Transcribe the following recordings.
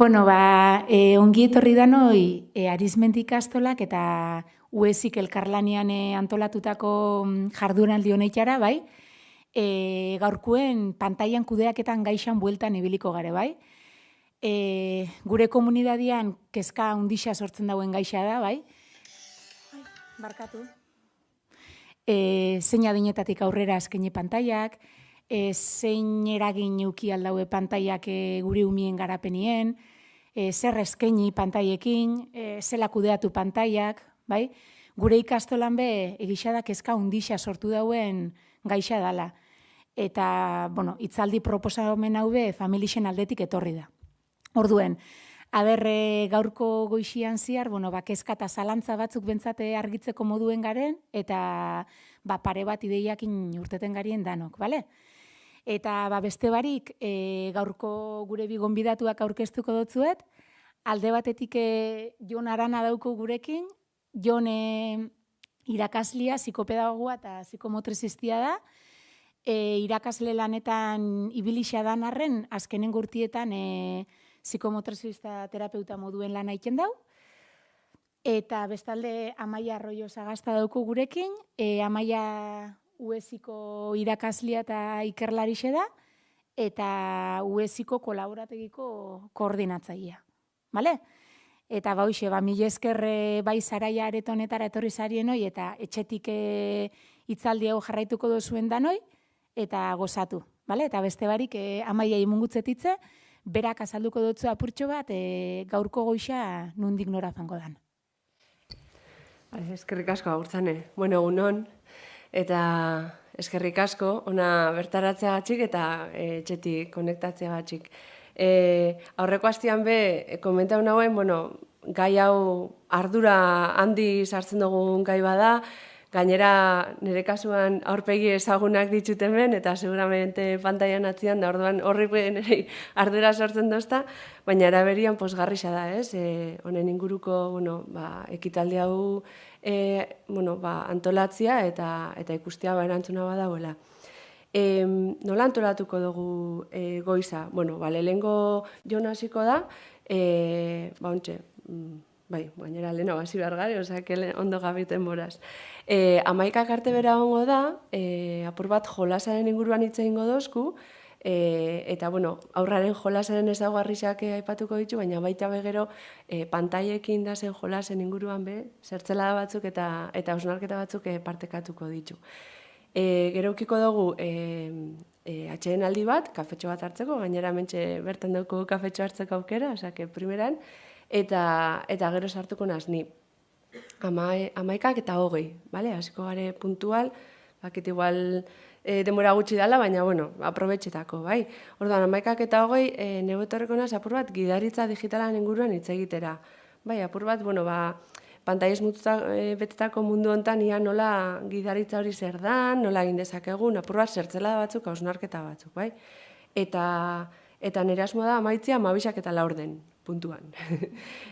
Bueno, ongi etorri danoi Arizmendi ikastolak eta UESIK elkarlanean antolatutako jardunaldi honetara, bai? Gaurkuen pantailan kudeaketan gaixan bueltan ibiliko gare, bai? Gure komunidadian kezka handixa sortzen dauen gaixa da, bai? Barkatu. Zein adinetatik aurrera azkene pantailak, zein eragin euki aldaue pantailak gure umien garapenien, zer eskaini pantaiekin, zela kudeatu pantailak, bai? Gure ikastolan be egixada kezka handixa sortu dauen gaixa dala. Eta, bueno, hitzaldi proposamen hau be familixen aldetik etorri da. Orduen, gaurko goixian ziar, kezka eta zalantza batzuk bentsate argitzeko moduen garen, eta pare bat ideiakin urteten garien danok, bale? Eta beste barik, gaurko gure bi gonbidatuak aurkeztuko dotzuet, alde batetik Jon Arana dauko gurekin, Jon irakaslia, psikopedagogoa eta psikomotrizistia da, irakasle lanetan ibilixa dan arren, azkenen gurtietan psikomotrizista terapeuta moduen lan egiten dau. Eta bestalde Amaia Arroyo Sagasta dauko gurekin, Amaia UESIko irakaslia eta ikerlarixe da, eta UESIko kolaborategiko koordinatzailea. Bale? Eta hoxe, mila esker bai Saraia aretonetara etorri zarien hoi, eta etxetik hitzaldi hau jarraituko dozuen danoi, eta gozatu. Bale? Eta beste barik Amaia imungutzetitze, berak azalduko dutzu apurtxo bat, gaurko goixa nundik nora zango dan. Eskerrik asko agurtzane. Bueno, unon, eta eskerrik asko, ona bertaratzeagatik eta etxetik konektatzeagatik. Aurreko astean be, komentau nauen, gai hau ardura handi sartzen dugun gai bada, gainera nire kasuan aurpegi ezagunak dituten ben, eta seguramente pantailan atzian da, orduan horrik nire ardura sortzen dozta, baina eraberian posgarrixa da, ez? Honen inguruko, ekitaldi hau antolatzia eta ikustia erantzuna badauela. Nola antolatuko dugu goiza? Lehenengo Jon hasiko da, gainera leheno hasi behar gare, osak ondo gabiten boraz. 11 arte bera hongo da, apur bat jolasaren inguruan hitz egingo dozku, eta aurraren jolasaren ezaugarriak aipatuko ditu, baina baita begero pantaiekin da zen jolasen inguruan be, zertzelada batzuk eta hausnarketa batzuk partekatuko ditu. Gero ukiko dugu atxeden aldi bat, kafetxo bat hartzeko, gainera mentxe bertan dugu kafetxo hartzeko aukera, osak primeran, eta gero sartuko naz ni. 11 eta 20, bale? Hasiko gare puntual, bakit igual denbora gutxi dala, baina, aprobetxetako, bai? Orduan, 11 eta 20, nebo etorriko naz, apur bat, gidaritza digitalan inguruan hitz egitera. Bai, apur bat, pantaiez betetako mundu hontan ia nola gidaritza hori zer dan, nola egin dezakegun, apur bat, zertzelada batzuk, hausnarketa batzuk, bai? Eta nire asmoa da, amaitzia 12 eta 4 den, puntuan.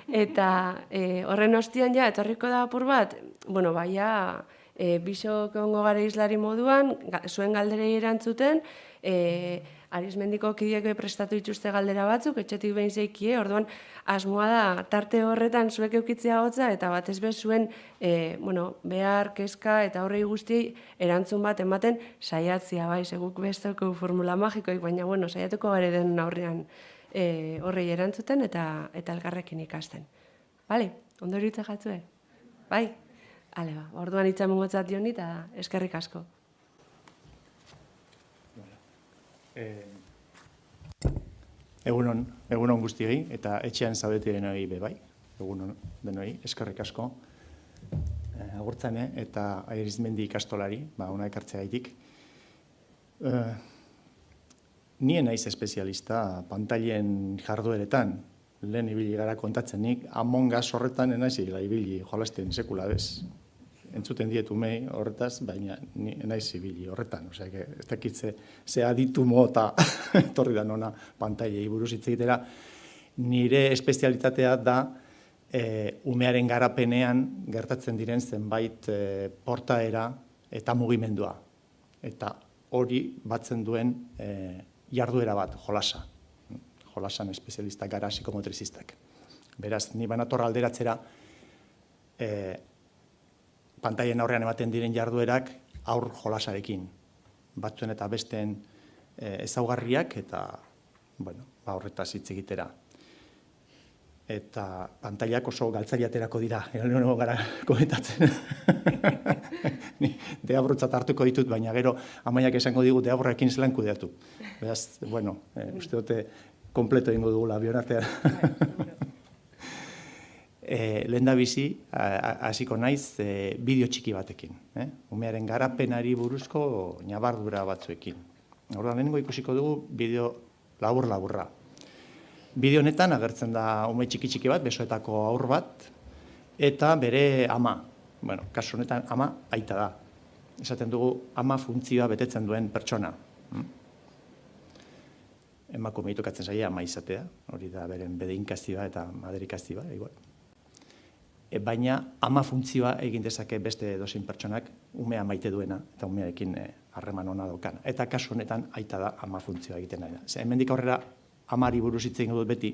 Eta horren ostian ja, etorriko da apur bat, bisok ongo gare islari moduan, zuen galderei erantzuten, Arizmendiko kideek prestatu dituzte galdera batzuk, etxetik behin zeikie, orduan asmoa da tarte horretan zuek eukitzea hotza, eta batez bez zuen behar, kezka eta horrei guztiei erantzun bat ematen saiatzia, bai, seguk bestoko formula magikoik, baina saiatuko gare den aurrean horrei erantzuten eta elkarrekin ikasten. Bale, ondo eritza jatzue? Bai? Hale ba, orduan itzamungotzat dioni eta eskerrik asko. Egunon guztiei eta etxean zaudetien hori be bai. Egunon denoi, eskerrik asko. Agurtzane eta Arizmendi ikastolari, ona ekartzea gaitik. Nien naiz espezialista pantailen jardueretan, lehen ibili gara kontatzenik, Among Us horretan enaiz ibili jolasten sekula bez. Entzuten dietu mei horretaz, baina naiz ibili horretan. Ez dakitze ze aditu mota etorri da nona pantailei buruz hitz egitera. Nire espezialitatea da umearen garapenean gertatzen diren zenbait portaera eta mugimendua. Eta hori batzen duen jarduera bat, jolasa. jolasan espezialistak gara psikomotrizistak. Beraz, ni banatorra alderatzera, pantaien aurrean ematen diren jarduerak aur jolasarekin. Batzuen eta besteen ezaugarriak eta, bueno, horretaz hitz egitera. Eta pantailak oso galtzari aterako dira, lehenengo gara komentatzen. Deabrutzat hartuko ditut, baina gero Amaiak esango digu deaburrekin zelan kudeatu. Beraz, bueno, uste dute kompleto egingo dugula bionartean. Lehen da bizi, hasiko naiz, bideo txiki batekin. Umearen garapenari buruzko nabardura batzuekin. Orduan, lehenengo ikusiko dugu bideo labur-laburra. Bideo honetan agertzen da ume txiki bat, besoetako aur bat, eta bere ama. Bueno, kasu honetan ama aita da. Esaten dugu ama funtzioa betetzen duen pertsona. Emakume tokatzen zaie ama izatea, hori da beren bedeinkazioa eta maderikazioa, igual. Baina ama funtzioa egin dezake beste edozein pertsonak umea maite duena eta umearekin harreman ona daukana. Eta kasu honetan aita da ama funtzioa egiten nahi da. Hemendik aurrera amari buruz hitz egingo dut beti,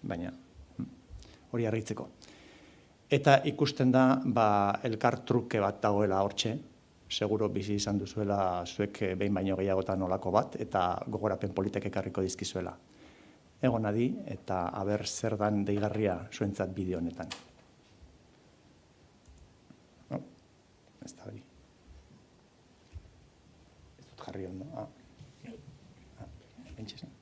baina hori argitzeko. Eta ikusten da elkar truke bat dagoela hortxe, seguro bizi izan duzuela zuek behin baino gehiagotan olako bat, eta gogorapen politek ekarriko dizkizuela. Egon adi, eta aber zer dan deigarria zuentzat bideo honetan. Ez da hori. Ez dut jarri ondo. Bentxezen.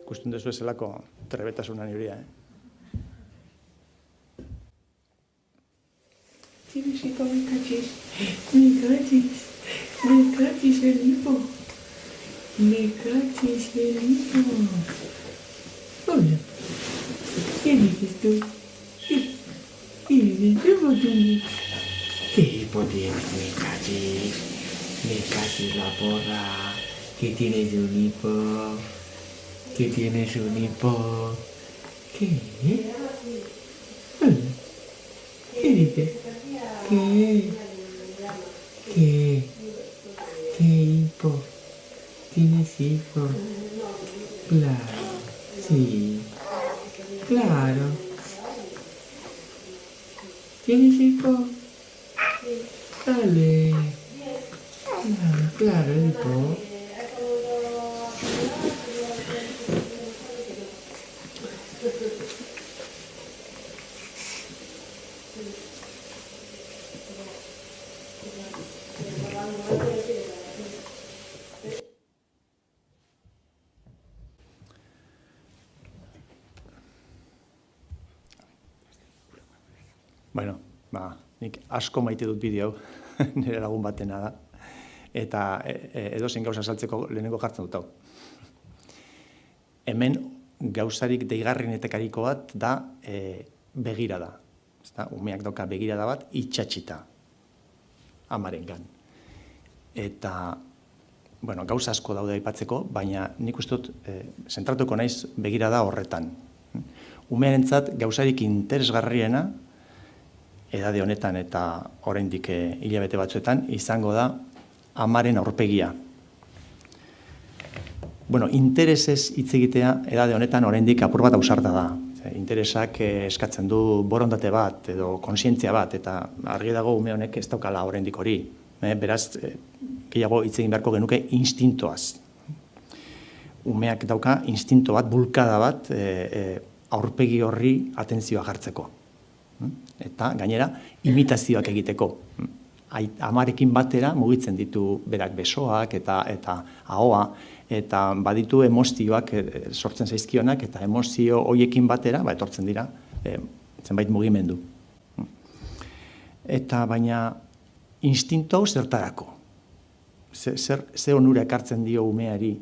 Ikusten duzu ezelako trebetasunan iuria, Chico, me cachis, el hipo. Me cachis el hipo. Hola. ¿Qué dices tú? ¿Qué dices tú, Botuni? ¿Qué hipo tienes, me cachis? Me cachis la porra. ¿Qué tienes un hipo? ¿Qué tienes un hipo? ¿Qué? Hola. ¿Qué dices? ¿Qué? ¿Qué hipo? ¿Tienes hipo? Claro, sí. Claro. ¿Tienes hipo? Dale. Claro, hipo. Bueno, nik asko maite dut bideo, nire lagun batena da, eta edozein gauza saltzeko lehenengo jartzen dut hau. Hemen gauzarik deigarrienetariko bat da begirada. Umeak dauka begirada bat itxatxita amarengan. Eta, bueno, gauza asko daude aipatzeko, baina nik uste dut zentratuko naiz begirada horretan. Umearentzat gauzarik interesgarriena edade honetan eta oraindik hilabete batzuetan izango da amaren aurpegia. Bueno, interesez hitz egitea edade honetan oraindik apur bat ausarta da. Interesak eskatzen du borondate bat edo kontzientzia bat, eta argi dago ume honek ez daukala oraindik hori. Beraz, gehiago hitz egin beharko genuke instintoaz. Umeak dauka instinto bat, bulkada bat, aurpegi horri atentzioa jartzeko. Eta gainera imitazioak egiteko. Amarekin batera mugitzen ditu berak besoak eta ahoa, eta baditu emozioak sortzen zaizkionak, eta emozio horiekin batera etortzen dira zenbait mugimendu. Eta baina instinto hau zertarako. Ze onura ekartzen dio umeari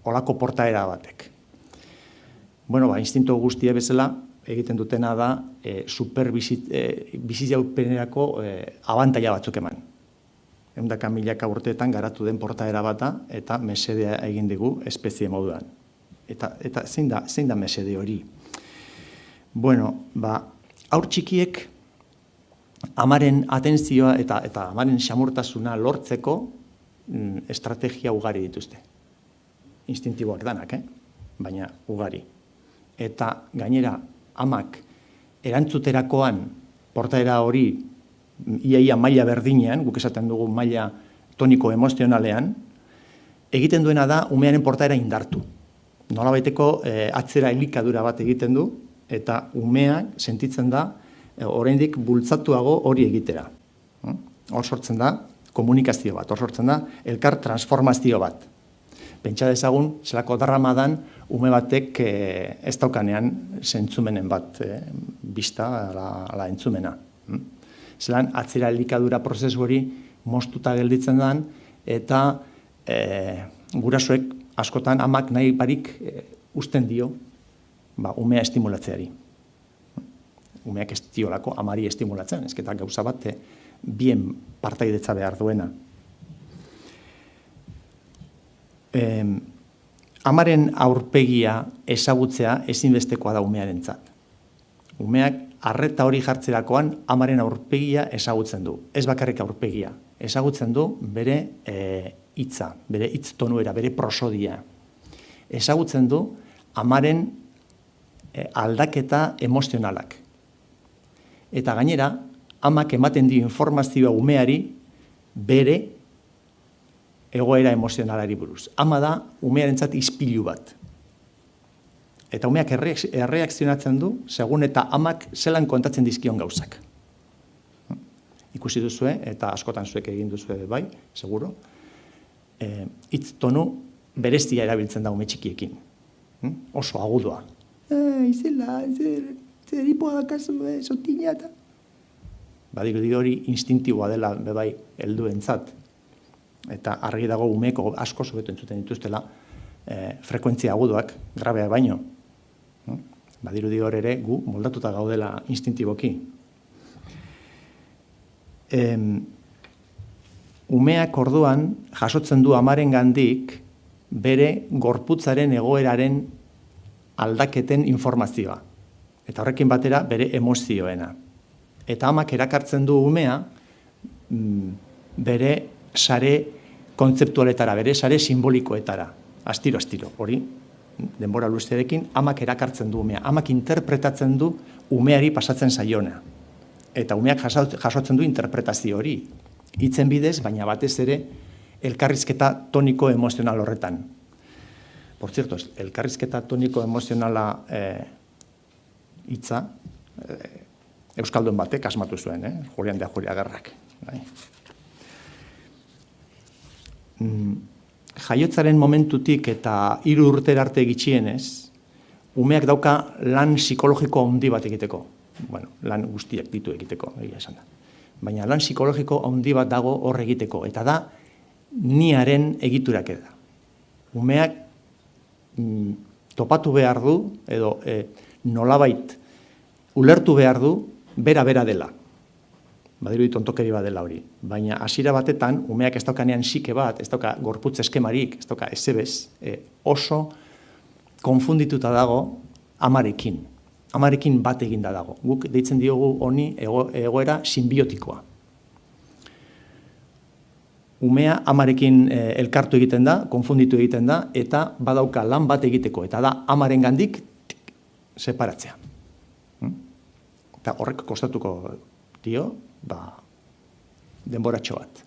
olako portaera batek. Bueno, instinto guztia bezala egiten dutena da bizitzaupenerako abantaila batzuk eman. 100.000 urteetan garatu den portaera bata eta mesedea egin digu espezie moduan. Eta zein da mesede hori? Bueno, haur txikiek amaren atentzioa eta amaren xamurtasuna lortzeko estrategia ugari dituzte. Instintiboak danak, baina ugari. Eta gainera, amak erantzuterakoan portaera hori iaia maila berdinean, guk esaten dugu maila toniko emozionalean, egiten duena da umearen portaera indartu. Nolabaiteko atzera elikadura bat egiten du, eta umeak sentitzen da oraindik bultzatuago hori egitera. Hor sortzen da komunikazio bat, hor sortzen da elkar transformazio bat. Pentsa dezagun, zelako dramadan ume batek ez daukanean zentzumenen bat bista ala entzumena. Zelan atzera elikadura prozesu hori moztuta gelditzen den, eta gurasoek askotan amak nahi barik usten dio umea estimulatzeari. Umeak ez diolako amari estimulatzen, ezketa gauza bat bien partaidetza behar duena. Amaren aurpegia ezagutzea ezinbestekoa da umearentzat. Umeak arreta hori jartzerakoan amaren aurpegia ezagutzen du. Ez bakarrik aurpegia, ezagutzen du bere hitza, bere hitz tonuera, bere prosodia. Ezagutzen du amaren aldaketa emozionalak. Eta gainera, amak ematen dio informazioa umeari bere egoera emozionalari buruz. Ama da umearentzat ispilu bat. Eta umeak erreakzionatzen du, segun eta amak zelan kontatzen dizkion gauzak. Ikusi duzue, eta askotan zuek egin duzue bai, seguro, hitz tonu berezia erabiltzen da ume txikiekin. Oso agudua. Izela, zer ipoa dakazu, sotina eta... Badirudi hori instintiboa dela bebai helduentzat. Eta argi dago umeko asko hobeto entzuten dituztela frekuentzia agudoak, grabeak baino. Badirudi hor ere gu moldatuta gaudela instintiboki. Umeak orduan jasotzen du amarengandik bere gorputzaren egoeraren aldaketen informazioa. Eta horrekin batera bere emozioena. Eta amak erakartzen du umea bere sare kontzeptualetara, bere sare simbolikoetara. Astiro, hori, denbora luzearekin, amak erakartzen du umea. Amak interpretatzen du umeari pasatzen zaiona. Eta umeak jasotzen du interpretazio hori. Hitzen bidez, baina batez ere, elkarrizketa toniko emozional horretan. Por cierto, elkarrizketa toniko emozionala hitza, euskaldun batek asmatu zuen, Julian de Ajuriagarrak. Jaiotzaren momentutik eta 3 urtera arte gitxienez, umeak dauka lan psikologiko handi bat egiteko. Bueno, lan guztiak ditu egiteko, egia esan da. Baina lan psikologiko handi bat dago hor egiteko, eta da niaren egiturak da. Umeak topatu behar du, edo nolabait ulertu behar du, bera dela. Badirudi tontokeri bat dela hori. Baina hasiera batetan, umeak ez daukanean sike bat, ez dauka gorputz eskemarik, ez dauka ezebez, oso konfundituta dago amarekin. Amarekin bat eginda dago. Guk deitzen diogu honi egoera sinbiotikoa. Umea amarekin elkartu egiten da, konfunditu egiten da, eta badauka lan bat egiteko, eta da amarengandik separatzea. Eta horrek kostatuko dio, denboratxo bat.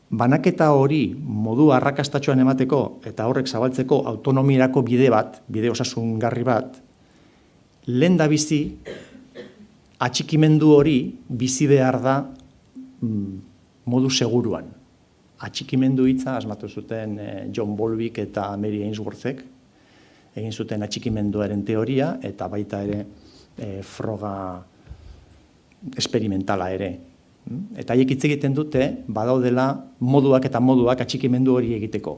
Banaketa hori modu arrakastatxoan emateko eta horrek zabaltzeko autonomiarako bide bat, bide osasungarri bat, lehen da bizi, atxikimendu hori bizi behar da modu seguruan. Atxikimendu hitza asmatu zuten John Bowlbyk eta Mary Ainsworthek, egin zuten atxikimenduaren teoria, eta baita ere froga esperimentala ere. Eta haiek hitz egiten dute, badaudela moduak eta moduak atxikimendu hori egiteko.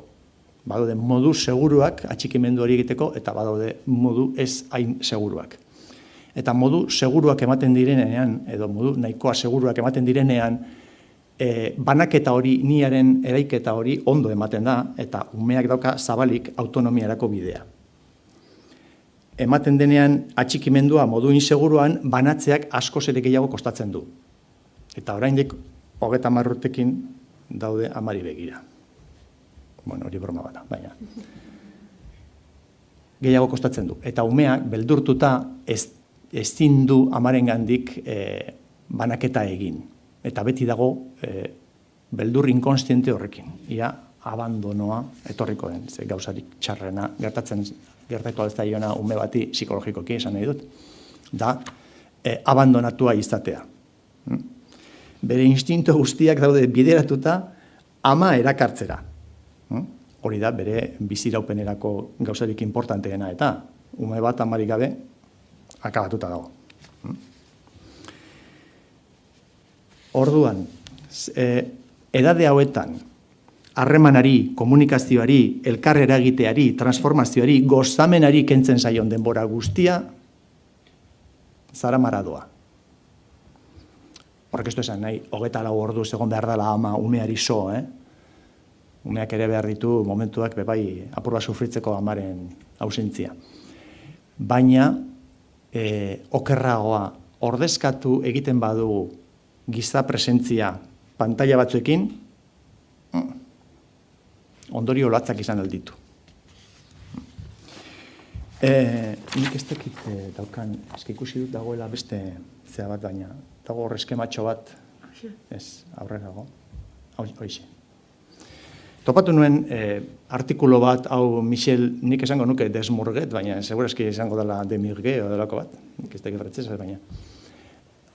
Badaude modu seguruak atxikimendu hori egiteko, eta badaude modu ez hain seguruak. Eta modu seguruak ematen direnean, edo modu nahikoa seguruak ematen direnean, banaketa hori, niaren eraiketa hori ondo ematen da, eta umeak dauka zabalik autonomiarako bidea. Ematen denean atxikimendua modu inseguruan, banatzeak askoz ere gehiago kostatzen du. Eta oraindik 30 urtekin daude amari begira. Bueno, hori broma bada, baina. Gehiago kostatzen du. Eta umeak beldurtuta ezin du amarengandik banaketa egin. Eta beti dago beldur inkonstiente horrekin. Ia abandonoa etorriko den, ze gauzarik txarrena gertako ez daiona ume bati psikologikoki esan nahi dut, da abandonatua izatea. Bere instinto guztiak daude bideratuta ama erakartzera. Hori da, bere biziraupenerako gauzarik importanteena eta ume bat amarik gabe akabatuta dago. Orduan, edade hauetan, harremanari, komunikazioari, elkar eragiteari, transformazioari, gozamenari kentzen zaion denbora guztia, zara maradoa. Horrek ez du esan nahi, 24 orduz egon behar dela ama umeari so, Umeak ere behar ditu momentuak bebai apur bat sufritzeko amaren ausentzia. Baina, okerragoa ordezkatu egiten badugu giza presentzia pantaila batzuekin, ondorio latzak izan alditu. Nik ez dakit daukan, eski ikusi dut dagoela beste zea bat baina, dago eskematxo bat, ez, aurrerago, hoixe. Topatu nuen artikulo bat, hau Michel, nik esango nuke Desmurget, baina segurazki esango dela Demirge o delako bat, nik ez dakit frantzesez, baina.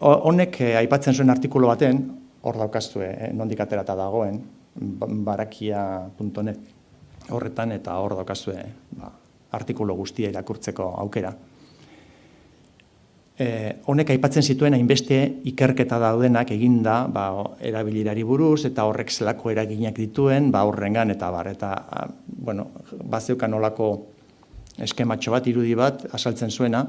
Honek aipatzen zuen artikulo baten, hor daukazue, nondik aterata dagoen, barakia.net horretan, eta hor daukazue artikulo guztia irakurtzeko aukera. Honek aipatzen zituen hainbeste ikerketa daudenak eginda erabilirari buruz eta horrek zelako eraginak dituen horrengan eta bueno, bazeukan olako eskematxo bat, irudi bat, asaltzen zuena,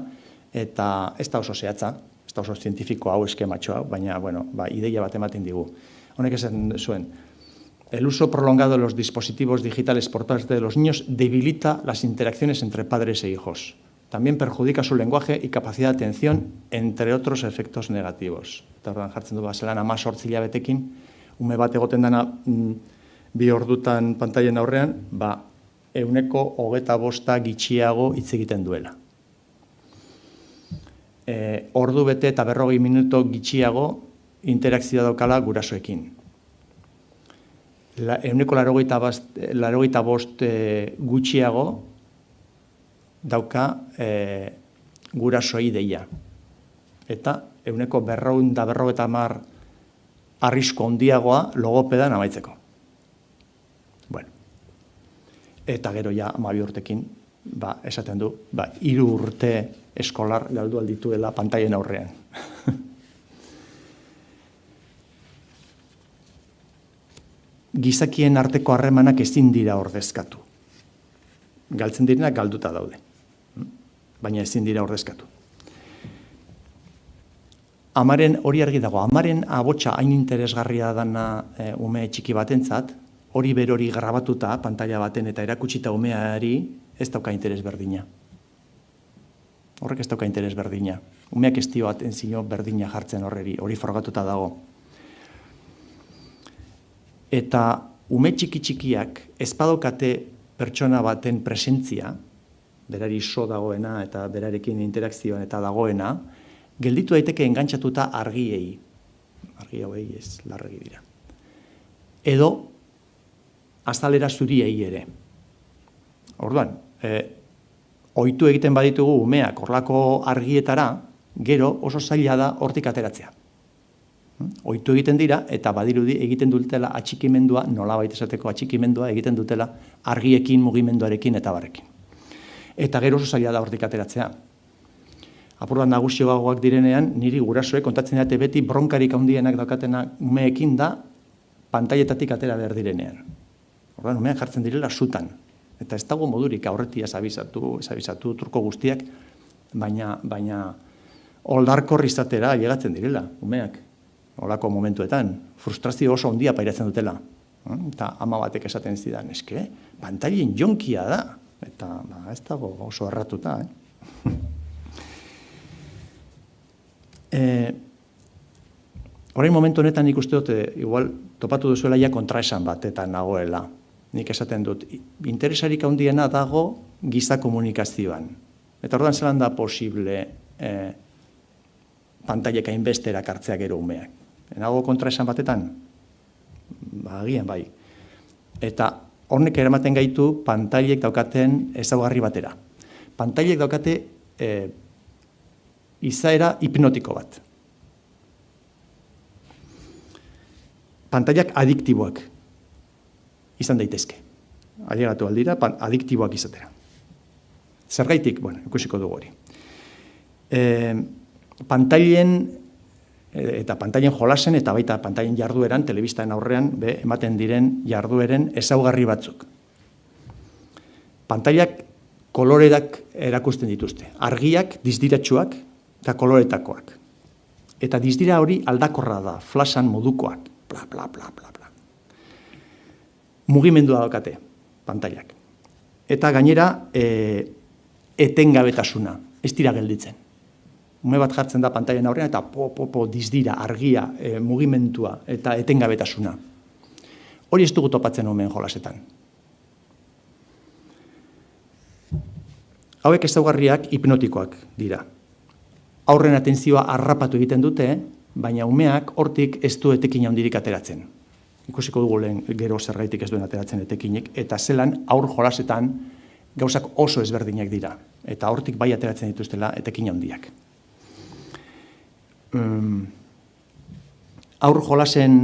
eta ez da oso zehatza, ez da oso zientifiko hau eskematxo hau, baina, bueno, ideia bat ematen digu. Honek esan zuen, el uso prolongado de los dispositivos digitales por parte de los niños debilita las interacciones entre padres e hijos. También perjudica su lenguaje y capacidad de atención, entre otros efectos negativos. Eta orduan jartzen du zelan 18 hilabetekin, ume bat egoten dana 2 ordutan pantailen aurrean, 125 gitxiago hitz egiten duela. Ordu bete eta 40 minuto gitxiago interakzioa daukala gurasoekin. 185 gutxiago dauka gurasoi deia. Eta 150 arrisku handiagoa logopedan amaitzeko. Bueno. Eta gero ja 12 urtekin, esaten du, 3 urte eskolar galdu aldituela pantailen aurrean. Gizakien arteko harremanak ezin dira ordezkatu. Galtzen direnak galduta daude. Baina ezin dira ordezkatu. Amaren hori argi dago, amaren abotsa hain interesgarria dana ume txiki batentzat, hori berori grabatuta pantaila baten eta erakutsita umeari ez dauka interes berdina. Horrek ez dauka interes berdina. Umeak ez dio atentzio berdina jartzen hori frogatuta dago. Eta ume txikiak ez badokate pertsona baten presentzia, berari so dagoena eta berarekin interakzioan eta dagoena, gelditu daiteke engantzatuta argiei. Argi hauei ez larregi dira. Edo azalera zuriei ere. Orduan, ohitu egiten baditugu umeak horlako argietara, gero oso zaila da hortik ateratzea. Ohitu egiten dira eta badirudi egiten dutela atxikimendua, nolabait esateko atxikimendua egiten dutela argiekin, mugimenduarekin eta barrekin. Eta gero oso zaila da hortik ateratzea. Apur bat nagusioagoak direnean, niri gurasoek kontatzen dute beti bronkarik handienak daukatena umeekin da pantailetatik atera behar direnean. Orduan, umeak jartzen direla sutan. Eta ez dago modurik aurretiaz abizatu turko guztiak, baina oldarkor izatera llegatzen direla, umeak. Olako momentuetan, frustrazio oso handia pairatzen dutela. Eta ama batek esaten zidan, eske, pantailen jonkia da. Eta ez dago oso erratuta. Orain momentu honetan nik uste dut, igual topatu duzuela ja kontraesan batetan nagoela. Nik esaten dut, interesarik handiena dago giza komunikazioan. Eta orduan zelan da posible pantailek hainbestera kartzea gero umeak. Nago kontraesan batetan? Agian bai. Eta hornek eramaten gaitu pantailek daukaten ezaugarri batera. Pantailek daukate izaera hipnotiko bat. Pantailak adiktiboak izan daitezke. Ailegatu aldira, adiktiboak izatera. Zergaitik, bueno, ikusiko dugu hori. Pantailen jolasen eta baita pantailen jardueran, telebistan aurrean, ematen diren jardueren ezaugarri batzuk. Pantailak koloreak erakusten dituzte. Argiak, dizdiratsuak eta koloretakoak. Eta dizdira hori aldakorra da, flashan modukoak. Bla, bla, bla, bla, bla. Mugimendua daukate, pantailak. Eta gainera, etengabetasuna, ez dira gelditzen. Ume bat jartzen da pantailen aurrean eta dizdira, argia, mugimendua eta etengabetasuna. Hori ez dugu topatzen umeen jolasetan. Hauek ezaugarriak hipnotikoak dira. Aurren atentzioa harrapatu egiten dute, baina umeak hortik ez du etekin handirik ateratzen. Ikusiko dugu lehen gero zergaitik ez duen ateratzen etekinik, eta zelan aur jolasetan gauzak oso ezberdinak dira, eta hortik bai ateratzen dituztela etekin handiak. Aur jolasen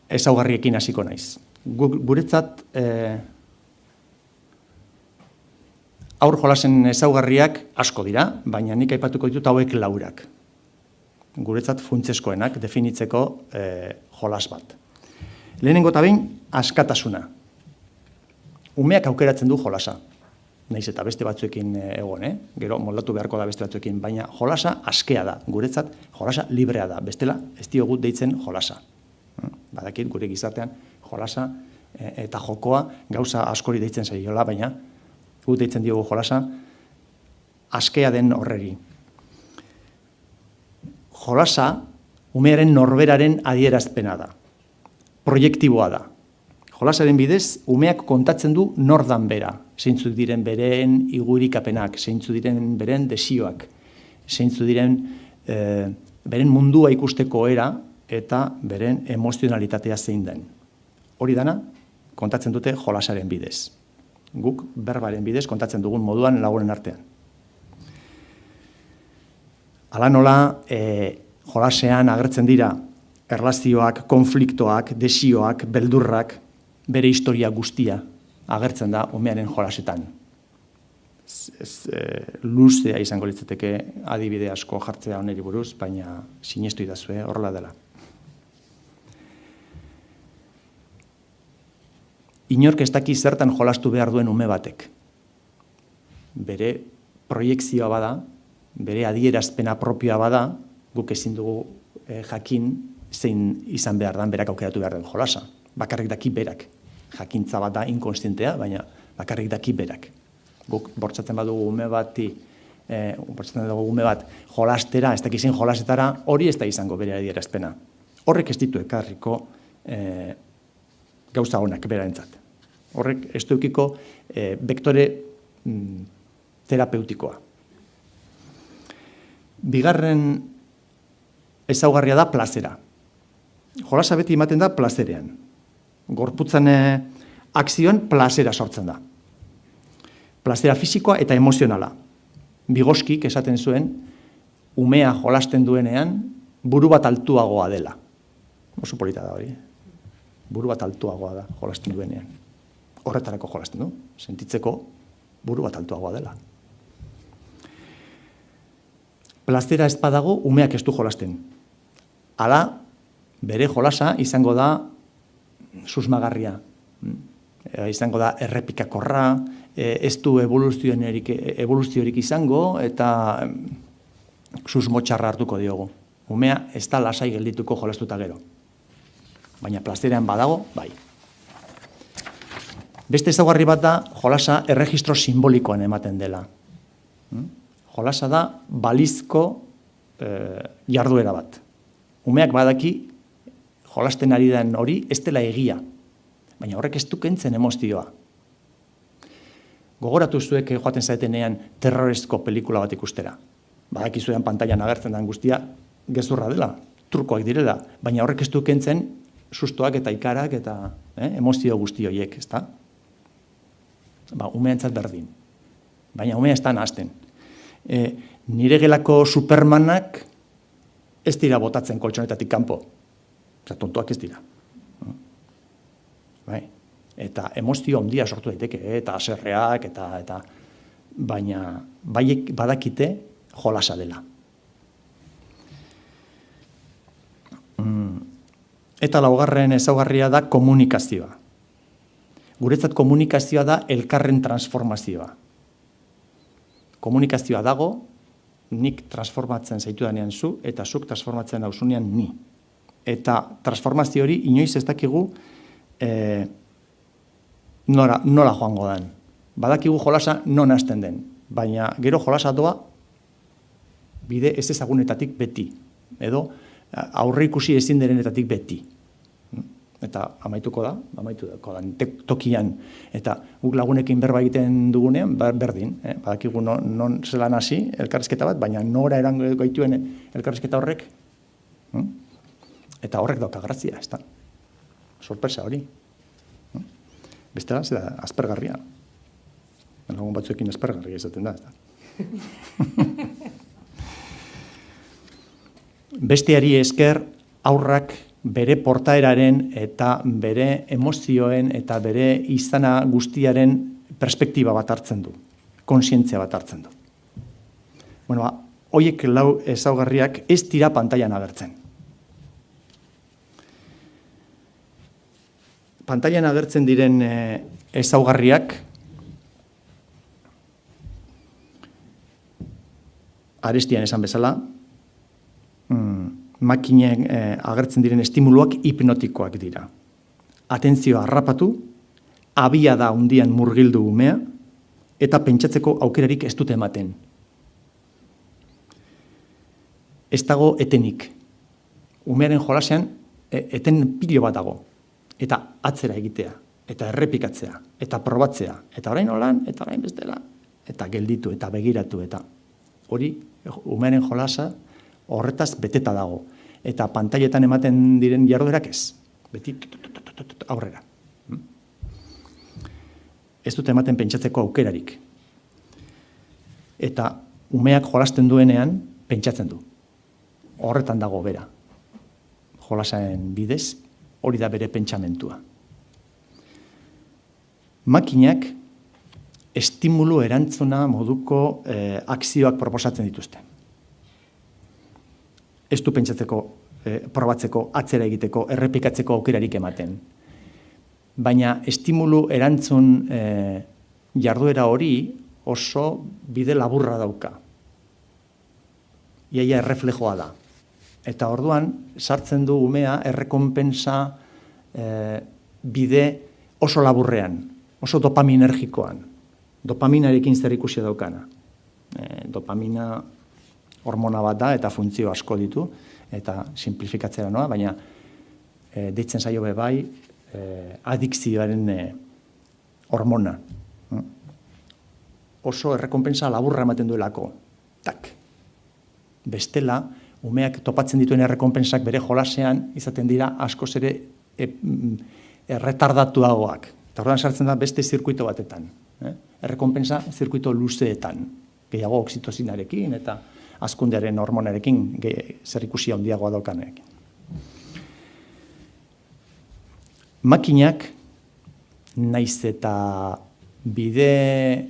ezaugarriekin hasiko naiz. Guretzat aur jolasen ezaugarriak asko dira, baina nik aipatuko ditut hauek laurak. Guretzat funtsezkoenak definitzeko jolas bat. Lehenengo eta behin, askatasuna. Umeak aukeratzen du jolasa. Naiz eta beste batzuekin egon, gero moldatu beharko da beste batzuekin, baina jolasa askea da. Guretzat jolasa librea da. Bestela, ez diogu deitzen jolasa. Badakit gure gizartean jolasa eta jokoa gauza askori deitzen zaiola, baina gu deitzen diogu jolasa askea den horreri. Jolasa, umearen norberaren adierazpena da. Proiektiboa da. Jolasaren bidez, umeak kontatzen du nordan bera. Zeintzuk diren beren igurikapenak, zeintzuk diren beren desioak, zeintzuk diren beren mundua ikusteko era eta beren emozionalitatea zein den. Hori dana, kontatzen dute jolasaren bidez. Guk berbaren bidez kontatzen dugun moduan lagunen artean. Hala nola, jolasean agertzen dira erlazioak, konfliktoak, desioak, beldurrak, bere historia guztia agertzen da umearen jolasetan. Luzea izango litzateke adibide asko jartzea honeri buruz, baina sinestu idazue horrela dela. Inork ez daki zertan jolastu behar duen ume batek. Bere proiekzioa bada, bere adierazpena propioa bada, guk ezin dugu jakin zein izan behar dan berak aukeratu behar den jolasa. Bakarrik daki berak. Jakintza bat da inkonstientea, baina bakarrik daki berak. Guk bortzatzen badugu ume bat jolastera, ez dakizin jolasetara, hori ez da izango bere adierazpena. Horrek ez ditu ekarriko gauza honak berarentzat. Horrek ez dukiko bektore terapeutikoa. Bigarren ezaugarria da plazera. Jolasa beti ematen da plazerean. Gorputzan akzioan plazera sortzen da. Plazera fisikoa eta emozionala. Vygotskyk esaten zuen, umea jolasten duenean, buru bat altuagoa dela. Oso polita da hori. Buru bat altuagoa da jolasten duenean. Horretarako jolasten du. Sentitzeko buru bat altuagoa dela. Plazera ez badago, umeak ez du jolasten. Hala, bere jolasa izango da susmagarria. Izango da errepikakorra, ez du evoluziorik izango eta susmotxarra hartuko diogu. Umea ez da lasai geldituko jolastuta gero. Baina plazerean badago, bai. Beste ezaugarri bat da jolasa erregistro simbolikoan ematen dela. Jolasa da balizko jarduera bat. Umeak badaki jolasten ari den hori ez dela egia. Baina horrek ez du kentzen emozioa. Gogoratu zuek joaten zaetenean terrorezko pelikula bat ikustera. Badakizuean pantailan agertzen den guztia gezurra dela, trukoak direla, baina horrek ez du kentzen sustoak eta ikarak eta emozio guzti horiek, ezta? Umeentzat berdin. Baina umea ez da nahazten. Nire gelako Supermanak ez dira botatzen koltsonetatik kanpo. Tontoak ez dira. Eta emozio handia sortu daiteke, eta haserreak, baina baiek badakite jolasa dela. Eta laugarren ezaugarria da komunikazioa. Guretzat komunikazioa da elkarren transformazioa. Komunikazioa dago, nik transformatzen zaitudanean zu, eta zuk transformatzen dauzunean ni. Eta transformazio hori inoiz ez dakigu nola joango den. Badakigu jolasa non hasten den, baina gero jolasa doa bide ez ezagunetatik beti, edo aurre ikusi ezin derenetatik beti. Eta amaituko da tokian. Eta guk lagunekin berba egiten dugunean, berdin. Badakigu non zelan hasi elkarrizketa bat, baina nora erango gaituen elkarrizketa horrek. Eta horrek dauka grazia, ez da. Sorpresa hori. Bestela, zera, aspergarria. Lagun batzuekin aspergarria izaten da, ez da. Besteari esker, aurrak bere portaeraren eta bere emozioen eta bere izana guztiaren perspektiba bat hartzen du, konsientzia bat hartzen du. Horiek lau ezaugarriak ez dira pantailan agertzen. Pantailan agertzen diren ezaugarriak Arestian esan bezala, makinen agertzen diren estimuluak hipnotikoak dira. Atentzioa harrapatu, abiada handian murgildu umea, eta pentsatzeko aukerarik ez dute ematen. Ez dago etenik. Umearen jolasean eten pilo bat dago. Eta atzera egitea, eta errepikatzea, eta probatzea, eta orain holan, eta orain bestela, eta gelditu, eta begiratu, eta hori umearen jolasa horretaz beteta dago. Eta pantailetan ematen diren jarduerak ez. Beti aurrera. Ez dute ematen pentsatzeko aukerarik. Eta umeak jolasten duenean pentsatzen du. Horretan dago bera. Jolasen bidez, hori da bere pentsamentua. Makinak estimulu erantzuna moduko akzioak proposatzen dituzte. Ez du pentsatzeko, probatzeko, atzera egiteko, errepikatzeko aukerarik ematen. Baina estimulu erantzun jarduera hori oso bide laburra dauka. Iaia erreflejoa da. Eta orduan, sartzen du umea errekonpensa bide oso laburrean, oso dopaminergikoan. Dopaminarekin zer ikusia daukana. Dopamina hormona bat da eta funtzio asko ditu, eta simplifikatzera noa, baina deitzen zaio bai adikzioaren hormona. Oso errekonpensa laburra ematen duelako. Tak. Bestela, umeak topatzen dituen errekonpensak bere jolasean izaten dira askoz ere erretardatuagoak. Eta horrean sartzen da beste zirkuito batetan. Errekonpensa zirkuito luzeetan. Gehiago oxitosinarekin eta azkundearen hormonarekin zer ikusia handiagoa daukanekin. Makinak, naiz eta bide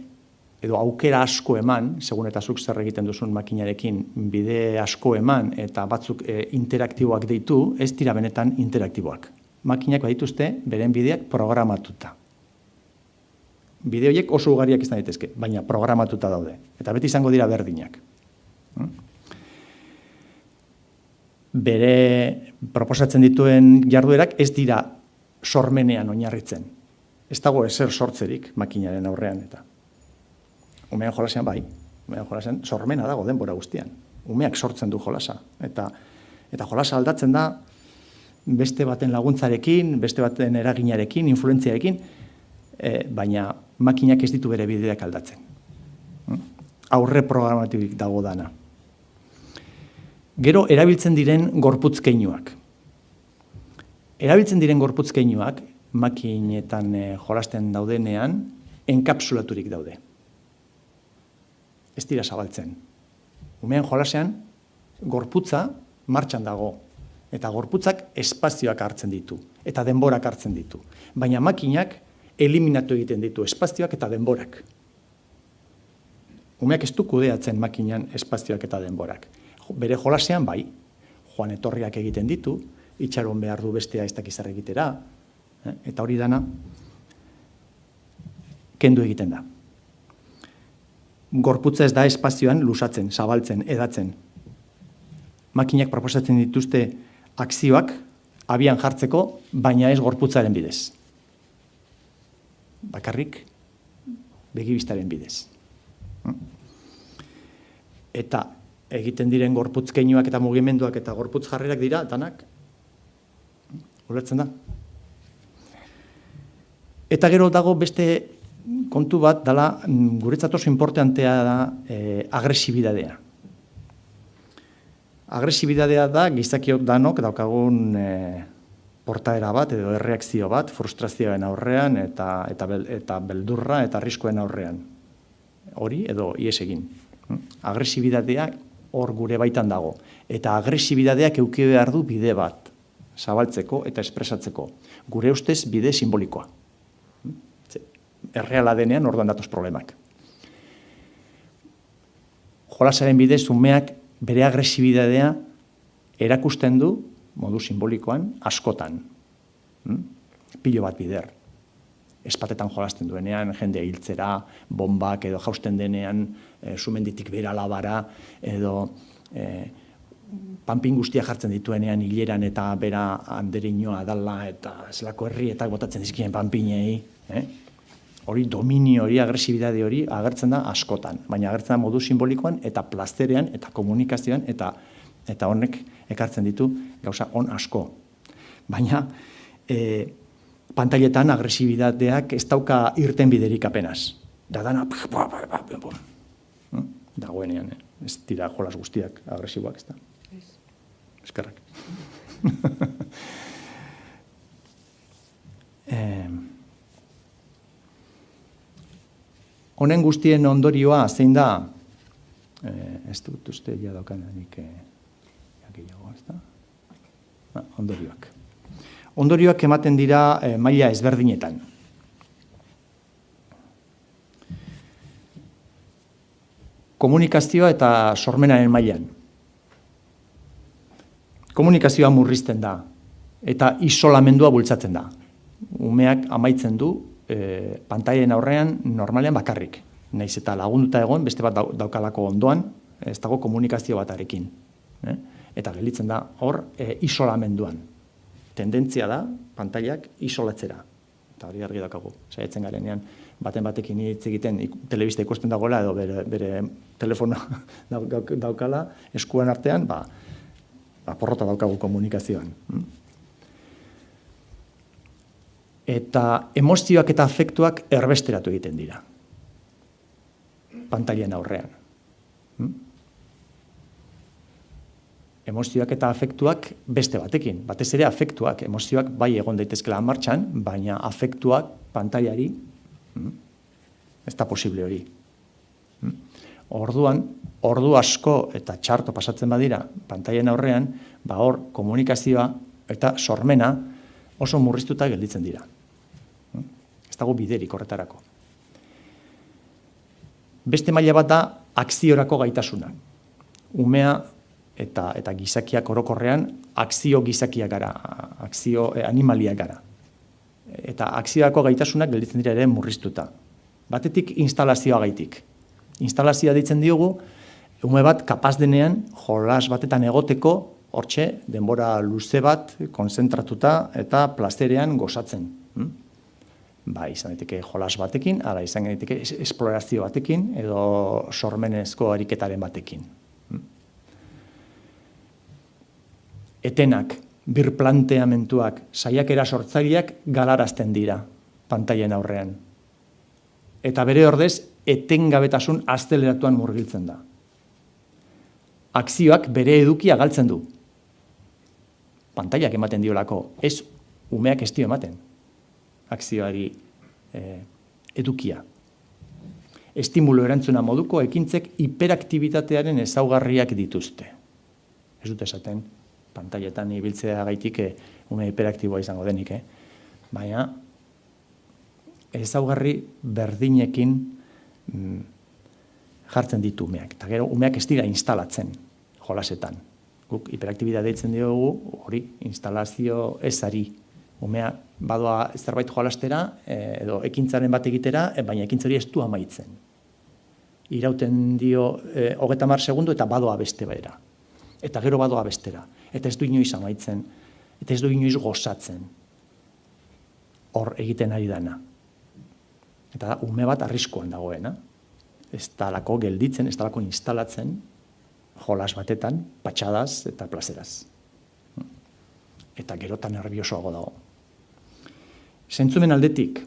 edo aukera asko eman, segun eta zuk zer egiten duzun makinarekin, bide asko eman eta batzuk interaktiboak deitu, ez dira benetan interaktiboak. Makinak badituzte beren bideak programatuta. Bide horiek oso ugariak izan daitezke, baina programatuta daude. Eta beti izango dira berdinak. Bere proposatzen dituen jarduerak ez dira sormenean oinarritzen. Ez dago ezer sortzerik makinaren aurrean eta. Umean jolasean bai, umean jolasean sormena dago denbora guztian. Umeak sortzen du jolasa. Eta jolasa aldatzen da beste baten laguntzarekin, beste baten eraginarekin, influentziarekin, baina makinak ez ditu bere bideak aldatzen. Aurre programaturik dago dana. Gero, erabiltzen diren gorputz keinuak. Erabiltzen diren gorputz keinuak, makinetan jolasten daudenean, enkapsulaturik daude. Ez dira zabaltzen. Umean jolasean, gorputza martxan dago. Eta gorputzak espazioak hartzen ditu. Eta denborak hartzen ditu. Baina makinak eliminatu egiten ditu espazioak eta denborak. Umeak ez du kudeatzen makinan espazioak eta denborak. Bere jolasean bai, joan etorriak egiten ditu, itxaron behar du bestea ez dakizar egitera, eta hori dana kendu egiten da. Gorputza ez da espazioan lusatzen, zabaltzen, edatzen. Makinak proposatzen dituzte akzioak abian jartzeko, baina ez gorputzaren bidez. Bakarrik begibistaren bidez. Eta egiten diren gorputz keinuak eta mugimenduak eta gorputz jarrerak dira, danak, ulertzen da. Eta gero dago beste kontu bat, dala, guretzat oso importantea da agresibidadea. Agresibidadea da, gizakiok danok daukagun portaera bat edo erreakzio bat, frustrazioen aurrean eta beldurra eta arriskoen aurrean. Hori edo ies egin. Agresibidadea hor gure baitan dago. Eta agresibidadeak eduki behar du bide bat, zabaltzeko eta espresatzeko. Gure ustez bide simbolikoa. Erreala denean orduan datoz problemak. Jolasaren bidez umeak bere agresibidadea erakusten du, modu simbolikoan, askotan. Pilo bat bider. Espatetan jolasten duenean, jende hiltzera, bombak edo jausten denean, sumenditik bera labara, edo panpin guztia jartzen dituenean hileran eta bera anderinoa dala eta zelako herrietak botatzen dizkien panpinei. Hori dominio hori, agresibidade hori agertzen da askotan, baina agertzen da modu simbolikoan eta plasterean eta komunikazioan eta honek ekartzen ditu gauza on asko. Baina pantailetan agresibidadeak ez dauka irten biderik apenas. Da dana dagoenean, ez dira jolas guztiak agresiboak, ez da. Eskerrak. Honen guztien ondorioa zein da, ez dut uste ja daukananik jakiago, ez da? Ondorioak. Ondorioak ematen dira maila ezberdinetan. Komunikazioa eta sormenaren mailan. Komunikazioa murrizten da eta isolamendua bultzatzen da. Umeak amaitzen du pantailen aurrean normalean bakarrik. Naiz eta lagunduta egon, beste bat daukalako ondoan, ez dago komunikazio batarekin. Eta gelditzen da hor isolamenduan. Tendentzia da pantailak isolatzera. Eta hori argi daukagu. Saiatzen garenean baten batekin hitz egiten telebista ikusten dagoela edo bere telefonoa daukala eskuan artean, porrota daukagu komunikazioan. Eta emozioak eta afektuak erbesteratu egiten dira. Pantailen aurrean. Emozioak eta afektuak beste batekin. Batez ere afektuak, emozioak bai egon daitezkela martxan, baina afektuak pantailari ez da posible hori. Orduan, ordu asko eta txarto pasatzen badira pantailen aurrean, hor komunikazioa eta sormena oso murriztuta gelditzen dira. Ez dago biderik horretarako. Beste maila bat da akziorako gaitasuna. Umea eta gizakiak orokorrean akzio gizakiak gara, akzio animaliak gara. Eta akziorako gaitasunak gelditzen dira ere murriztuta. Batetik instalazioa gaitik. Instalazioa ditzen diogu, ume bat kapaz denean jolas batetan egoteko, hortxe denbora luze bat konzentratuta eta plasterean gozatzen. Izan daiteke jolas batekin, ala izan daiteke esplorazio batekin edo sormenezko ariketaren batekin. Etenak, birplanteamentuak, saiakera sortzaileak galarazten dira pantailen aurrean. Eta bere ordez, etengabetasun azeleratuan murgiltzen da. Akzioak bere edukia galtzen du. Pantailak ematen diolako, ez umeak ez dio ematen. Akzioari edukia. Estimulo erantzuna moduko ekintzek hiperaktibitatearen ezaugarriak dituzte. Ez dut esaten, pantailetan ibiltzea gaitik ume hiperaktiboa izango denik, baina ezaugarri berdinekin jartzen ditu umeak. Eta gero, umeak ez dira instalatzen jolasetan. Guk hiperaktibitatea deitzen diogu, hori, instalazio ezari. Umea badoa zerbait jolastera, edo ekintzaren bat egitera, baina ekintzari ez du amaitzen. Irauten dio 30 segundu eta badoa beste bera. Eta gero badoa bestera. Eta ez du inoiz amaitzen, eta ez du inoiz gozatzen. Hor egiten ari dana. Eta ume bat arriskuan dagoena. Ez talako gelditzen, ez talako instalatzen, jolas batetan, patxadaz eta plazeraz. Eta gero eta nerviosoago dago. Zentzumen aldetik,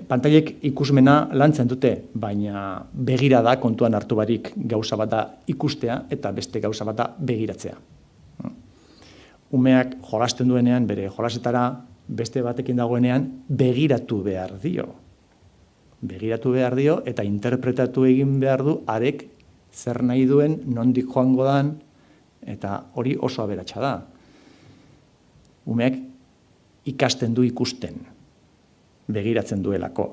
pantailek ikusmena lantzen dute, baina begira da kontuan hartu barik gauza bat da ikustea eta beste gauza bat da begiratzea. Umeak jolasten duenean, bere jolasetara beste batekin dagoenean, begiratu behar dio. Begiratu behar dio eta interpretatu egin behar du arek zer nahi duen, nondik joango dan, eta hori oso aberatsa da. Umeak ikasten du ikusten, begiratzen duelako.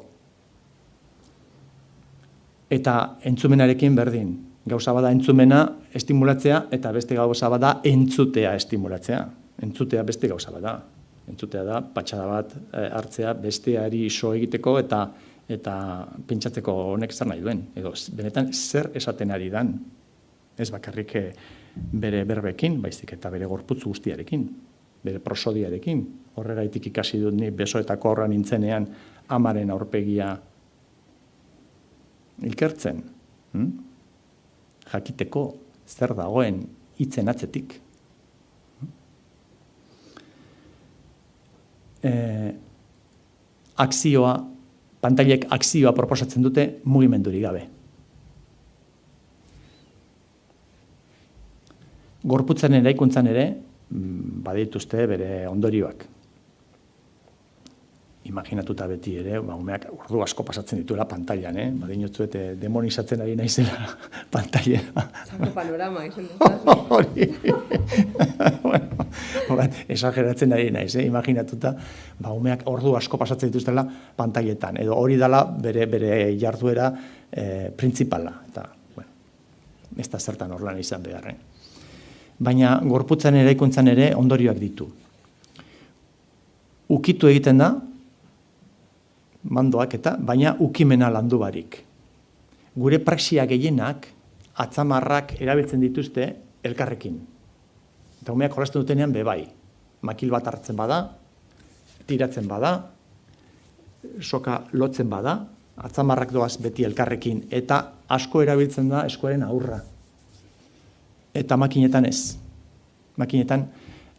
Eta entzumenarekin berdin. Gauza bada entzumena estimulatzea eta beste gauza bada entzutea estimulatzea. Entzutea beste gauza bada. Entzutea da patxada bat hartzea besteari iso egiteko eta pentsatzeko honek zer nahi duen. Edo benetan zer esaten ari dan. Ez bakarrik bere berbekin, baizik eta bere gorputz guztiarekin, bere prosodiarekin. Horregaitik ikasi dut ni besoetako horra nintzenean amaren aurpegia ikertzen. Jakiteko zer dagoen hitzen atzetik. Pantailek akzioa proposatzen dute mugimendurik gabe. Gorputzaren eraikuntzan ere, badituzte bere ondorioak. Imaginatuta beti ere, umeak ordu asko pasatzen dituela pantailan, badinotzuet demonizatzen ari naizela pantailera. Zako panorama, izan dut. Hori. Esageratzen ari naiz, imaginatuta, umeak ordu asko pasatzen dituztela pantailetan, edo hori dela bere jarduera printzipala. Eta, ez da zertan horlan izan behar, Baina gorputzan eraikuntzan ere ondorioak ditu. Ukitu egiten da, mandoak eta, baina ukimena landu barik. Gure praxia gehienak atzamarrak erabiltzen dituzte elkarrekin. Eta umeak jolasten dutenean bebai. Makil bat hartzen bada, tiratzen bada, soka lotzen bada, atzamarrak doaz beti elkarrekin, eta asko erabiltzen da eskuaren aurra. Eta makinetan ez. Makinetan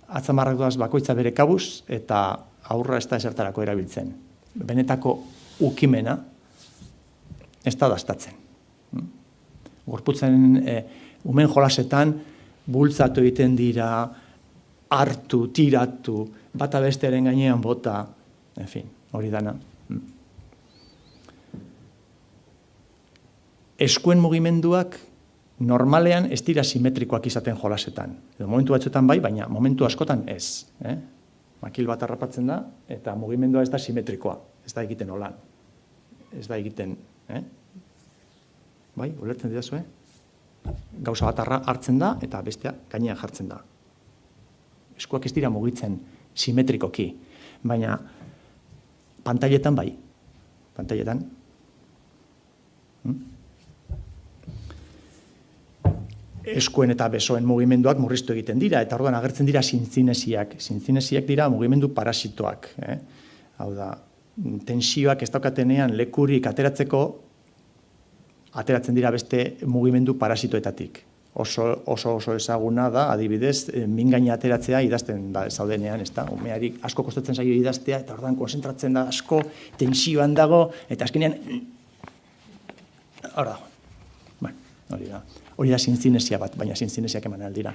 atzamarrak doaz bakoitza bere kabuz eta aurra ez da esertarako erabiltzen. Benetako ukimena ez da dastatzen. Gorputzen umen jolasetan bultzatu egiten dira, hartu, tiratu, bata bestearen gainean bota, en fin, hori dana. Eskuen mugimenduak normalean ez dira simetrikoak izaten jolasetan. Momentu batzuetan bai, baina momentu askotan ez. Makil bat harrapatzen da, eta mugimendua ez da simetrikoa. Ez da egiten holan. Ez da egiten, bai, ulertzen didazue? Gauza bat hartzen da, eta bestea gainean jartzen da. Eskuak ez dira mugitzen simetrikoki, baina pantailetan bai. Pantailetan. Eskuen eta besoen mugimenduak murriztu egiten dira, eta orduan agertzen dira zintzinesiak. Zintzinesiak dira mugimendu parasitoak. Hau da, tensioak ez daukatenean lekurik ateratzeko, ateratzen dira beste mugimendu parasitoetatik. oso ezaguna da, adibidez, min gaina ateratzea idazten da zaudenean, ez da? Umeari asko kostatzen zaio idaztea, eta ordan konzentratzen da asko, tensioan dago, eta azkenean, hor dago. Bueno, hori da zintzinesia bat, baina zintzinesiak eman aldira.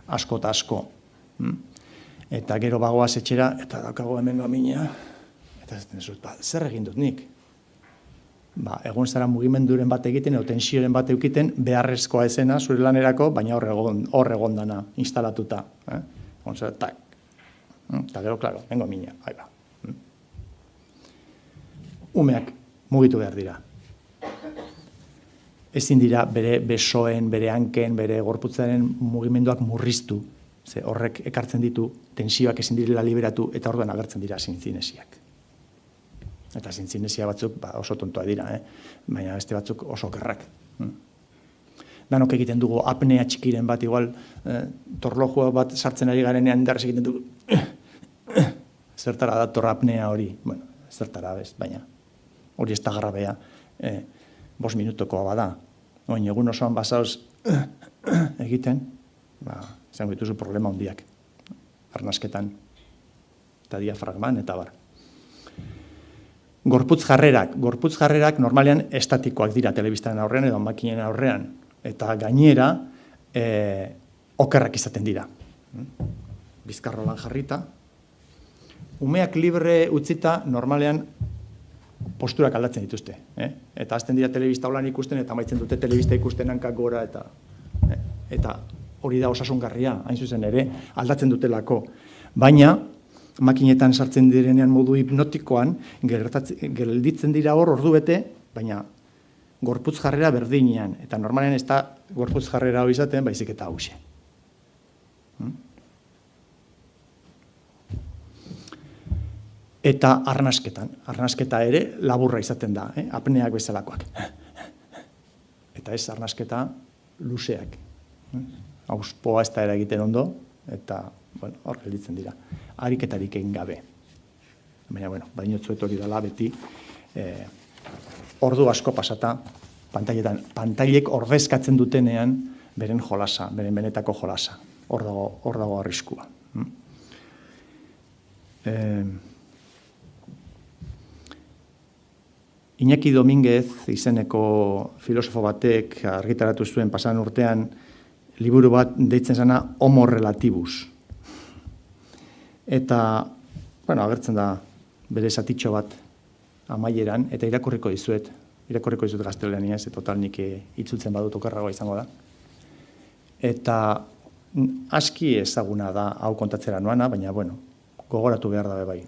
Asko eta asko. Eta gero bagoaz etxera, eta daukago hemen gamina, eta zer egin dut nik? Egon zara mugimenduren bat egiten, edo tensioren bat eukiten, beharrezkoa esena zure lanerako, baina hor egon dana instalatuta. Egon zara, tak. Eta gero, klaro, bengo mina. Umeak mugitu behar dira. Ezin dira bere besoen, bere hanken, bere gorputzaren mugimenduak murriztu. Ze horrek ekartzen ditu, tensioak ezin direla liberatu, eta orduan agertzen dira zintzinesiak. Eta zintzinesia batzuk oso tontoa dira, baina beste batzuk oso gerrak. Danok egiten dugu apnea txikiren bat, igual torlojua bat sartzen ari garenean indarrez egiten dugu. Zertara dator apnea hori? Bueno, zertara bez, baina hori ez da grabea. 5 minutokoa bada. Oin, egun osoan basauz egiten, izango dituzu problema handiak. Arnasketan, eta diafragman, eta bar. Gorputz jarrerak normalean estatikoak dira telebistaren aurrean edo makinen aurrean, eta gainera okerrak izaten dira. Bizkarrolan jarrita. Umeak libre utzita normalean posturak aldatzen dituzte. Eta hasten dira telebista holan ikusten eta amaitzen dute telebista ikusten hankak gora eta hori da osasungarria, hain zuzen ere, aldatzen dutelako. Baina, makinetan sartzen direnean modu hipnotikoan, gelditzen dira hor ordu bete, baina gorputz jarrera berdinean, eta normalean ez da gorputz jarrera hori izaten, baizik eta hauxe. Eta arnasketa ere laburra izaten da, apneak bezalakoak. Eta ez arnasketa luzeak. Auspoa ez da eragiten ondo, eta hor gelditzen dira. Ariketarik egin gabe. Baina, bainotzuet hori dela beti ordu asko pasata pantailetan. Pantailek ordezkatzen dutenean beren jolasa, beren benetako jolasa. Hor dago arriskua. Iñaki Dominguez izeneko filosofo batek argitaratu zuen pasan urtean liburu bat deitzen zena Homo Relativus. Eta, agertzen da bere zatitxo bat amaieran, eta irakurriko dizuet gaztelaniaz, eta total nik itzultzen badut okerragoa izango da. Eta aski ezaguna da hau kontatzera noana, baina, gogoratu behar da bai.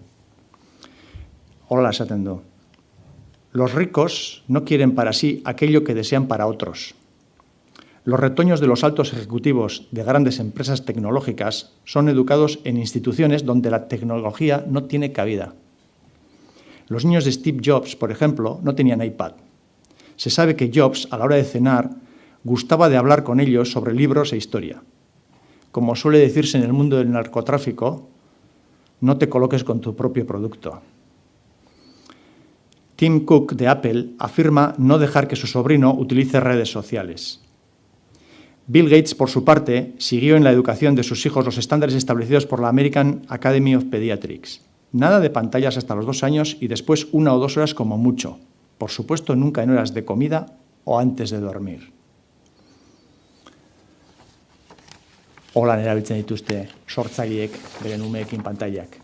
Horrela esaten du. Los ricos no quieren para sí aquello que desean para otros. Los retoños de los altos ejecutivos de grandes empresas tecnológicas son educados en instituciones donde la tecnología no tiene cabida. Los niños de Steve Jobs, por ejemplo, no tenían iPad. Se sabe que Jobs, a la hora de cenar, gustaba de hablar con ellos sobre libros e historia. Como suele decirse en el mundo del narcotráfico, no te coloques con tu propio producto. Tim Cook, de Apple, afirma no dejar que su sobrino utilice redes sociales. Bill Gates, por su parte, siguió en la educación de sus hijos los estándares establecidos por la American Academy of Pediatrics. Nada de pantallas hasta los 2 años y después 1 o 2 horas como mucho. Por supuesto, nunca en horas de comida o antes de dormir. Holan erabiltzen dituzte sortzaileek beren umeekin pantailak.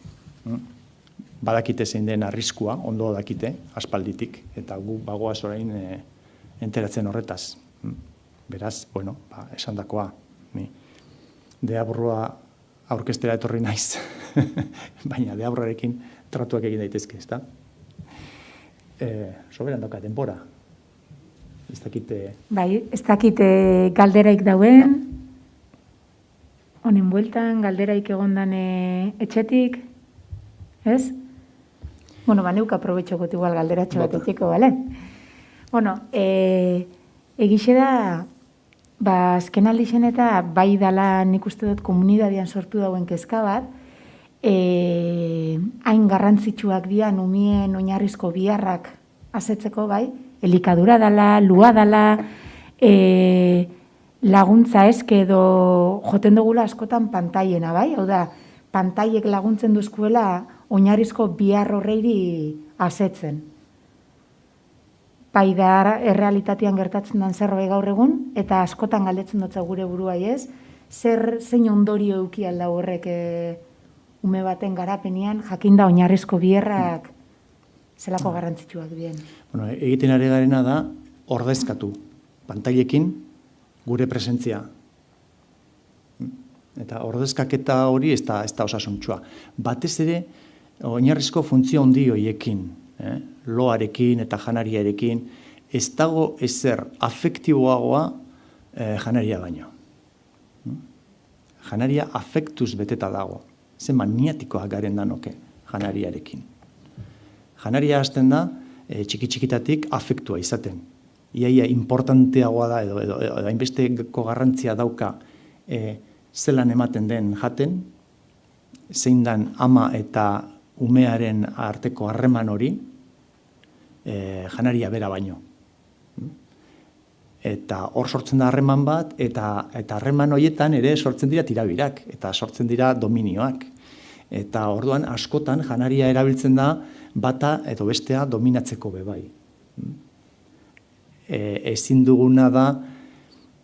Badakite zein den arriskua, ondo dakite, aspalditik, eta gu bagoaz orain enteratzen horretaz. Beraz, esandakoa, deabrua aurkestera etorri naiz, baina deabrarekin tratuak egin daitezke, ezta? Soberan dauka denbora. Ez dakite... Bai, ez dakite galderaik dauen, honen bueltan, galderaik egondan etxetik, ez? Neuk aprobetxokot igual galderatxo bat etxeko, bale? Egixe da, azken aldixen eta bai dala nik uste dut komunidadian sortu dauen kezka bat, hain garrantzitsuak dian umien oinarrizko biharrak asetzeko bai, elikadura dala, lua dala, laguntza eske edo joten dugula askotan pantaiena, bai? Hau da, pantaiek laguntzen duzkuela oinarrizko bihar horreiri asetzen. Bai da errealitatean gertatzen den zerbait gaur egun, eta askotan galdetzen dutza gure buruai ez, zein ondorio eduki alda horrek ume baten garapenean, jakinda oinarrizko biherrak zelako garrantzitsuak dien. Bueno, egiten ari garena da ordezkatu pantailekin gure presentzia. Eta ordezkaketa hori ez da osasuntsua. Batez ere, oinarrizko funtzio handi horiekin, loarekin eta janariarekin, ez dago ezer afektiboagoa janaria baino. Janaria afektuz beteta dago. Ze maniatikoak garen danoke janariarekin. Janaria hasten da, txiki-txikitatik afektua izaten. Iaia importanteagoa da edo hainbesteko garrantzia dauka zelan ematen den jaten, zein dan ama eta umearen arteko harreman hori, janaria bera baino. Eta hor sortzen da harreman bat, eta harreman horietan ere sortzen dira tirabirak, eta sortzen dira dominioak. Eta orduan askotan janaria erabiltzen da bata edo bestea dominatzeko bebai. Ezin duguna da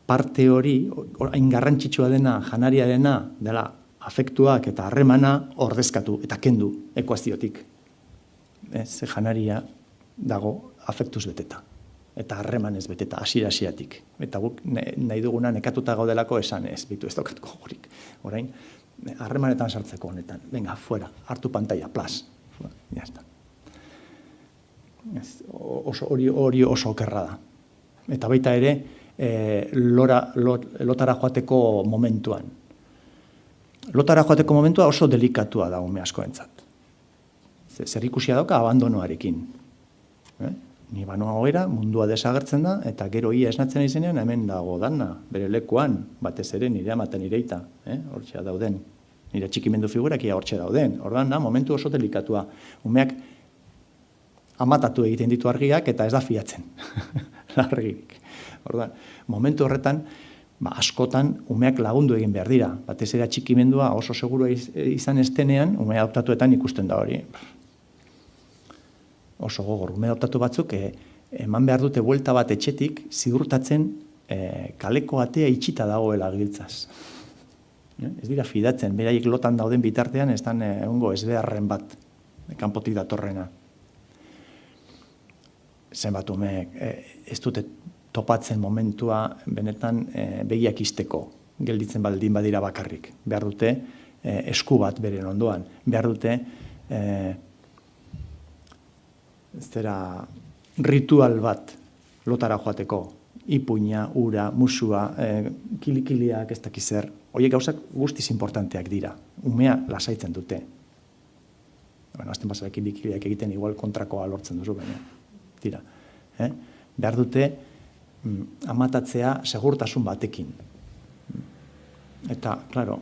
parte hori, hain garrantzitsua dena janariarena, dela afektuak eta harremana ordezkatu eta kendu ekuaziotik. Janaria dago afektuz beteta. Eta harremanez beteta, hasiera-hasieratik. Eta guk nahi duguna nekatuta gaudelako esan ez, bitu ez daukatko gogorik. Orain, harremanetan sartzeko honetan. Venga, fuera, hartu pantalla, plas. Ya está. Hori oso okerra da. Eta baita ere, lotara joateko momentuan. Lotara joateko momentua oso delikatua da ume askoentzat. Zer ikusia dauka abandonoarekin. Ni banoa goera, mundua desagertzen da, eta gero ia esnatzen izenean, hemen dago dana, bere lekuan, batez ere nire amaten ireita, hortxe dauden. Nire txikimendu figurak ia hortxe dauden. Orduan da, momentu oso delikatua. Umeak amatatu egiten ditu argiak, eta ez da fiatzen. Largirik. Orduan, momentu horretan, askotan umeak lagundu egin behar dira. Batez ere txikimendua oso seguru izan estenean, umea adoptatuetan ikusten da hori. Oso gogor, ume adoptatu batzuk eman behar dute buelta bat etxetik ziurtatzen kaleko atea itxita dagoela giltzaz. Ez dira fidatzen, beraiek lotan dauden bitartean ez dan egongo ezbeharren bat kanpotik datorrena. Zenbat umeek ez dute topatzen momentua benetan begiak izteko, gelditzen baldin badira bakarrik. Behar dute esku bat beren ondoan, behar dute ritual bat lotara joateko, ipuina, ura, musua, kilikiliak, ez dakiz zer, horiek gauzak guztiz importanteak dira, umea lasaitzen dute. Azten pasara kilikiliak egiten igual kontrakoa lortzen duzu, baina, tira. Behar dute amatatzea segurtasun batekin. Eta, klaro,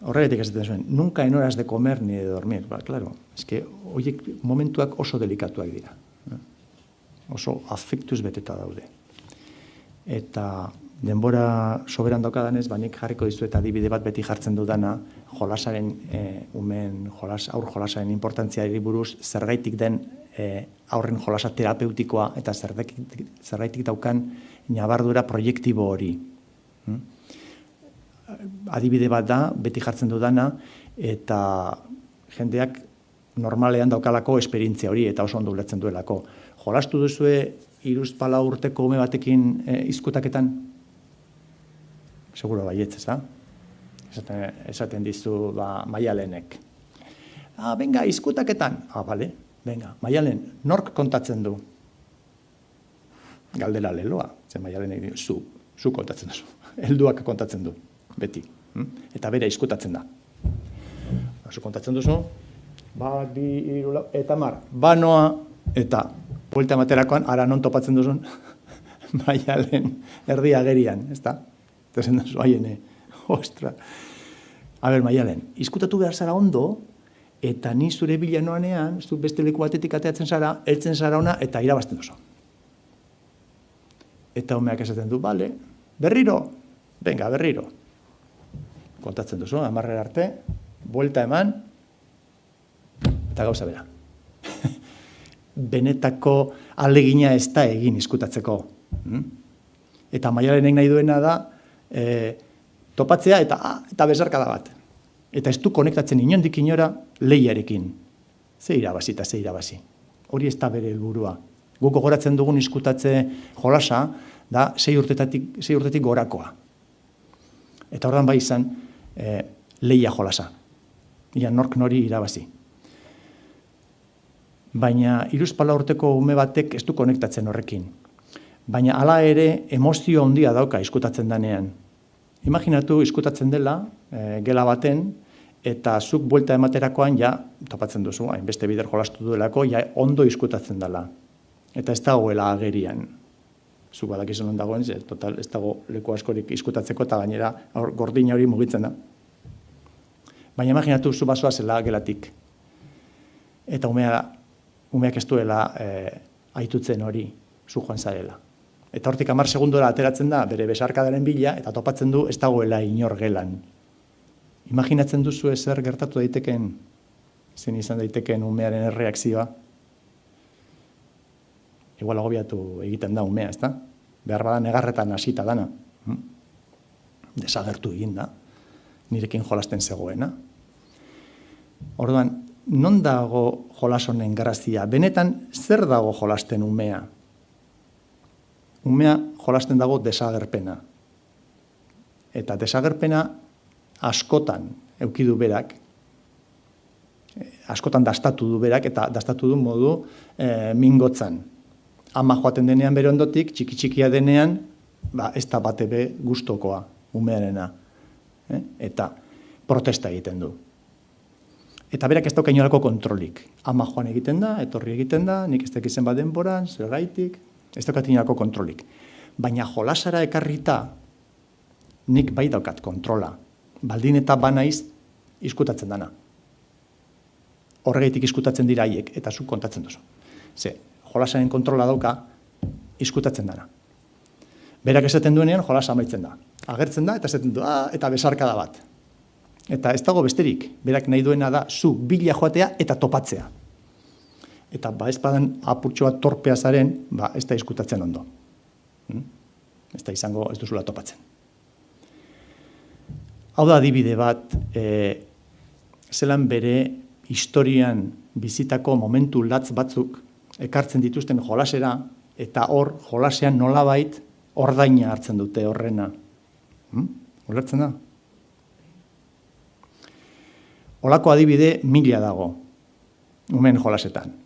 horregatik ez zuen, nunca en horas de comer ni de dormir. Claro, es que horiek momentuak oso delikatuak dira. Oso afektuz beteta daude. Eta denbora soberan daukadanez, nik jarriko dizuet adibide bat beti jartzen dudana, jolasaren, aur jolasaren importantziari buruz, zergaitik den aurren jolasa terapeutikoa eta zergaitik daukan nabardura proiektibo hori. Adibide bat da, beti jartzen dudana, eta jendeak normalean daukalako esperientzia hori, eta oso ondo ulertzen duelako. Jolastu duzue 3-4 urteko ume batekin izkutaketan? Seguro baietz, ez da? Esaten dizu Maialenek. Venga, izkutaketan. Bale, venga, Maialen, nork kontatzen du? Galdera leloa, zen Maialenek zu kontatzen duzu. Helduak kontatzen du. Beti. Eta bera izkutatzen da. Zu kontatzen duzu, 1, 2, 3, 4, eta 10. Banoa, eta buelta materakoan, ara non topatzen duzun, Maialen erdi agerian, ez da? Eta zen duzu, haiene, ostra. A ber, Maialen, izkutatu behar zara ondo, eta ni zure bila noanean, zu beste leku batetik ateatzen zara, heltzen zara ona, eta irabazten duzu. Eta umeak esaten du, bale, berriro, venga, berriro. Kontatzen duzu, 10 arte, buelta eman, eta gauza bera. Benetako alegina ez da egin izkutatzeko. Eta Maialenek nahi duena da, topatzea eta besarkada bat. Eta ez du konektatzen inondik inora lehiarekin. Ze irabazi eta ze irabazi. Hori ez da bere helburua. Guk gogoratzen dugun izkutatze jolasa da 6 urtetik gorakoa. Eta ordan bai izan lehia jolasa. Ia nork nori irabazi. Baina 3-4 urteko ume batek ez du konektatzen horrekin. Baina hala ere emozio handia dauka izkutatzen danean. Imaginatu izkutatzen dela gela baten, eta zuk buelta ematerakoan ja topatzen duzu, hainbeste bider jolastu duelako, ja ondo izkutatzen dela. Eta ez dagoela agerian. Zuk badakizun non dagoen, total ez dago leku askorik izkutatzeko eta gainera gordina hori mugitzen da. Baina imaginatu zu basoa zela gelatik. Eta umeak ez duela aitutzen hori zu joan zarela. Eta hortik 10 segundora ateratzen da bere besarkadaren bila eta topatzen du ez dagoela inor gelan. Imaginatzen duzu zer gertatu daiteken, zen izan daiteken umearen erreakzioa. Igual agobiatu egiten da umea, ezta? Behar bada negarretan hasita dana. Desagertu egin da, nirekin jolasten zegoena. Orduan, non dago jolas honen grazia? Benetan, zer dago jolasten umea? Umea jolasten dago desagerpena. Eta desagerpena askotan eukidu berak, askotan dastatu du berak, eta dastatu du modu mingotzan. Ama joaten denean bere ondotik, txiki-txikia denean, ez da bate be gustokoa, umearena. Eta protesta egiten du. Eta berak ez dauka inolako kontrolik. Ama joan egiten da, etorri egiten da, nik ez dakizen bat denboran, zergaitik, ez daukat inolako kontrolik. Baina jolasara ekarrita, nik bai daukat kontrola. Baldin eta banaiz izkutatzen dana. Horregaitik izkutatzen dira haiek, eta zuk kontatzen duzu. Ze, jolasaren kontrola dauka, izkutatzen dana. Berak esaten duenean, jolasa amaitzen da. Agertzen da, eta esaten du, eta besarkada bat. Eta ez dago besterik, berak nahi duena da, zu bila joatea eta topatzea. Eta ez badan apurtxo bat torpea zaren, ez da izkutatzen ondo. Ez da izango, ez duzula topatzen. Hau da adibide bat, zelan bere historian bizitako momentu latz batzuk ekartzen dituzten jolasera, eta hor jolasean nolabait ordaina hartzen dute horrena. Ulertzen da? Holako adibide 1000 dago, umeen jolasetan.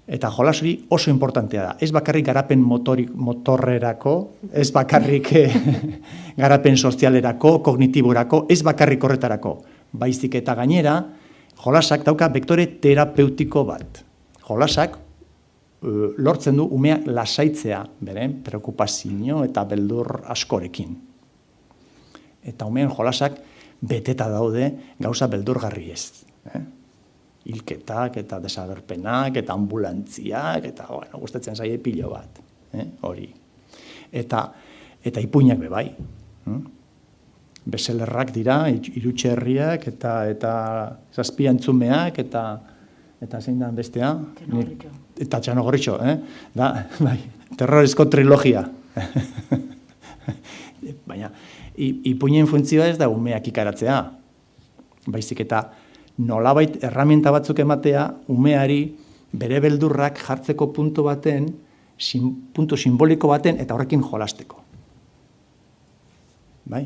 Eta jolas hori oso importantea da. Ez bakarrik garapen motorrerako, ez bakarrik garapen sozialerako, kognitiborako, ez bakarrik horretarako. Baizik eta gainera, jolasak dauka vektore terapeutiko bat. Jolasak lortzen du umea lasaitzea, beren, preokupazio eta beldur askorekin. Eta umeen jolasak beteta daude gauza beldurgarri ez. Hilketak eta desagerpenak eta ambulantziak eta gustatzen zaie pilo bat. Hori. Eta ipuinak bebai. Beselerrak dira, irutxerriak eta zazpiantzumeak eta zein da bestea? Eta Txanogorritxo, terrorezko trilogia. Baina, ipuinen funtzioa ez da umeak ikaratzea. Baizik eta nolabait erramienta batzuk ematea umeari bere beldurrak jartzeko puntu baten, puntu simboliko baten eta horrekin jolasteko. Bai?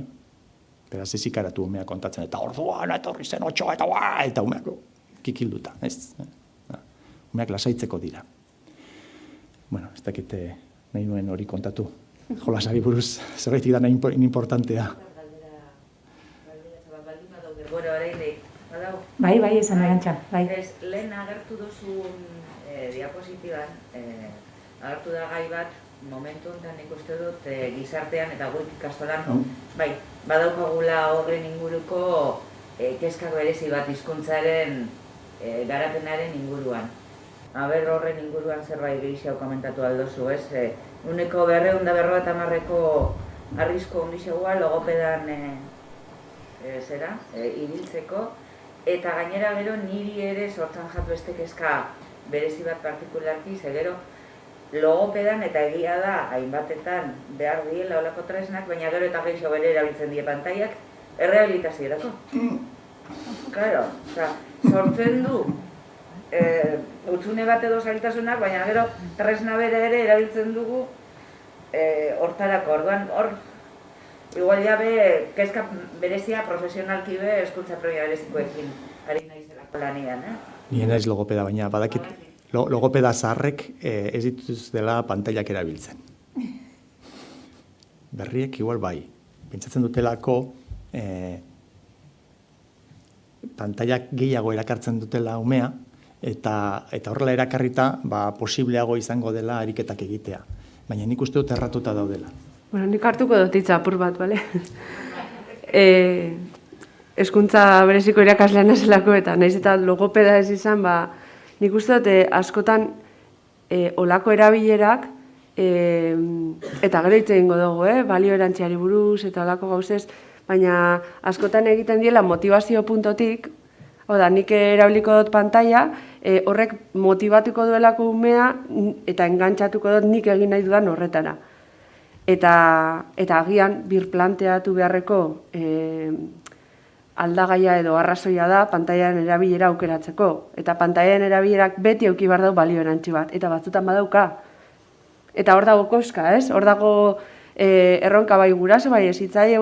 Beraz ez ikaratu umea kontatzen, eta orduan etorri zen 8 eta umeak kikilduta. Umeak lasaitzeko dira. Bueno, ez dakite nahi nuen hori kontatu. Jolasari buruz, zerbaitik da nahi importantea. Bai, esan Arantxa, bai. Lehen agertu duzun diapositiban, agertu da gai bat, momentu honetan nik uste dut gizartean eta goik ikastolan, bai, badaukagula horren inguruko kezkak berezi bat hizkuntzaren garapenaren inguruan. Aber horren inguruan zerbait gehiago komentatu aldozu, ez? Uneko 250ko arrisko ondixegoa logopedan ibiltzeko, eta gainera gero niri ere sortzen jat beste kezka berezi bat partikularki, ze gero logopedan eta egia da hainbatetan behar diela olako tresnak, baina gero eta gehiago bere erabiltzen die pantaiak errehabilitaziorako. Claro, sortzen du hutsune bat edo zailtasunak, baina gero tresna bere ere erabiltzen dugu hortarako. Orduan, hor, igual jabe, kezka berezia profesionalki be eskuntza proia berezikoekin ari naizelako lanian, Nien naiz logopeda, baina badakit logopeda zaharrek ez dituztela pantailak erabiltzen. Berriek igual bai. Pentsatzen dutelako pantailak gehiago erakartzen dutela umea, eta horrela erakarrita posibleago izango dela ariketak egitea. Baina nik uste dut erratuta daudela. Bueno, nik hartuko dut hitza apur bat, bale? Hezkuntza bereziko irakaslean nazelako eta naiz eta logopeda ez izan, nik uste dut askotan olako erabilerak eta gero hitz egingo dugu, balio erantziari buruz eta olako gauzez, baina askotan egiten diela motivazio puntotik, nik erabiliko dut pantaila, horrek motivatuko duelako umea eta engantzatuko dut nik egin nahi dudan horretara. Eta agian birplanteatu beharreko aldagaia edo arrazoia da pantailan erabilera aukeratzeko. Eta pantailan erabilerak beti eduki behar dau balio erantzi bat, eta batzutan badauka. Eta hor dago koska, ez? Hor dago erronka bai guraso, bai hezitzaile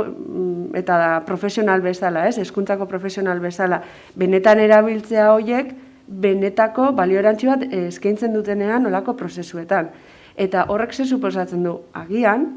eta profesional bezala, ez? Hezkuntzako profesional bezala. Benetan erabiltzea horiek, benetako balio erantzi bat eskaintzen dutenean olako prozesuetan. Eta horrek ze suposatzen du, agian,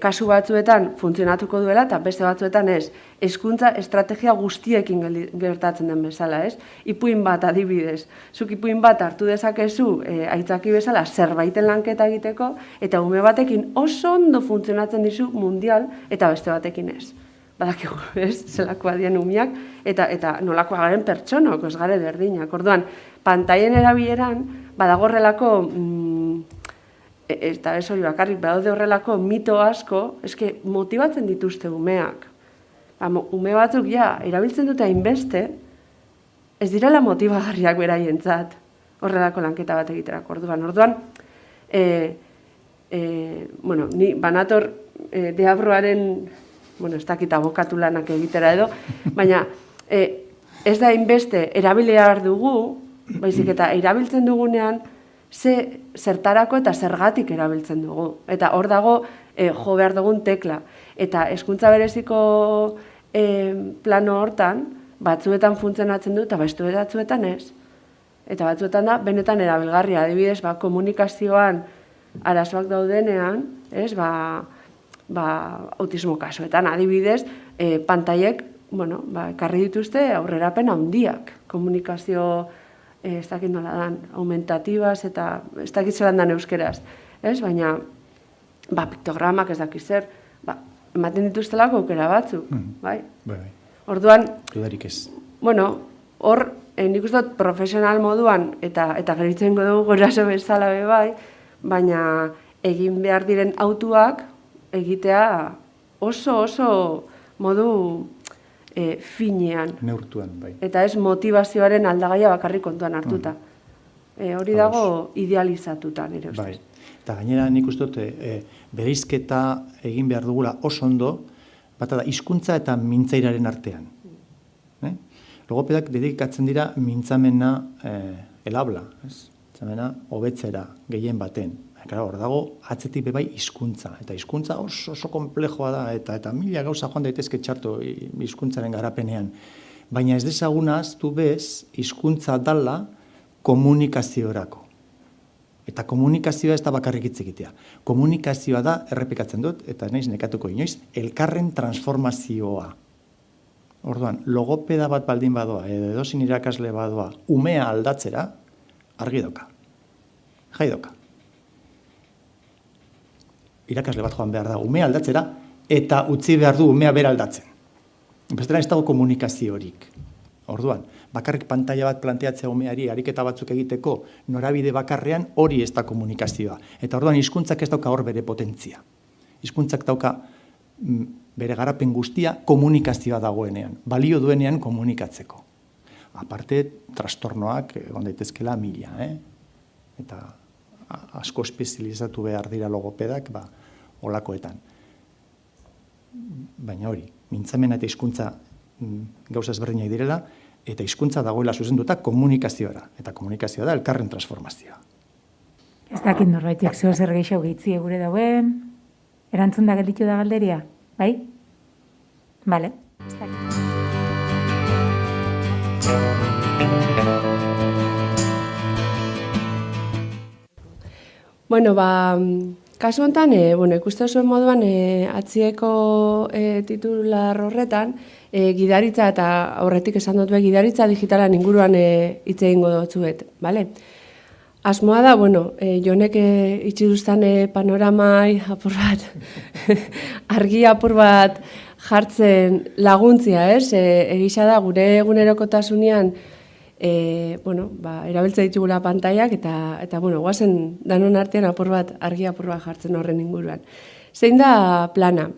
kasu batzuetan funtzionatuko duela eta beste batzuetan ez. Hezkuntza estrategia guztiekin gertatzen den bezala, ez? Ipuin bat adibidez. Zuk ipuin bat hartu dezakezu aitzaki bezala zerbaiten lanketa egiteko eta ume batekin oso ondo funtzionatzen dizu mundial eta beste batekin ez. Badakigu, ez? Zelakoa dien umiak eta nolakoa garen pertsonok, ez gare berdinak. Orduan, pantailen erabileran badagorrelako eta ez hori bakarrik, badaude horrelako mito asko, eske motibatzen dituzte umeak. Ume batzuk erabiltzen dute hainbeste, ez direla motibagarriak beraientzat horrelako lanketa bat egiterako. Orduan, ni banator deabroaren, ez dakit abokatu lanak egitera edo, baina ez da hainbeste erabiliar dugu, baizik eta erabiltzen dugunean, zertarako eta zergatik erabiltzen dugu. Eta hor dago jo behar dugun tekla. Eta hezkuntza bereziko plano hortan, batzuetan funtzionatzen du eta beste batzuetan ez. Eta batzuetan da, benetan erabilgarria. Adibidez, komunikazioan arazoak daudenean, autismo kasuetan. Adibidez, pantailek, ekarri dituzte aurrerapen handiak. Komunikazio ez dakit nola dan, aumentatibaz eta ez dakit zelan dan euskeraz. Baina, piktogramak ez dakit zer, ematen dituztelako aukera batzuk. Orduan, hor, nik uste dut profesional moduan eta geritzen dugu guraso bezala bai, baina egin behar diren autuak egitea oso modu finean. Neurtuan, bai. Eta ez motivazioaren aldagaia bakarrik kontuan hartuta. Hori dago idealizatuta, nire ustez. Eta gainera nik uste dut, bereizketa egin behar dugula oso ondo, bata da, hizkuntza eta mintzairaren artean. Logopedak dedikatzen dira mintzamena elabla, mintzamena hobetzera gehien baten. Hor dago, atzetik bebai hizkuntza. Eta hizkuntza oso komplejoa da, eta mila gauza joan daitezke txarto hizkuntzaren garapenean. Baina ez dezagunaz, du bez, hizkuntza dala komunikaziorako. Eta komunikazioa ez da bakarrik hitz egitea. Komunikazioa da, errepikatzen dut, eta naiz nekatuko inoiz, elkarren transformazioa. Orduan, logopeda bat baldin badoa, edo edozin irakasle badoa, umea aldatzera, argi doka. Jai doka. Irakasle bat joan behar da, umea aldatzera, eta utzi behar du umea bera aldatzen. Bestela ez dago komunikaziorik. Orduan, bakarrik pantaila bat planteatzea umeari ariketa batzuk egiteko norabide bakarrean hori ez da komunikazioa. Eta orduan hizkuntzak ez dauka hor bere potentzia. hizkuntzak dauka bere garapen guztia komunikazioa dagoenean, balio duenean komunikatzeko. Aparte, trastornoak egon daitezkela mila, eta asko espezializatu behar dira logopedak, olakoetan. Baina hori, mintzamena eta hizkuntza gauza ezberdinak direla, eta hizkuntza dagoela zuzenduta komunikazioara, eta komunikazioa da elkarren transformazioa. Ez dakit norbaitek zeo zer gehiago gehitzie gure dauen, erantzun da gelditu da galderia, bai? Bale, ez dakit. Bueno, kasu honetan, ikuste zuen moduan, atzieko titular horretan, gidaritza eta aurretik esan dut gidaritza digitalan inguruan hitz egingo dutzuet, bale? Asmoa da, Jonek itxiduztan panoramai apur bat, argi apur bat jartzen laguntzia, ez? Egisa da, gure egunerokotasunean, erabiltza ditugula pantaiak eta guazen danon artean argi apur bat jartzen horren inguruan. Zein da plana?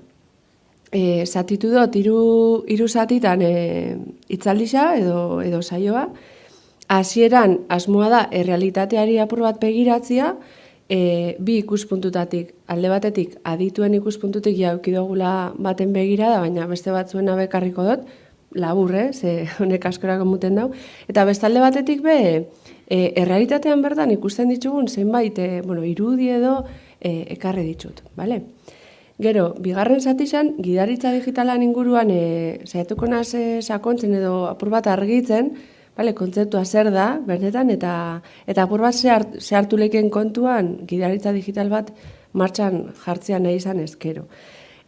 Zatitu dut, hiru zatitan hitzaldisa edo saioa. Hasieran asmoa da errealitateari apur bat begiratzia, bi ikuspuntutatik, alde batetik adituen ikuspuntutik jaukidogula baten begirada, baina beste batzuena bekarriko dut, labur, ze honek askorako muten dau. Eta bestalde batetik errealitatean bertan ikusten ditugun zenbait, irudi edo ekarri ditut, bale? Gero, bigarren zatizan, gidaritza digitalan inguruan saiatuko naz sakontzen edo apur bat argitzen, kontzeptua zer da, berdetan, eta apur bat zehartu leken kontuan gidaritza digital bat martxan jartzea nahi izan ezkero.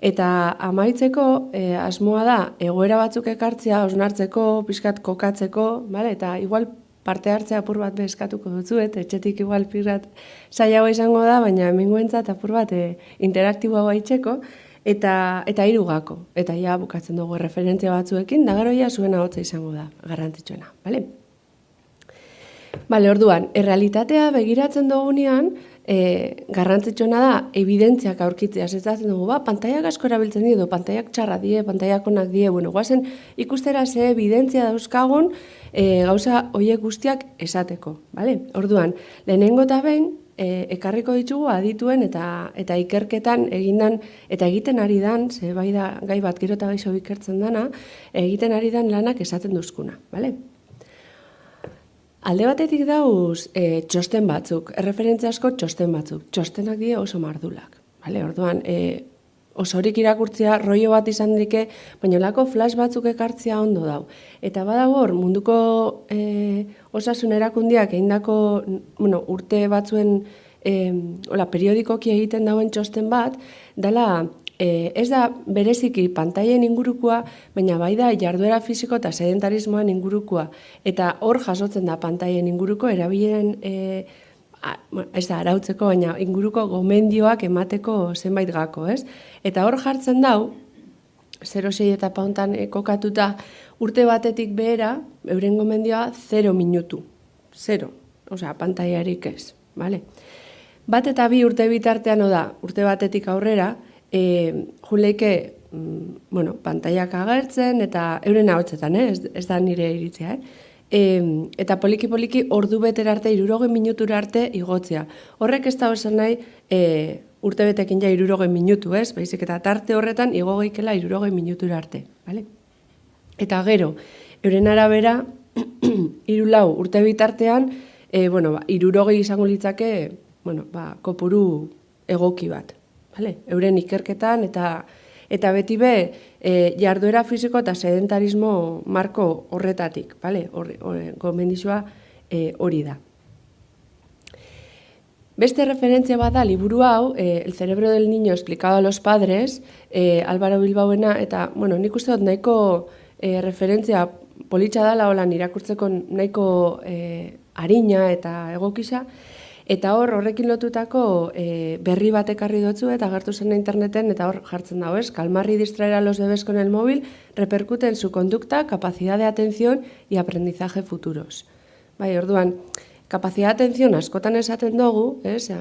Eta amaitzeko asmoa da egoera batzuk ekartzea, osnartzeko, pixkat kokatzeko, eta igual parte hartzea apur bat eskatuko dutzuet, etxetik igual pirrat zailagoa izango da, baina hemengoentzat apur bat interaktiboagoa itxeko, eta hirugako. Eta ja bukatzen dugu referentzia batzuekin, da gero ja zuen ahotsa izango da, garrantzitsuena, bale? Bale, orduan, errealitatea begiratzen dugunean, garrantzitsuena da, evidentziak aurkitzea, zetatzen dugu, pantaiak asko erabiltzen edo, pantaiak txarra die, pantaiak onak die, guazen ikustera ze evidentzia dauzkagun gauza horiek guztiak esateko, bale? Orduan, lehenengo eta behin, ekarriko ditugu adituen eta ikerketan egindan, eta egiten ari dan, ze bai da gai bat gero eta gaixo ikertzen dana, egiten ari dan lanak esaten duzkuna, bale? Alde batetik dauz txosten batzuk, erreferentzia asko txosten batzuk. Txostenak die oso mardulak. Orduan, osorik irakurtzea, rollo bat izan dike, baina lako flash batzuk ekartzea ondo dau. Eta badago hor, munduko osasun erakundiak egindako urte batzuen periodikoki egiten dauen txosten bat, dela ez da bereziki pantaien ingurukoa, baina bai da jarduera fisiko eta sedentarismoan ingurukoa. Eta hor jasotzen da pantaien inguruko erabileren, ez da arautzeko, baina inguruko gomendioak emateko zenbait gako, ez? Eta hor jartzen dau, 0,6 etapa hontan kokatuta urte batetik behera, euren gomendioa 0 minutu. 0, osea, pantaiarik ez, bale? Bat eta bi urte bitartean da, urte batetik aurrera, juleike, pantaiak agertzen, eta euren ahotsetan, ez da nire iritzia, eta poliki-poliki ordu betera arte, 60 minutura arte igotzea. Horrek ez da osan nahi urte betekin ja 60 minutu, ez? Baizik eta tarte horretan igo geikela 60 minutura arte, bale? Eta gero, euren arabera, 3-4 urte bitartean, 60 izango litzake, kopuru egoki bat. Euren ikerketan eta beti be jarduera fisiko eta sedentarismo marko horretatik, gomendizioa hori da. Beste referentzia bat da, liburu hau, El cerebro del niño explicado a los padres, Álvaro Bilbaoena, eta, nik uste dut nahiko referentzia politxa dala holan irakurtzeko nahiko harina eta egokisa, eta horrekin lotutako berri bat ekarri dutzu eta agertu zen interneten eta hor jartzen dago, ez? Calmar y distraer a los bebés con el móvil repercute en su conducta, capacidad de atención y aprendizaje futuros. Orduan, capacidad de atención askotan esaten dugu, ez?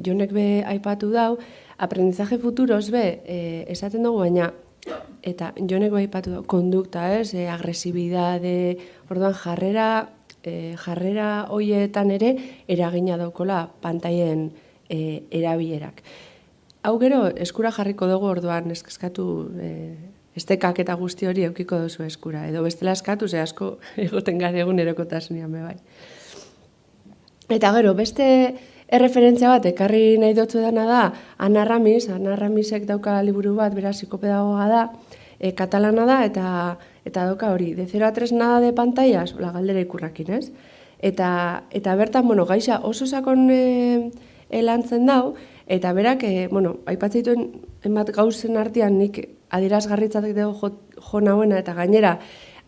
Jonek be aipatu dau, aprendizaje futuros esaten dugu, baina, eta joneko aipatu du, kondukta, agresibidade, orduan jarrera hoietan ere eragina daukola pantailen erabilerak. Hau gero, eskura jarriko dugu orduan eskatu estekak eta guzti hori eukiko duzu eskura. Edo bestela eskatu, ze asko egoten gara egunerokotasunean bai. Eta gero, beste erreferentzia bat ekarri nahi dutzu dana da Ana Ramisek dauka liburu bat, beraz psikopedagoga da, katalana da, eta dauka hori, de 0 a 3 nada de pantallas, galdera ikurrakin, ez? Eta bertan, gaixa oso sakon lantzen dau, eta berak, aipatzen dituen enbat gauzen artean nik adierazgarritzatik dugu jo nauena, eta gainera,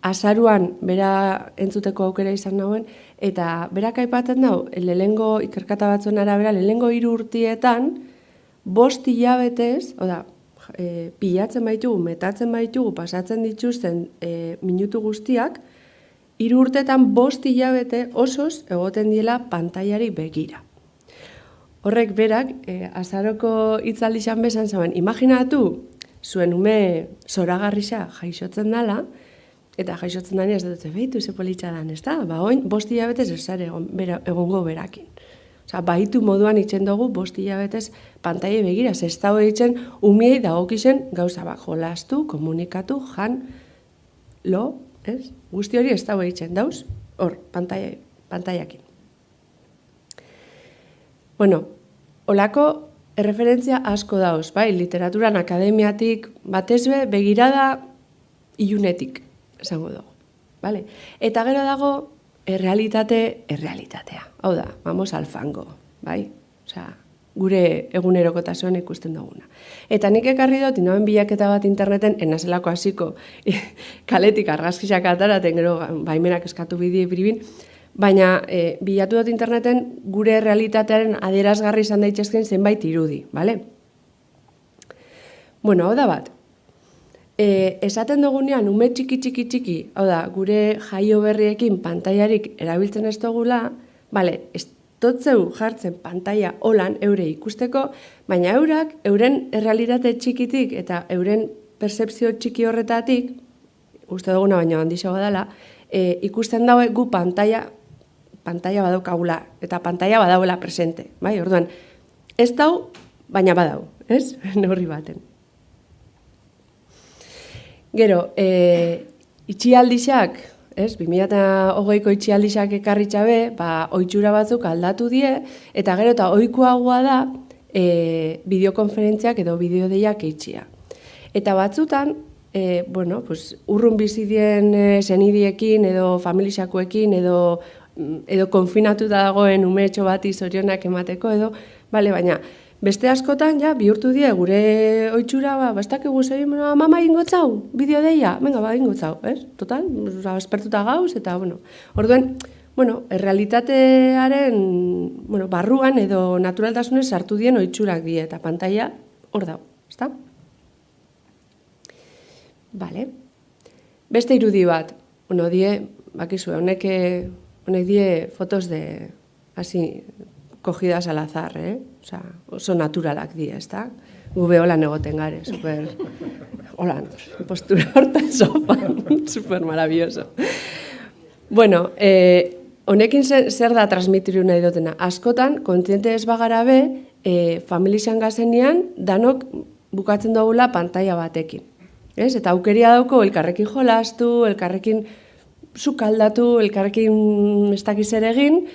azaruan bera entzuteko aukera izan nauen, eta berak aipatzen dau, lehengo ikerkata batzuen arabera, lehengo 3 urtietan, 5 hilabetez, pilatzen baitugu, metatzen baitugu, pasatzen dituzten minutu guztiak, 3 urteetan 5 hilabete osoz egoten diela pantailari begira. Horrek berak, azaroko hitzaldixan bezan zauen, imaginatu, zuen ume zoragarrisa jaixotzen dela, eta jaixotzen dani ez dut, behitu ze politxa dan, ez da? Oin, 5 hilabetez ez zare egongo berakin. Baitu moduan itzen dugu 5 hilabetez pantaile begira, ez dago itzen umiei dagokixen gauza bat, jolastu, komunikatu, jan, lo, ez? Guzti hori ez dago itzen, dauz, hor, pantailakin. Olako erreferentzia asko dauz, bai, literaturan akademiatik, batezbe begirada ilunetik, esango dugu. Eta gero dago errealitatea. Hau da, vamos al fango, bai? Gure egunerokotasuan ikusten duguna. Eta nik ekarri dut, inoen bilaketa bat interneten, enazelako hasiko kaletik argazkisak ataraten, gero baimenak eskatu bidie biribin, baina bilatu dut interneten gure realitatearen adierazgarri izan daitezken zenbait irudi, bale? Hau da bat. Esaten dugunean, ume txiki, hau da, gure jaio berriekin pantailarik erabiltzen ez dugula, ez dotzeu jartzen pantaila holan eure ikusteko, baina euren errealitate txikitik eta euren percepzio txiki horretatik, uste duguna baina handizago dela, ikusten daue gu pantaila badaukagula, eta pantaila badauela presente, bai? Orduan, ez dau, baina badau, ez? Neurri baten. Gero, itxialdixak, 2020ko itxialdixak ekarritxabe, ohitura batzuk aldatu die, eta gero eta ohikoagoa da bideokonferentziak edo bideodeiak eitxia. Eta batzutan, urrun bizidien senidiekin edo familixakoekin edo konfinatuta dagoen umetxo bati zorionak emateko edo, baina beste askotan, bihurtu die gure ohitura, bastakegu zein, mama ingotzau, bideodeia, venga, ingotzau, ez? Total, espertuta gauz, eta, orduen, errealitatearen, barruan edo naturaltasunez sartu dien ohiturak die, eta pantaila hor dago, ezta? Bale. Beste irudi bat, bakizue, honek die fotos de, así, cogidas al azar, oso naturalak die, ezta? Gube holan egoten gare, super, holan, postura hortan sofan, super maravilloso. Honekin zer da transmitiru nahi dutena? Askotan, kontziente ez bagara be, familixan gazenean, danok bukatzen dugula pantaila batekin. Eta aukeria dauko, elkarrekin jolastu, elkarrekin sukaldatu, elkarrekin ez dakiz ere egin,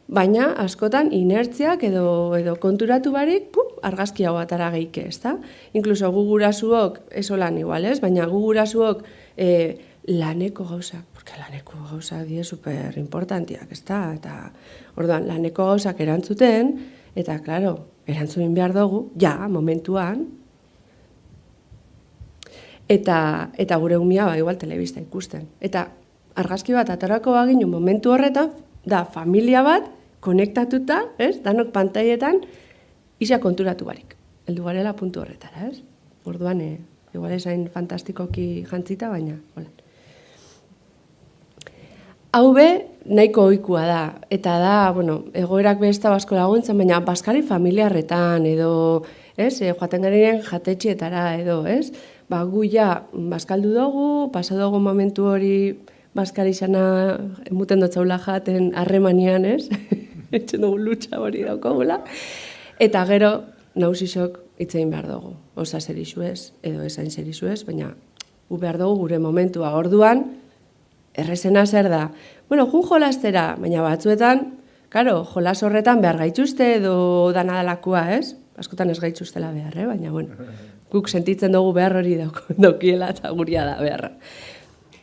baina askotan inertziak edo konturatu barik, argazki hau atara geike, ezta? Inkluso gugurasuok, esolan igual, ez? Baina gugurasuok laneko gauzak, porque laneko gauzak die super importantiak, ezta? Eta, orduan, laneko gauzak erantzuten, eta, klaro, erantzun behar dugu, momentuan, eta gure umia, igual, telebista ikusten. Eta, argazki bat atarako baginu momentu horretan, da familia bat, konektatuta, ez? Danok pantailetan, isa konturatu barik. Heldu garela puntu horretara, ez? Orduan, igual esain fantastikoki jantzita, baina, hola. Hau be, nahiko ohikoa da. Eta da, bueno, egoerak besta asko laguntzen, baina baskari familiarretan edo, ez, joaten garen jatetxietara edo, ez? Gu ja, baskaldu dugu, pasa dugu momentu hori baskari izana emuten dutzaula jaten harremanian, ez? Etxen dugu lutsa hori daukagula. Eta gero, nausisok itzein behar dugu. Osa zerizuez, edo esain zerizuez, baina gu behar dugu gure momentua. Orduan, errezena zer da. Bueno, jun jolastera, baina batzuetan, karo, jolas horretan behar gaituzte edo danadalakoa, ez? Askotan ez gaituztela behar, baina, bueno, guk sentitzen dugu behar hori daukiela eta guria da beharra.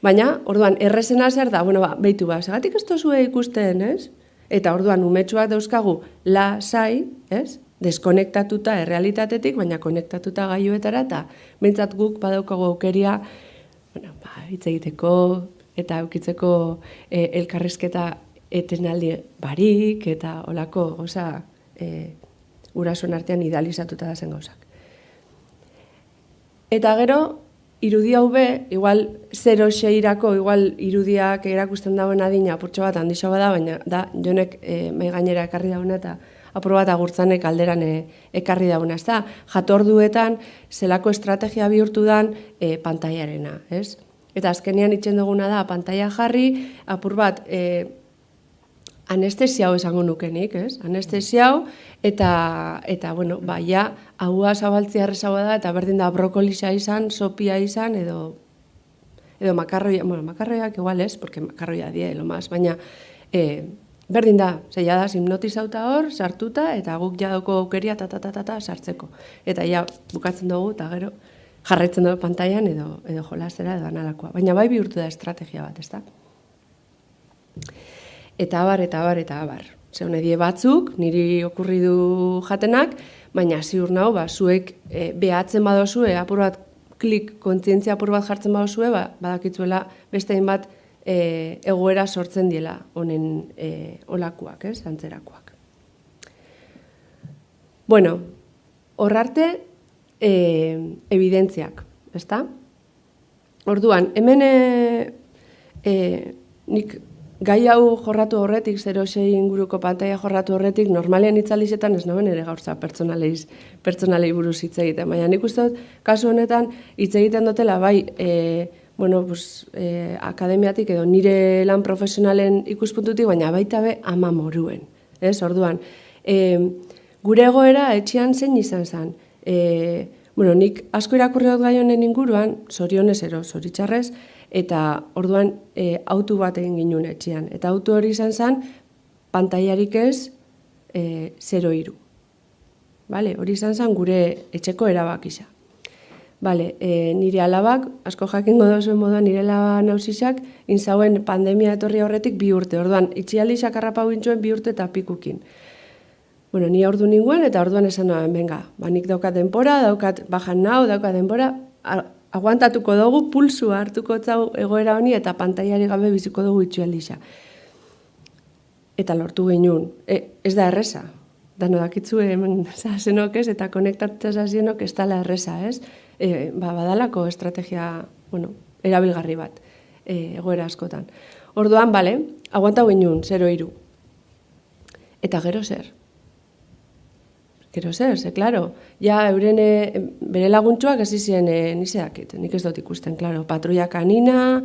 Baina, orduan, errezena zer da, bueno, behitu segatik ez tozue ikusten, ez? Eta orduan, umetsuak dauzkagu lasai, ez? Deskonektatuta errealitatetik, baina konektatuta gaioetara, eta behintzat guk badaukagu aukeria, bueno, hitz egiteko eta eukitzeko elkarrizketa etenaldi barik, eta olako, gurasoen artean idealizatuta da zen gauzak. Eta gero, irudi hau be, igual 0-6-irako, igual irudiak erakusten dauen adina apurtxo bat handixo bada, baina da, jonek mai gainera ekarri dauna eta apur bat agurtzanek alderan ekarri dauna. Ez da, jatorduetan zelako estrategia bihurtu dan pantailarena, ez? Eta azkenean itxen duguna da, pantaila jarri, apur bat anestesiau esango nukenik, ez? Anestesiau, eta bueno, ja, haua zabaltzia errezagoa da, eta berdin da brokolisa izan, sopia izan, edo makarroia, bueno, makarroiak igual ez, porque makarroia die, lo más, baina berdin da, zeia da, hipnotizauta hor, sartuta, eta guk jadoko aukeria sartzeko. Eta ja, bukatzen dugu, eta gero, jarraitzen dugu pantailan, edo jolastera, edo analakoa. Baina bai bihurtu da estrategia bat, ez da? Eta abar. Zeune die batzuk, niri okurri du jatenak, baina ziur nau, zuek behatzen badozue, apur bat klik, kontzientzia apur bat jartzen badozue, badakitzuela beste bat egoera sortzen diela honen olakuak, antzerakoak. Bueno, horrarte evidentziak, ezta? Orduan, hemen nik gai hau jorratu horretik, 0-6 inguruko pantaila jorratu horretik, normalean itzalizetan ez noben ere gaurza pertsonalei buruz hitz egiten. Baina nik uste dut, kasu honetan, hitz egiten dutela, bai, akademiatik edo nire lan profesionalen ikuspuntutik, baina baita be ama moruen. Orduan, gure egoera etxean zein izan zen. Nik asko irakurri dut gai honen inguruan, zorionez ero, zoritxarrez, eta orduan autu bat egin ginuen etxean. Eta autu hori izan zen, pantailarik ez 0-3. Hori izan zen gure etxeko erabakisa. Nire alabak, asko jakingo dozuen moduan, nire alaba nausisak, inzauen pandemia etorri horretik 2 urte. Orduan, itxialdisak harrapau gintxuen 2 urte eta pikukin. Ni ordu ninguen, eta orduan esan noen, benga, nik daukat denbora, daukat bajan nau, daukat denbora, aguantatuko dugu, pulsua hartuko zau egoera honi, eta pantailari gabe biziko dugu itxialdisa. Eta lortu ginen, ez da erresa. Dano dakitzu hemen zazenok ez, eta konektatzen zazenok ez dala erresa, ez? Badalako estrategia, erabilgarri bat, egoera askotan. Orduan, aguantau ginen, 0-3. Eta gero zer? Gero zer, klaro. Ja, euren bere laguntxoak ez izien nizeakit, nik ez dut ikusten, klaro. Patrulla kanina,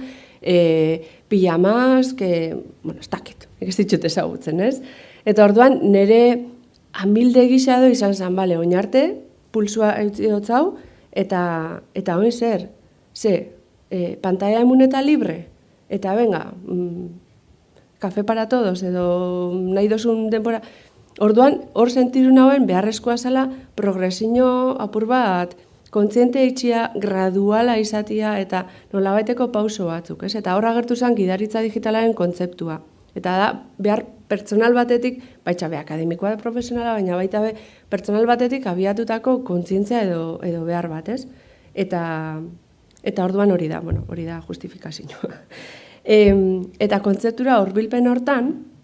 pijamaz, ez dakit, nik ez ditut ezagutzen, ez? Eta orduan, nire amilde gisa edo izan zen, oinarte, pulsua eutzi dotzau, eta oin zer, pantalla emuneta libre, eta venga, kafe para todos, edo nahi dozun denbora. Orduan, hor sentiru nauen beharrezkoa zela progresio apur bat, kontziente itxia, graduala izatia eta nolabaiteko pauso batzuk, ez? Eta hor agertu zen gidaritza digitalaren kontzeptua. Eta da, behar pertsonal batetik, baita be akademikoa da profesionala, baina baita be pertsonal batetik abiatutako kontzientzia edo behar bat, ez? Eta orduan hori da justifikazioa. Eta kontzeptura hurbilpen hortan,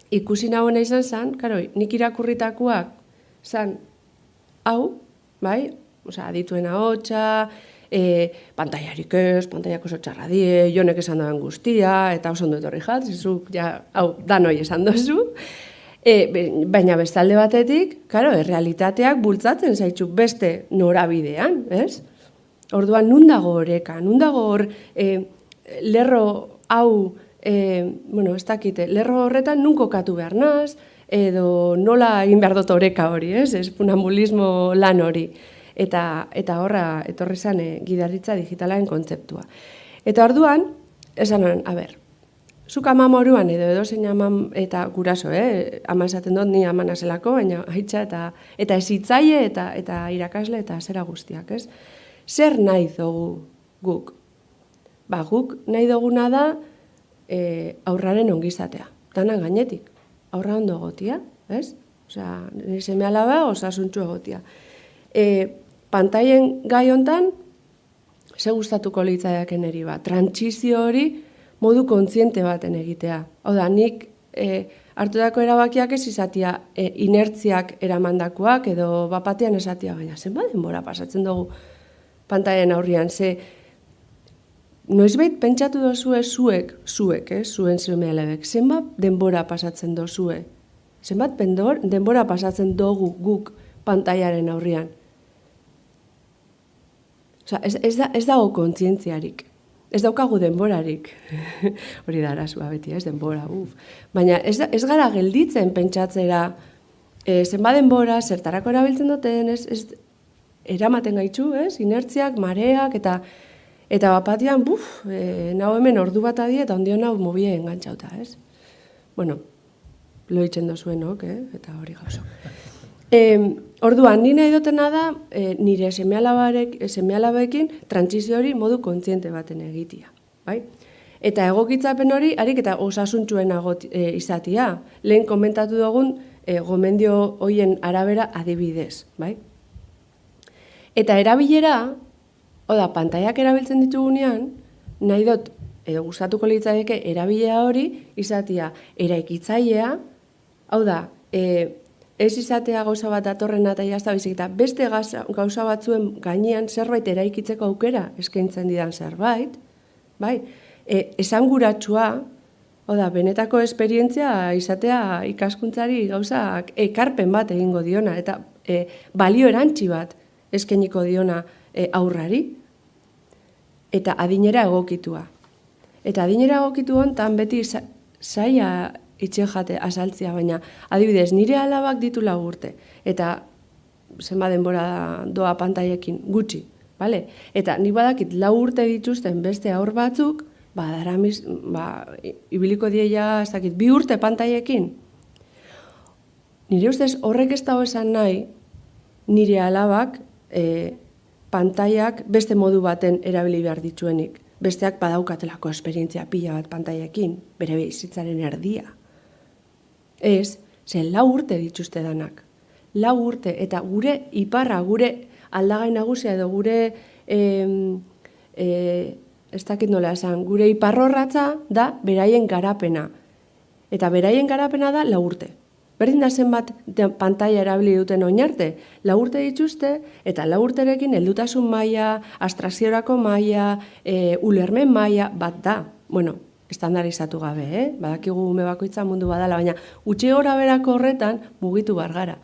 ikusi nagoena izan zen, nik irakurritakoak zen hau, osea, adituen ahotsa, pantaiarik ez, pantaiak oso txarra die, jonek esan duen guztia, eta oso ondo etorri jat, zizuk, ja, hau, danoi esan dozu. Baina bestalde batetik, karo, errealitateak bultzatzen zaitzu beste norabidean, ez? Orduan, nun dago oreka, nun dago hor lerro hau, ez dakite, lerro horretan nun kokatu behar naz, edo nola egin behar dut oreka hori, ez? Funambulismo lan hori. Eta horra etorri zen gidaritza digitalaren kontzeptua. Eta orduan, esan, a ber, zuk ama moruan edo zein ama eta guraso, ama esaten dut ni ama nazelako, baina haitza eta ezitzaile eta irakasle eta zera guztiak, ez? Zer nahi dugu guk? Ba, guk nahi duguna da aurraren ongizatea, danan gainetik. Aurra ondo egotia, ez? Osea, nire seme alaba osasuntsu egotia. Pantaien gai hontan, ze gustatuko litzaidaken eri bat, trantsizio hori modu kontziente baten egitea. Hau da, nik hartutako erabakiak ez izatia inertziak eramandakoak edo bapatean esatia, baina zenbat denbora pasatzen dugu pantaien aurrian, ze noizbait pentsatu dozue zuek, zuen seme-alabek, zenbat denbora pasatzen dozue, zenbat denbora pasatzen dugu guk pantaiaren aurrian. Osa, ez dago kontzientziarik. Ez daukagu denborarik. Hori da arazua beti, ez denbora, Baina ez gara gelditzen pentsatzera zenbat denbora, zertarako erabiltzen duten, eramaten gaitzu, ez? Inertziak, mareak, eta bapatian, nau hemen ordu bat adi eta ondion hau mobie engantxauta, ez? Bueno, loitzen dozuenok, eta hori gauzo. Orduan, ni nahi dutena da, nire seme-alabekin trantsizio hori modu kontziente baten egitea. Bai? Eta egokitzapen hori, harik eta osasuntxuen izatia. Lehen komentatu dugun, gomendio hoien arabera adibidez. Bai? Eta erabilera, oda, pantaiak erabiltzen ditugunean, nahi dut, edo gustatuko litzaideke erabilera hori izatia eraikitzailea, hau da, ez izatea gauza bat datorrena eta jazta baizik, eta beste gauza batzuen gainean zerbait eraikitzeko aukera eskaintzen didan zerbait, bai? Esanguratsua, oda, benetako esperientzia izatea ikaskuntzari gauzak ekarpen bat egingo diona, eta balio erantzi bat eskainiko diona aurrari, eta adinera egokitua. Eta adinera egokitu hontan beti zaila itxe jate asaltzia, baina adibidez, nire alabak ditu 4 urte, eta zenba denbora doa pantaiekin gutxi, bale? Eta nik badakit 4 urte dituzten beste aur batzuk, ibiliko dieia, ez dakit, 2 urte pantaiekin. Nire ustez horrek ez dago esan nahi, nire alabak pantaiak beste modu baten erabili behar dituenik. Besteak badaukatelako esperientzia pila bat pantaiekin, bere bizitzaren erdia. Ez, ze 4 urte dituzte danak. 4 urte, eta gure iparra, gure aldagai nagusia edo gure, ez dakit nola esan, gure iparrorratza da beraien garapena. Eta beraien garapena da 4 urte. Berdin da zenbat pantaia erabili duten oinarte, 4 urte dituzte, eta 4 urterekin heldutasun maila, abstrakziorako maila, ulermen maila bat da. Bueno, estandarizatu gabe, badakigu ume bakoitza mundu badala, baina utxe gora berako horretan mugitu bar gara.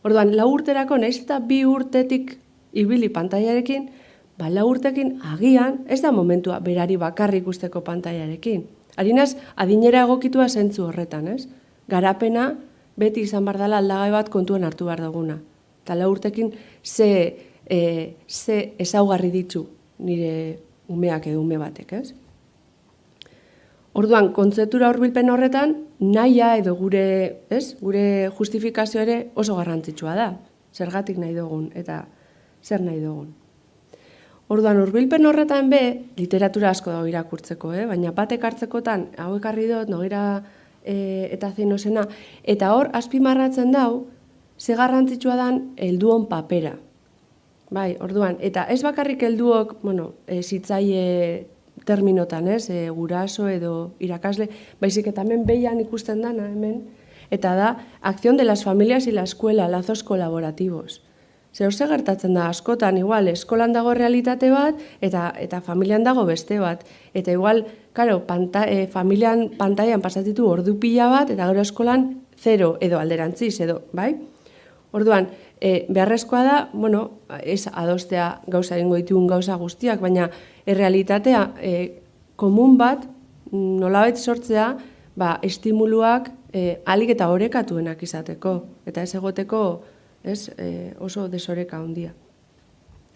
Orduan, 4 urterako nahiz eta 2 urtetik ibili pantaiarekin, 4 urtekin agian ez da momentua berari bakarrik usteko pantaiarekin. Harinaz, adinera egokitua zentzu horretan, ez? Garapena beti izan bar dela aldagai bat kontuan hartu behar duguna. Eta 4 urtekin ze ezaugarri ditu nire umeak edo ume batek, ez? Orduan, kontzeptura hurbilpen horretan, nahia edo gure justifikazio ere oso garrantzitsua da. Zergatik nahi dugun eta zer nahi dugun. Orduan, hurbilpen horretan literatura asko dago irakurtzeko, baina batek hartzekotan, hau ekarri dut, nogira eta zeinosena, eta hor, azpimarratzen dau, ze garrantzitsua dan helduon papera. Bai, orduan, eta ez bakarrik helduok, zitzaile terminotan, guraso edo irakasle, baizik eta hemen behian ikusten dana, hemen, eta da, acción de las familias y la escuela, lazos colaborativos. Zer gertatzen da askotan, igual, eskolan dago realitate bat, eta familian dago beste bat. Eta igual, karo, familian pantailan pasatitu ordu pila bat, eta gero eskolan 0 edo alderantziz edo, bai? Orduan, beharrezkoa da, bueno, ez adostea gauza egingo ditugun gauza guztiak, baina errealitatea komun bat, nolabait sortzea, estimuluak alik eta orekatuenak izateko, eta ez egoteko oso desoreka handia.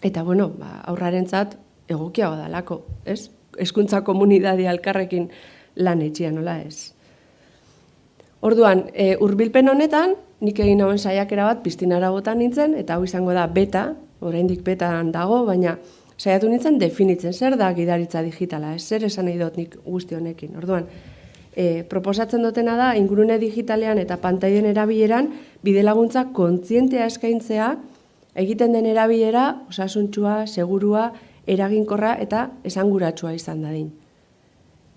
Eta, bueno, aurrarentzat egokiago dalako, ez? Hezkuntza komunitatea elkarrekin lan etxea, nola ez? Orduan, hurbilpen honetan, nik egin hauen saiakera bat piztinara botan nintzen, eta hau izango da beta, oraindik betan dago, baina saiatu nintzen definitzen zer da gidaritza digitala, zer esan nahi dut nik guzti honekin. Orduan, proposatzen dutena da, ingurune digitalean eta pantailen erabileran bidelaguntza kontzientea eskaintzea, egiten den erabilera osasuntsua, segurua, eraginkorra eta esanguratsua izan dadin.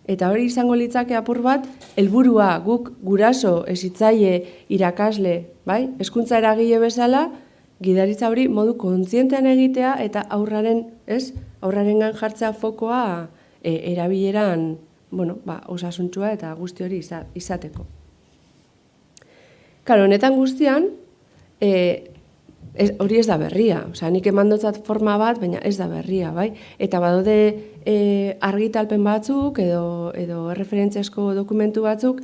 Eta hori izango litzake apur bat, helburua guk guraso, hezitzaile, irakasle, bai? Hezkuntza eragile bezala, gidaritza hori modu kontzientean egitea eta aurrarengan jartzea fokoa erabileran, bueno, osasuntsua eta guzti hori izateko. Karo, honetan guztian, hori ez da berria, nik emandotzat forma bat, baina ez da berria, bai? Eta badaude argitalpen batzuk edo erreferentziazko dokumentu batzuk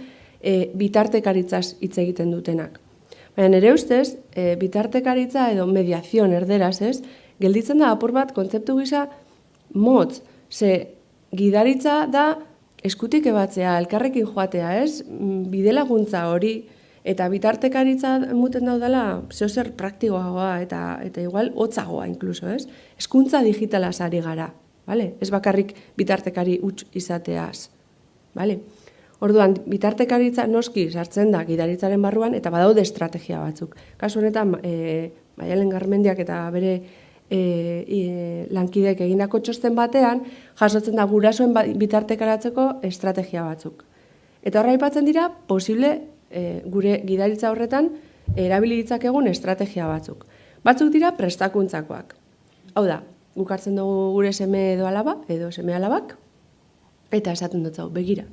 bitartekaritzaz hitz egiten dutenak. Baina nire ustez, bitartekaritza edo mediazion erderaz ez, gelditzen da apur bat kontzeptu gisa motz, ze gidaritza da eskutik ebatzea, elkarrekin joatea ez, bidelaguntza hori, eta bitartekaritza muten daudela zeozer praktikoagoa eta igual hotzagoa inkluso, ez? Hezkuntza digitala ari gara, bale? Ez bakarrik bitartekari huts izateaz, bale? Orduan, bitartekaritza noski sartzen da gidaritzaren barruan eta badaude estrategia batzuk. Kasu honetan, Maialen Garmendiak eta bere lankidek egindako txosten batean, jasotzen da gurasoen bitartekaratzeko estrategia batzuk. Eta horra aipatzen dira, posible gure gidaritza horretan erabili ditzakegun estrategia batzuk. Batzuk dira prestakuntzakoak. Hau da, guk hartzen dugu gure seme edo alaba, edo seme alabak, eta esaten dut zau, begira.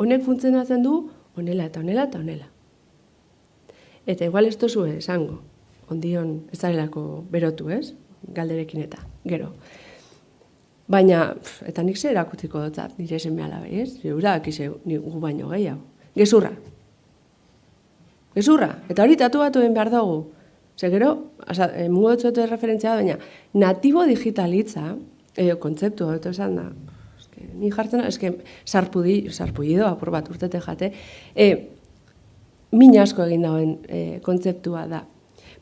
Honek funtzionatzen du, honela eta honela eta honela. Eta igual ez duzu esango, ondion ez zarelako berotu, ez? Galderekin eta, gero. Baina, eta nik zer erakutziko dutzat, nire seme alabai, ez? Zeura, gu baino gehiago. Gezurra. Gezurra. Eta hori tatuatu egin behar dugu. Zegero, mungo dutzuetu referentzia, baina natibo digitalitza, kontzeptu hau esan da, ni jartzen, sarpuido, apur bat urtete jate, min asko egin dauen kontzeptua da.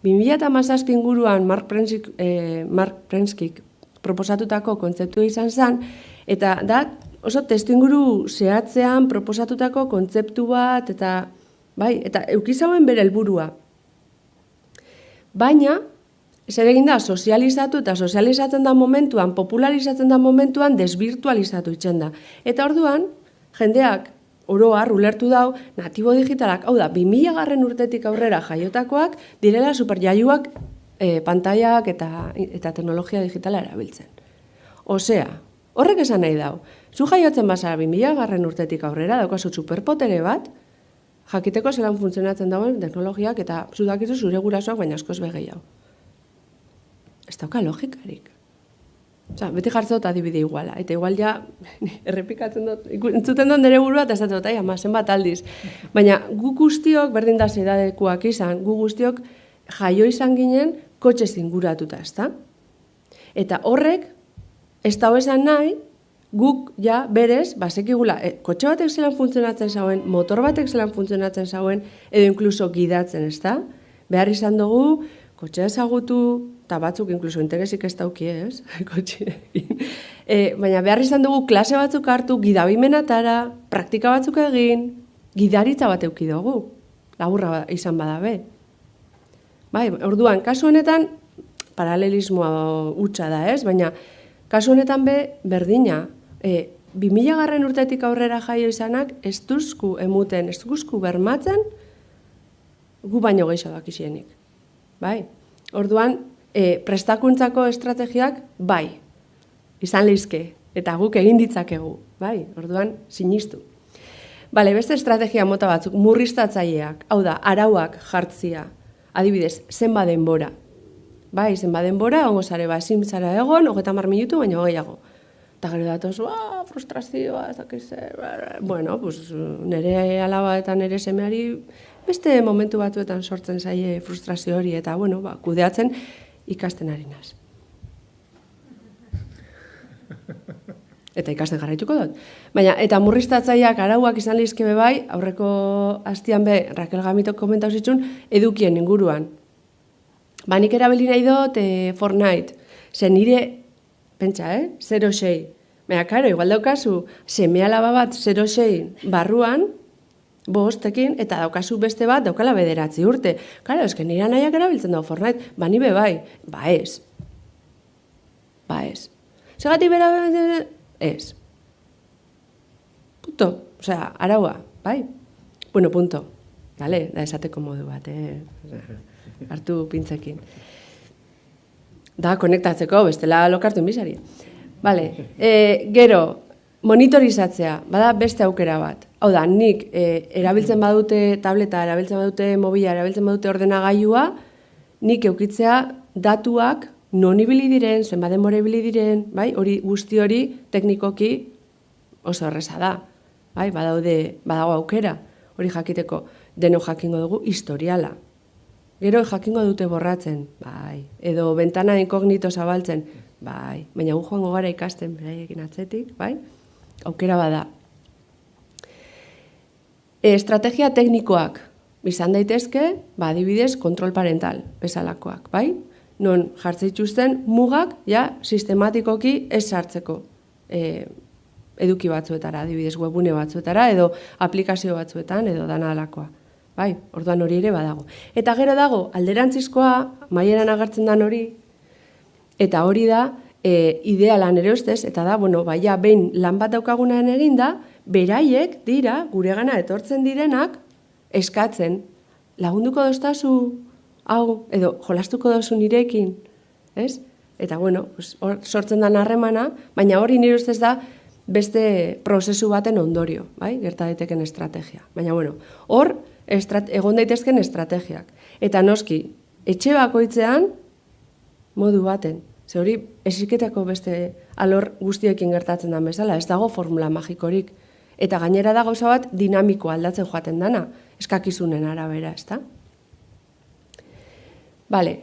2017 inguruan Mark Prenskik proposatutako kontzeptua izan zen, eta da oso testu inguru zehatzean proposatutako kontzeptu bat, eta eukizauen bere helburua. Baina, zer egin da, sozializatu eta sozializatzen da momentuan, popularizatzen da momentuan, desbirtualizatu itzen da. Eta orduan, jendeak oroar ulertu dau, natibo digitalak, hau da, 2000 urtetik aurrera jaiotakoak, direla superjaiuak pantailak eta teknologia digitala erabiltzen. Osea, horrek esan nahi dau, zu jaiotzen bazara 2000 urtetik aurrera, daukazu superpotere bat, jakiteko zelan funtzionatzen dauen teknologiak eta zu dakizu zure gurasoak baina askoz gehiago. Ez dauka logikarik. Osa, beti jartzen dut adibide iguala, eta igual ja errepikatzen dut, entzuten dut nire burua eta esaten dut, ama, zenbat aldiz. Baina gu guztiok, berdin da zedadekuak izan, gu guztiok jaio izan ginen kotxe zinguratuta, ezta? Eta horrek, ez da esan nahi, guk ja berez, basekigula, kotxe batek zelan funtzionatzen zauen, motor batek zelan funtzionatzen zauen, edo inkluso gidatzen, ezta? Behar izan dugu, kotxea ezagutu, eta batzuk inkluso interesik ez dauki, ez? Kotxeekin. Baina behar izan dugu klase batzuk hartu, gidabimenatara, praktika batzuk egin, gidaritza bat euki dugu. Laburra izan badabe. Bai, orduan, kasu honetan, paralelismoa hutsa da, ez? Baina, kasu honetan berdina, 2000 urtetik aurrera jaio izanak, ez duzku emuten, ez duzku bermatzen, gu baino gehiago dakizienik. Bai? Orduan, prestakuntzako estrategiak bai, izan lehizke, eta guk egin ditzakegu, bai, orduan sinistu. Bale, beste estrategia mota batzuk, murriztatzaileak, hau da, arauak jartzia, adibidez, zenba denbora. Bai, zenba denbora, ongo zare, ezin zara egon, 30 minutu, baina gehiago. Eta gero datoz, frustrazioa, ez dakiz, bueno, pues, nire alaba eta nire semeari beste momentu batzuetan sortzen zaie frustrazio hori, eta, bueno, kudeatzen ikasten ari naz. Eta ikasten jarraituko dut. Baina, eta murriztatzaileak arauak izan lehizke bai, aurreko hastian Raquel Gamitok komentau zitzun, edukien inguruan. Nik erabili nahi dut Fortnite, ze nire, pentsa, 0,6. Baina, karo, igual daukazu, seme alaba bat 0,6 barruan, 5ekin, eta daukazu beste bat, daukala 9 urte. Karo, eske nire anaiak erabiltzen dago Fortnite, ni be bai, ez. Segatik bera, ez. Punto. Osea, araua, bai? Bueno, punto. Vale, da esateko modu bat, hartu pintzekin. Da, konektatzeko, bestela lokartu inbizari. Vale, gero, monitorizatzea, bada beste aukera bat. Hau da, nik erabiltzen badute tableta, erabiltzen badute mobila, erabiltzen badute ordenagailua, nik eukitzea datuak non ibili diren, zenbat denbora ibili diren, bai? Hori guzti hori teknikoki oso erreza da. Bai, badago aukera hori jakiteko. Deno jakingo dugu historiala. Gero jakingo dute borratzen, bai. Edo ventana inkognito zabaltzen, bai. Baina gu joango gara ikasten beraiekin atzetik, bai? Aukera bada. Estrategia teknikoak izan daitezke, adibidez, kontrol parental bezalakoak, bai? Non jartzen dituzten mugak sistematikoki ez sartzeko eduki batzuetara, adibidez webune batzuetara, edo aplikazio batzuetan, edo dana alakoa. Bai, orduan hori ere badago. Eta gero dago, alderantzizkoa, maieran agertzen dan hori, eta hori da, idealan ere ustez, eta da, behin lan bat daukagunan eginda, beraiek dira, guregana etortzen direnak, eskatzen, lagunduko doztazu, hau, edo jolastuko dozu nirekin, ez? Eta, sortzen da harremana, baina hori nire ustez da beste prozesu baten ondorio, bai? Gerta daiteken estrategia. Baina, hor, egon daitezken estrategiak. Eta noski, etxe bakoitzean modu baten. Ze hori, esiketako beste alor guztiekin gertatzen da bezala, ez dago formula magikorik. Eta gainera da gauza bat dinamiko aldatzen joaten dana, eskakizunen arabera, ez da? Bale,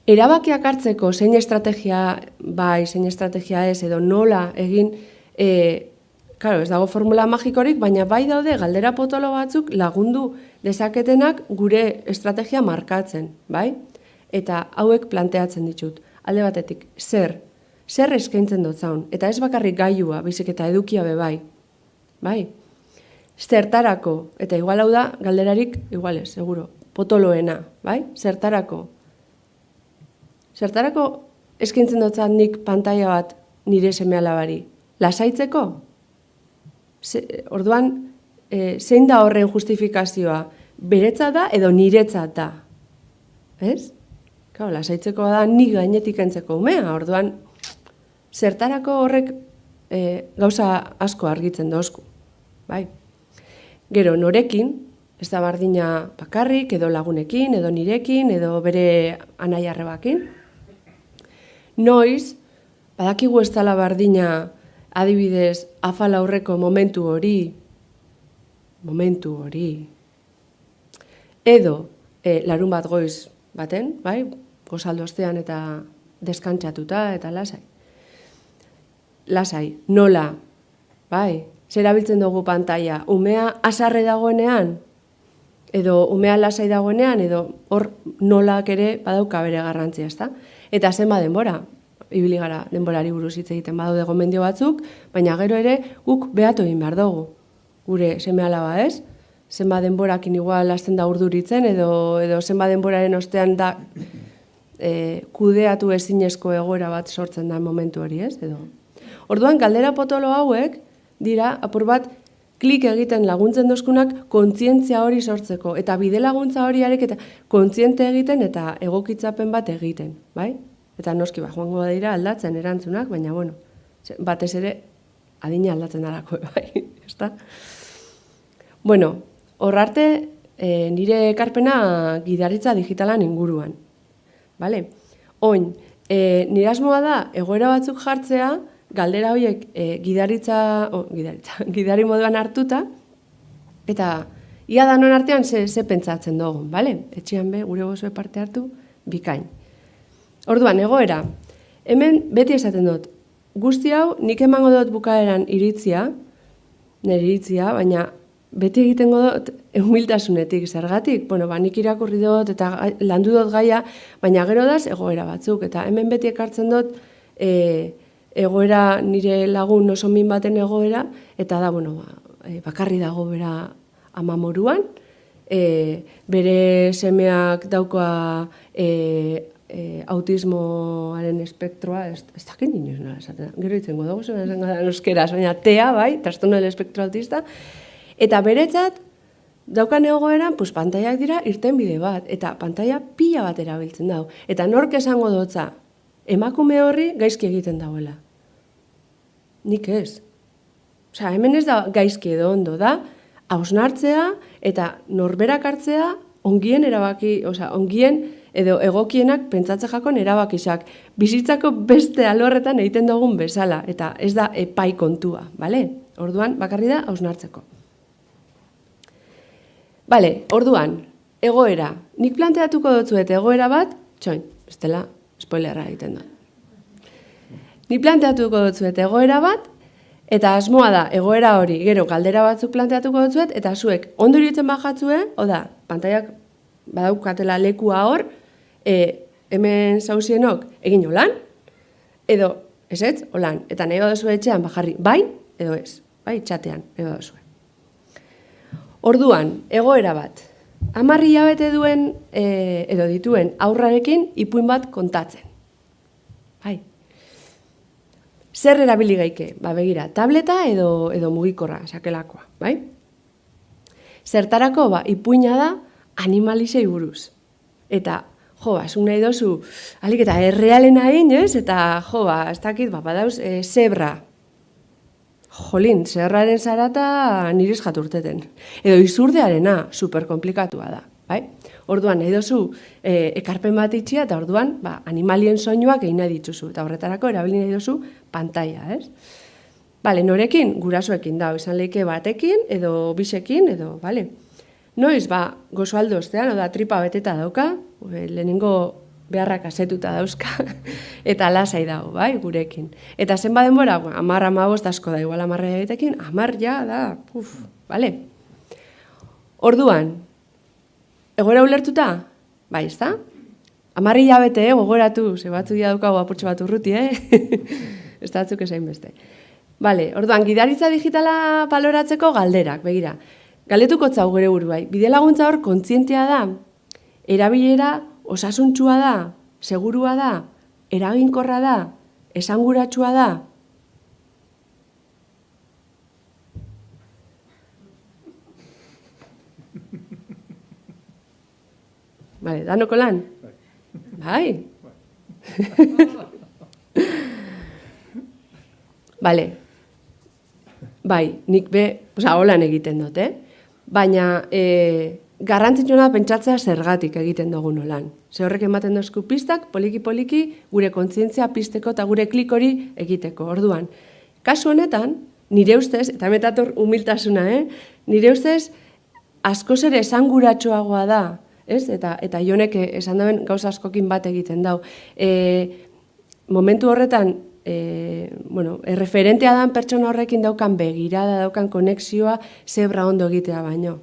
erabakiak hartzeko zein estrategia bai, zein estrategia ez, edo nola egin, claro, ez dago formula magikorik, baina bai daude galdera potolo batzuk lagundu dezaketenak gure estrategia markatzen, bai? Eta hauek planteatzen ditut. Alde batetik, zer eskaintzen dut zaun, eta ez bakarrik gailua, baizik eta edukia be bai, bai? Zertarako, eta igual hau da, galderarik, igual ez, seguro, potoloena, bai? Zertarako eskaintzen dut zaun nik pantaila bat nire seme alabari, lasaitzeko? Orduan, zein da horren justifikazioa? Beretzat da edo niretzat da? Ez? Claro, lasaitzeko da nik gainetik entzeko umea, orduan, zertarako horrek gauza asko argitzen dozku, bai? Gero, norekin, ez da bardina bakarrik, edo lagunekin, edo nirekin, edo bere anai-arrebakin. Noiz, badakigu ez dela bardina adibidez afala aurreko momentu hori, edo larun bat goiz baten, bai? Gozaldu ostean eta deskantzatuta eta lasai. Lasai, nola, bai? Zer erabiltzen dugu pantaila, umea azarre dagoenean, edo umea lasai dagoenean, edo hor nolak ere badauka bere garrantzia, ezta? Eta zenba denbora, ibili gara denborari buruz hitz egiten badaude gomendio batzuk, baina gero ere guk behatu egin behar dugu. Gure seme alaba, ez? Zenba denborakin igual hasten da urduritzen, edo zenba denboraren ostean da kudeatu ezinezko egoera bat sortzen da momentu hori, ez? Orduan, galdera potolo hauek dira, apur bat, klik egiten laguntzen dozkunak kontzientzia hori sortzeko, eta bide laguntza hori eta kontziente egiten eta egokitzapen bat egiten, bai? Eta noski, joango dira aldatzen erantzunak, baina, bueno, batez ere adina aldatzen darako, bai, ezta? Bueno, hor arte, nire ekarpena gidaritza digitalan inguruan, bale? Oin, nire asmoa da, egoera batzuk jartzea, galdera horiek gidari moduan hartuta, eta ia danon artean ze pentsatzen dugun, bale? Etxean gure gozoe parte hartu, bikain. Orduan, egoera, hemen beti esaten dut, guzti hau nik emango dut bukaeran iritzia, nire iritzia, baina beti egitengo dut humiltasunetik, zergatik, nik irakurri dut eta landu dut gaia, baina gero daz egoera batzuk, eta hemen beti ekartzen dut egoera nire lagun oso min baten egoera, eta da, bakarri dago bera amamoruan, bere semeak dauka autismoaren espektroa, ez dakit inoz nola esaten, gero itzengo dago zen esan gara euskeraz, baina TEA, bai, trastorno del espectro autista, eta beretzat daukan egoeran, pantaiak dira irten bide bat, eta pantaia pila bat erabiltzen dago, eta nork esango dotza, emakume horri gaizki egiten dauela. Nik ez. Osea, hemen ez da gaizki edo ondo da, hausnartzea eta norberak hartzea ongien erabaki, ongien edo egokienak pentsatze jakon erabakisak. Bizitzako beste alorretan egiten dugun bezala, eta ez da epai kontua, bale? Orduan, bakarri da hausnartzeko. Bale, orduan, egoera. Nik planteatuko dutzuet egoera bat, txoin, ez dela, spoilerra egiten da. Nik planteatuko dutzuet egoera bat, eta asmoa da, egoera hori, gero galdera batzuk planteatuko dutzuet, eta zuek ondo iritzen bajatzue, oda, pantaiak badaukatela lekua hor, hemen zauzienok egin holan, edo ez, holan, eta nahi baduzu etxean bajarri, bai, edo ez, bai, txatean, nahi baduzu. Orduan, egoera bat, 10 hilabete duen, edo dituen aurrarekin ipuin bat kontatzen. Bai. Zer erabili gaike? Begira, tableta edo mugikorra, sakelakoa, bai? Zertarako, ipuina da animalisei buruz. Eta, zuk nahi dozu, alik eta errealena egin, ez? Eta, ez dakit, badauz, zebra. Jolin, zebraren zarata niriz jaturteten. Edo izurdearena, superkomplikatua da, bai? Orduan, nahi dozu, ekarpen bat itxia, eta orduan, animalien soinuak egin nahi dituzu. Eta horretarako, erabili nahi dozu, pantaia, ez? Bale, norekin, gurasoekin da, izan leike batekin, edo bisekin, edo, bale. Noiz, gozo aldoztean, oda tripa beteta dauka, lehenengo beharrak asetuta dauzka, eta lasai dago, bai, gurekin. Eta zenba denbora, 10-15 asko da, igual 10 egitekin, 10 ja da, bale. Orduan, egoera ulertuta? Bai, ez da? 10 hilabete, gogoratu, ze batzu ja daukago apurtxo bat urruti, ez da batzuk esain beste. Bale, orduan, gidaritza digitala baloratzeko galderak, begira. Galdetuko zau gure buruai, bide laguntza hor kontzientea da, erabilera osasuntsua da, segurua da, eraginkorra da, esanguratsua da. Bale, danoko lan? Bai. Bale. Bai, nik holan egiten dut, Baina, garrantzitsuna pentsatzea zergatik egiten dugun holan. Ze horrek ematen dozku pistak, poliki-poliki, gure kontzientzia pisteko eta gure klik hori egiteko. Orduan, kasu honetan, nire ustez, eta metator humiltasuna, nire ustez, askoz ere esanguratsuagoa da, ez? Eta jonek esan daben gauza askokin bat egiten dau. Momentu horretan, referentea dan pertsona horrekin daukan begirada, daukan konexioa, zebra ondo egitea baino.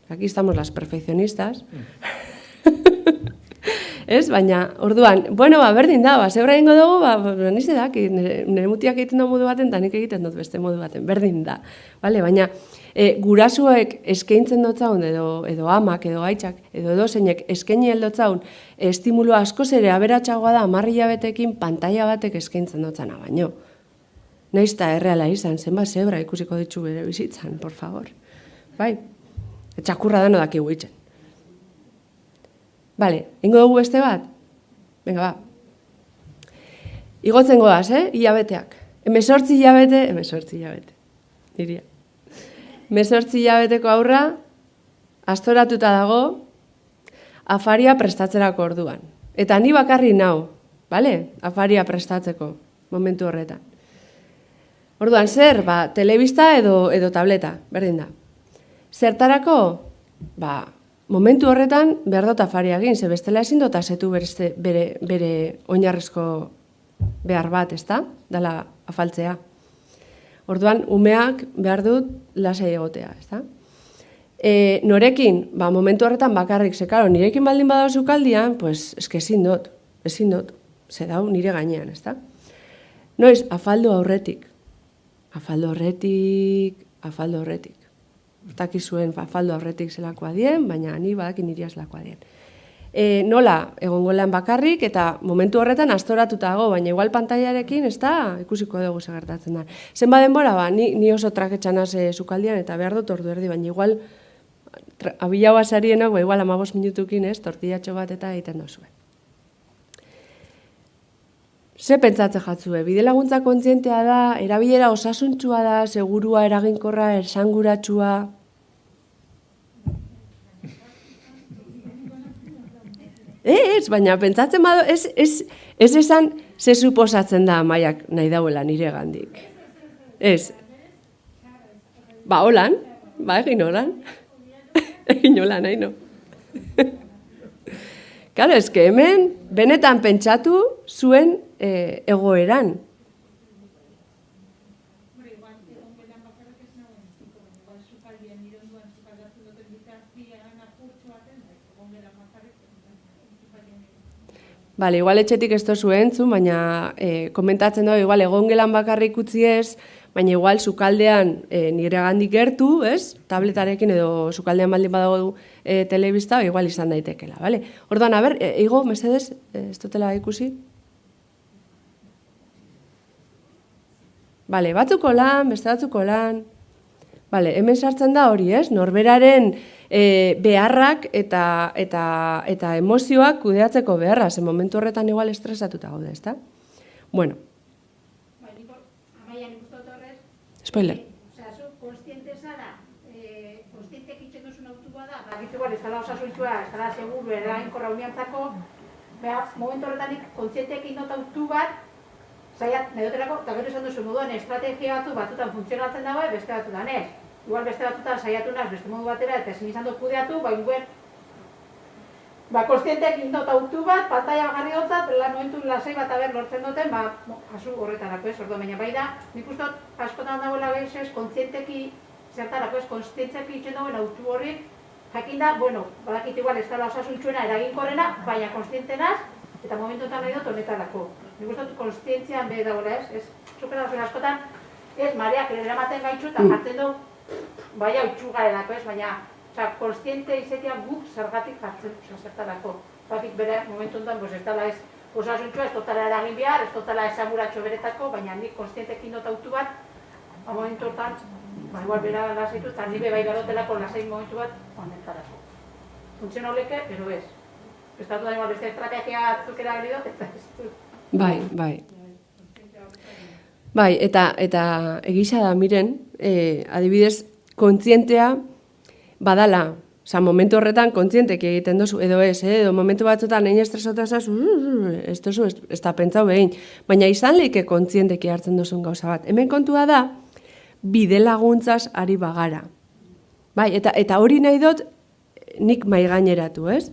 Aquí estamos las perfeccionistas. Ez, baina, orduan, berdin da, zebra egingo dugu, nize da, nire mutiak egiten du modu baten, eta nik egiten dut beste modu baten, berdin da. Baina, gurasuek eskaintzen dutzaun, edo amak, edo gaitzak, edo zeinek eskaini heldotzaun, estimulu askoz ere aberatsagoa da 10 hilabetekin pantaila batek eskaintzen dutzana baino. Naiz eta erreala izan, zenbat zebra ikusiko ditu bere bizitzan, por favor. Bai, txakurra dano dakigu itzen. Bale, ingo dugu beste bat? Venga, ba. Igotzen goaz, hilabeteak. 18 hilabete, diria. 18 hilabeteko aurra, astoratuta dago, afaria prestatzerako orduan. Eta ni bakarri nau, bale? Afaria prestatzeko, momentu horretan. Orduan, zer? Ba, telebista edo tableta, berdin da. Zertarako? Ba, momentu horretan behar dut afaria egin, ze bestela ezin dut asetu bere oinarrizko behar bat, ezta? Dala afaltzea. Orduan, umeak behar dut lasai egotea, ezta? Norekin, ba, momentu horretan bakarrik, zekaro, nirekin baldin badao zukaldian, pues, eske ezin dut, ze dau nire gainean, ezta? Noiz, afaldu aurretik. Afaldu horretik. Urtakizuen afaldu aurretik zelakoa dien, baina ni badakin niriaz lakoa dien. Nola, egongolean bakarrik, eta momentu horretan astoratuta dago, baina igual pantailarekin, ez da, ikusiko dugu segertatzen da. Zenba denbora, ba, ni oso traketxanaz zukaldian, eta behar dut ordu erdi, baina igual, abila basarienak, igual 15 minutukin, tortillatxo bat eta egiten dozue. Ze pentsatzen jatzue, bide laguntza kontzientea da, erabilera osasuntsua da, segurua, eraginkorra, esanguratsua. Ez, baina pentsatzen bado, ez esan ze suposatzen da Amaiak nahi dauela nire gandik. Ez. Ba, holan, egin holan. Egin holan, nahi no. Karo, eske hemen, benetan pentsatu zuen egoeran. Bale, igual etxetik ez tozu entzun, baina komentatzen dago, igual egongelan bakarrik utzi ez, baina igual sukaldean nire gandik gertu, ez? Tabletarekin edo sukaldean baldin badago telebista, igual izan daitekela, bale? Orduan, a ber, Igo, mesedez, ez dutela ikusi? Bale, batzuko lan, beste batzuko lan. Bale, hemen sartzen da hori, ez? Norberaren beharrak eta emozioak kudeatzeko beharra, ze momentu horretan igual estresatuta gaude, ezta? Bueno. Amaia, nik uste dut horrez. Spoiler. Osea, zu konstiente zara, konstientek itxen duzun autu bada, bakizu igual, ez dala osasuntsua, ez dala seguru, eraginkorra uniantzako, momentu horretanik kontzientekin not autu bat, zaiat, nahi dutelako, eta gero esan duzu moduan, estrategia batzutan funtzionatzen dago, beste batzutan ez. Igual beste batzutan saiatu naz, beste modu batera, eta ezin izan dut kudeatu, kontzientek indot autu bat, pantaia jarri dutzat, momentu lasai bat aber lortzen duten, asu horretarako ez, ordo, baina bai da, nik uste askotan dagoela behiz, kontzienteki zertarako ez, kontzientzeki itxen dagoen autu horrik, jakin da, badakit igual ez dela osasuntsuena eraginkorrena, baina kontzientenaz, eta momentuetan nahi dut honetarako. Nik uste dut kontzientzian behe dagoela ez, zukera zuen askotan, ez, mareak eramaten gaitzu eta jartzen du, bai hau txugarelako ez, baina konstiente izetia guk zergatik jartzen zertarako. Batik bere momentu honetan ez dela ez osasuntxua, ez dutela eragin behar, ez dutela esamuratxo beretako, baina nik konstientekin dut autu bat, momentu hortan, igual bera lasaitu, eta nire bai garotelako lasai momentu bat honetarako. Funtzioa oleke, pero ez. Ez dut da igual beste estrategia batzuk erabili dut, eta ez dut. Bai. Bai, eta egisa da, miren, adibidez, kontzientea badala, momentu horretan kontzienteki egiten dozu, edo ez, edo momentu batzutan egin estresatu ezazu, ez dozu, ez da pentsau behin, baina izan leike kontzienteki hartzen dozun gauza bat. Hemen kontua da, bide laguntzaz ari bagara. Bai, eta hori nahi dut nik maigaineratu, ez?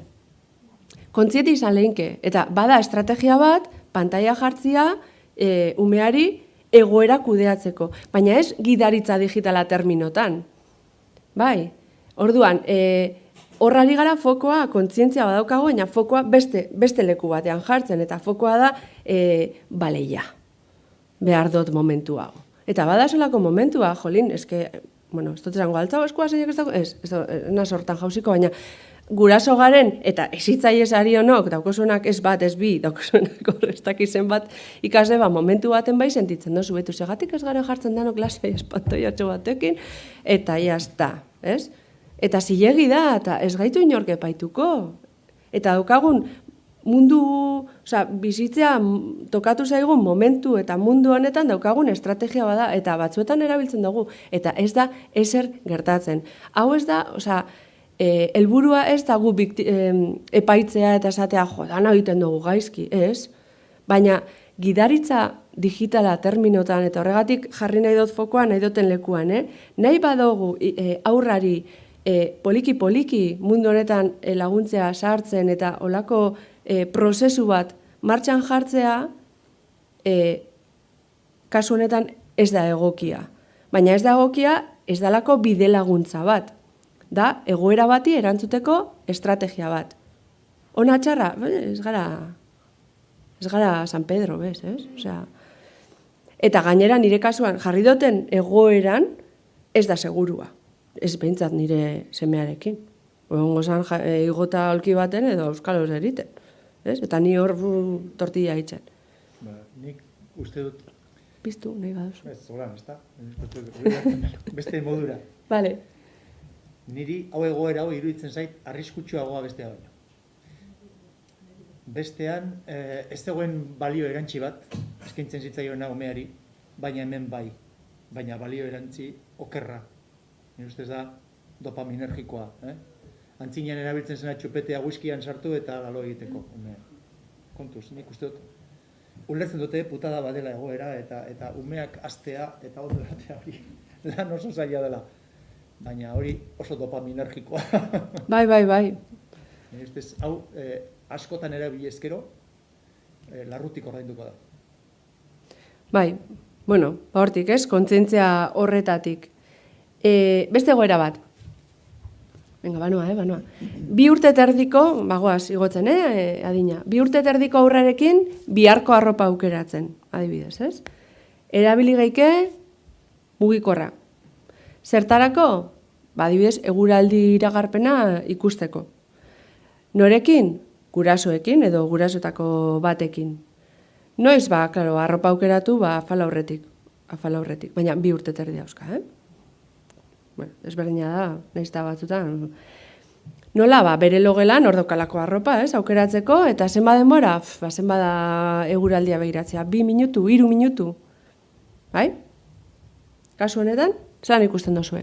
Kontziente izan lehinke, eta bada estrategia bat, pantaila jartzia, umeari egoera kudeatzeko, baina ez gidaritza digitala terminotan. Bai, orduan, horrari gara fokoa kontzientzia badaukago, baina fokoa beste leku batean jartzen, eta fokoa da baleia, behar dut momentu hau. Eta bada solako momentua, jolin, eske, ez dut esango altzau eskua zeinek ez dago, ez naz hortan jauziko, baina guraso garen, eta ezitzaiez arionok, daukosunak ez bat, ez bi, daukosunak horrestak izen bat, ikasle, momentu baten bai sentitzen dozu, betu segatik ez gara jartzen danok lasai espantoiatxo batekin, eta jazta, ez? Eta zilegi da, eta ez gaitu inork epaituko. Eta daukagun mundu, bizitzea tokatu zaigun momentu eta mundu honetan daukagun estrategia bada, eta batzuetan erabiltzen dugu, eta ez da ezer gertatzen. Hau ez da, helburua ez da gu epaitzea eta esatea dana egiten dugu gaizki, ez? Baina gidaritza digitala terminotan, eta horregatik jarri nahi dut fokoan, nahi duten lekuan, nahi badugu aurrari poliki-poliki mundu honetan laguntzea sartzen eta olako prozesu bat martxan jartzea, kasu honetan ez da egokia. Baina ez da egokia, ez dalako bide laguntza bat. Da, egoera bati erantzuteko estrategia bat. Ona txarra, ez gara San Pedro, bez, ez? Eta gainera nire kasuan jarri duten egoeran ez da segurua. Ez behintzat nire semearekin. Egongo zan igota aulki baten edo euskaloz eriten. Eta ni hor tortilla hitzen. Nik uste dut... Piztu, nahi baduzu. Ez, zolan, ez da? Beste modura. Bale. Niri hau egoera hau iruditzen zait arriskutsuagoa bestea baino. Bestean, ez zegoen balio erantzi bat, eskaintzen zitzaioena umeari, baina hemen bai. Baina balio erantzi okerra. Nire ustez da dopaminergikoa. Antzinean erabiltzen zena txupetea whiskian sartu eta galo egiteko. Kontuz, nik uste dut. Ulertzen dute putada badela egoera eta umeak astea eta ondo eratea hori lan oso zaila dela. Baina hori oso dopaminergikoa. Bai. Hau askotan erabili ezkero, larrutik ordainduko da. Bai, hortik ez, kontzientzia horretatik. Beste egoera bat. Venga, banoa. 2 urte terdiko, bagoaz, igotzen, adina. 2 urte terdiko aurrarekin, biharko arropa aukeratzen, adibidez, ez? Erabili geike, mugikorra. Zertarako? Adibidez, eguraldi iragarpena ikusteko. Norekin? Gurasoekin edo gurasoetako batekin. Noiz, arropa aukeratu, afala aurretik. Baina 2 urte terdi dauzka, ezberdina da, nahiz da batzutan. Nola, bere logelan ordokalako arropa, aukeratzeko, eta zenba denbora, zenba eguraldia begiratzea, 2 minutu, 3 minutu. Bai? Kasu honetan, zelan ikusten dozue?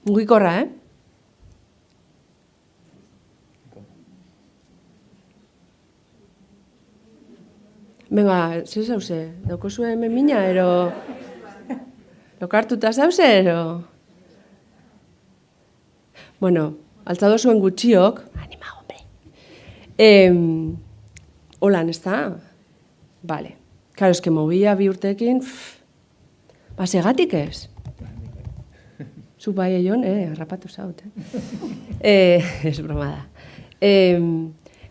Mugikorra, Venga, zer zauze? Dauko zuen hemen mina, ero... Lokartuta zauze, ero... Bueno, altzado zuen gutxiok... Anima, hombre! Holan, ez da? Vale. Claro, es que movia 2 urtekin... Segatik ez? Zu bai eion, harrapatu zaut, Ez bromada.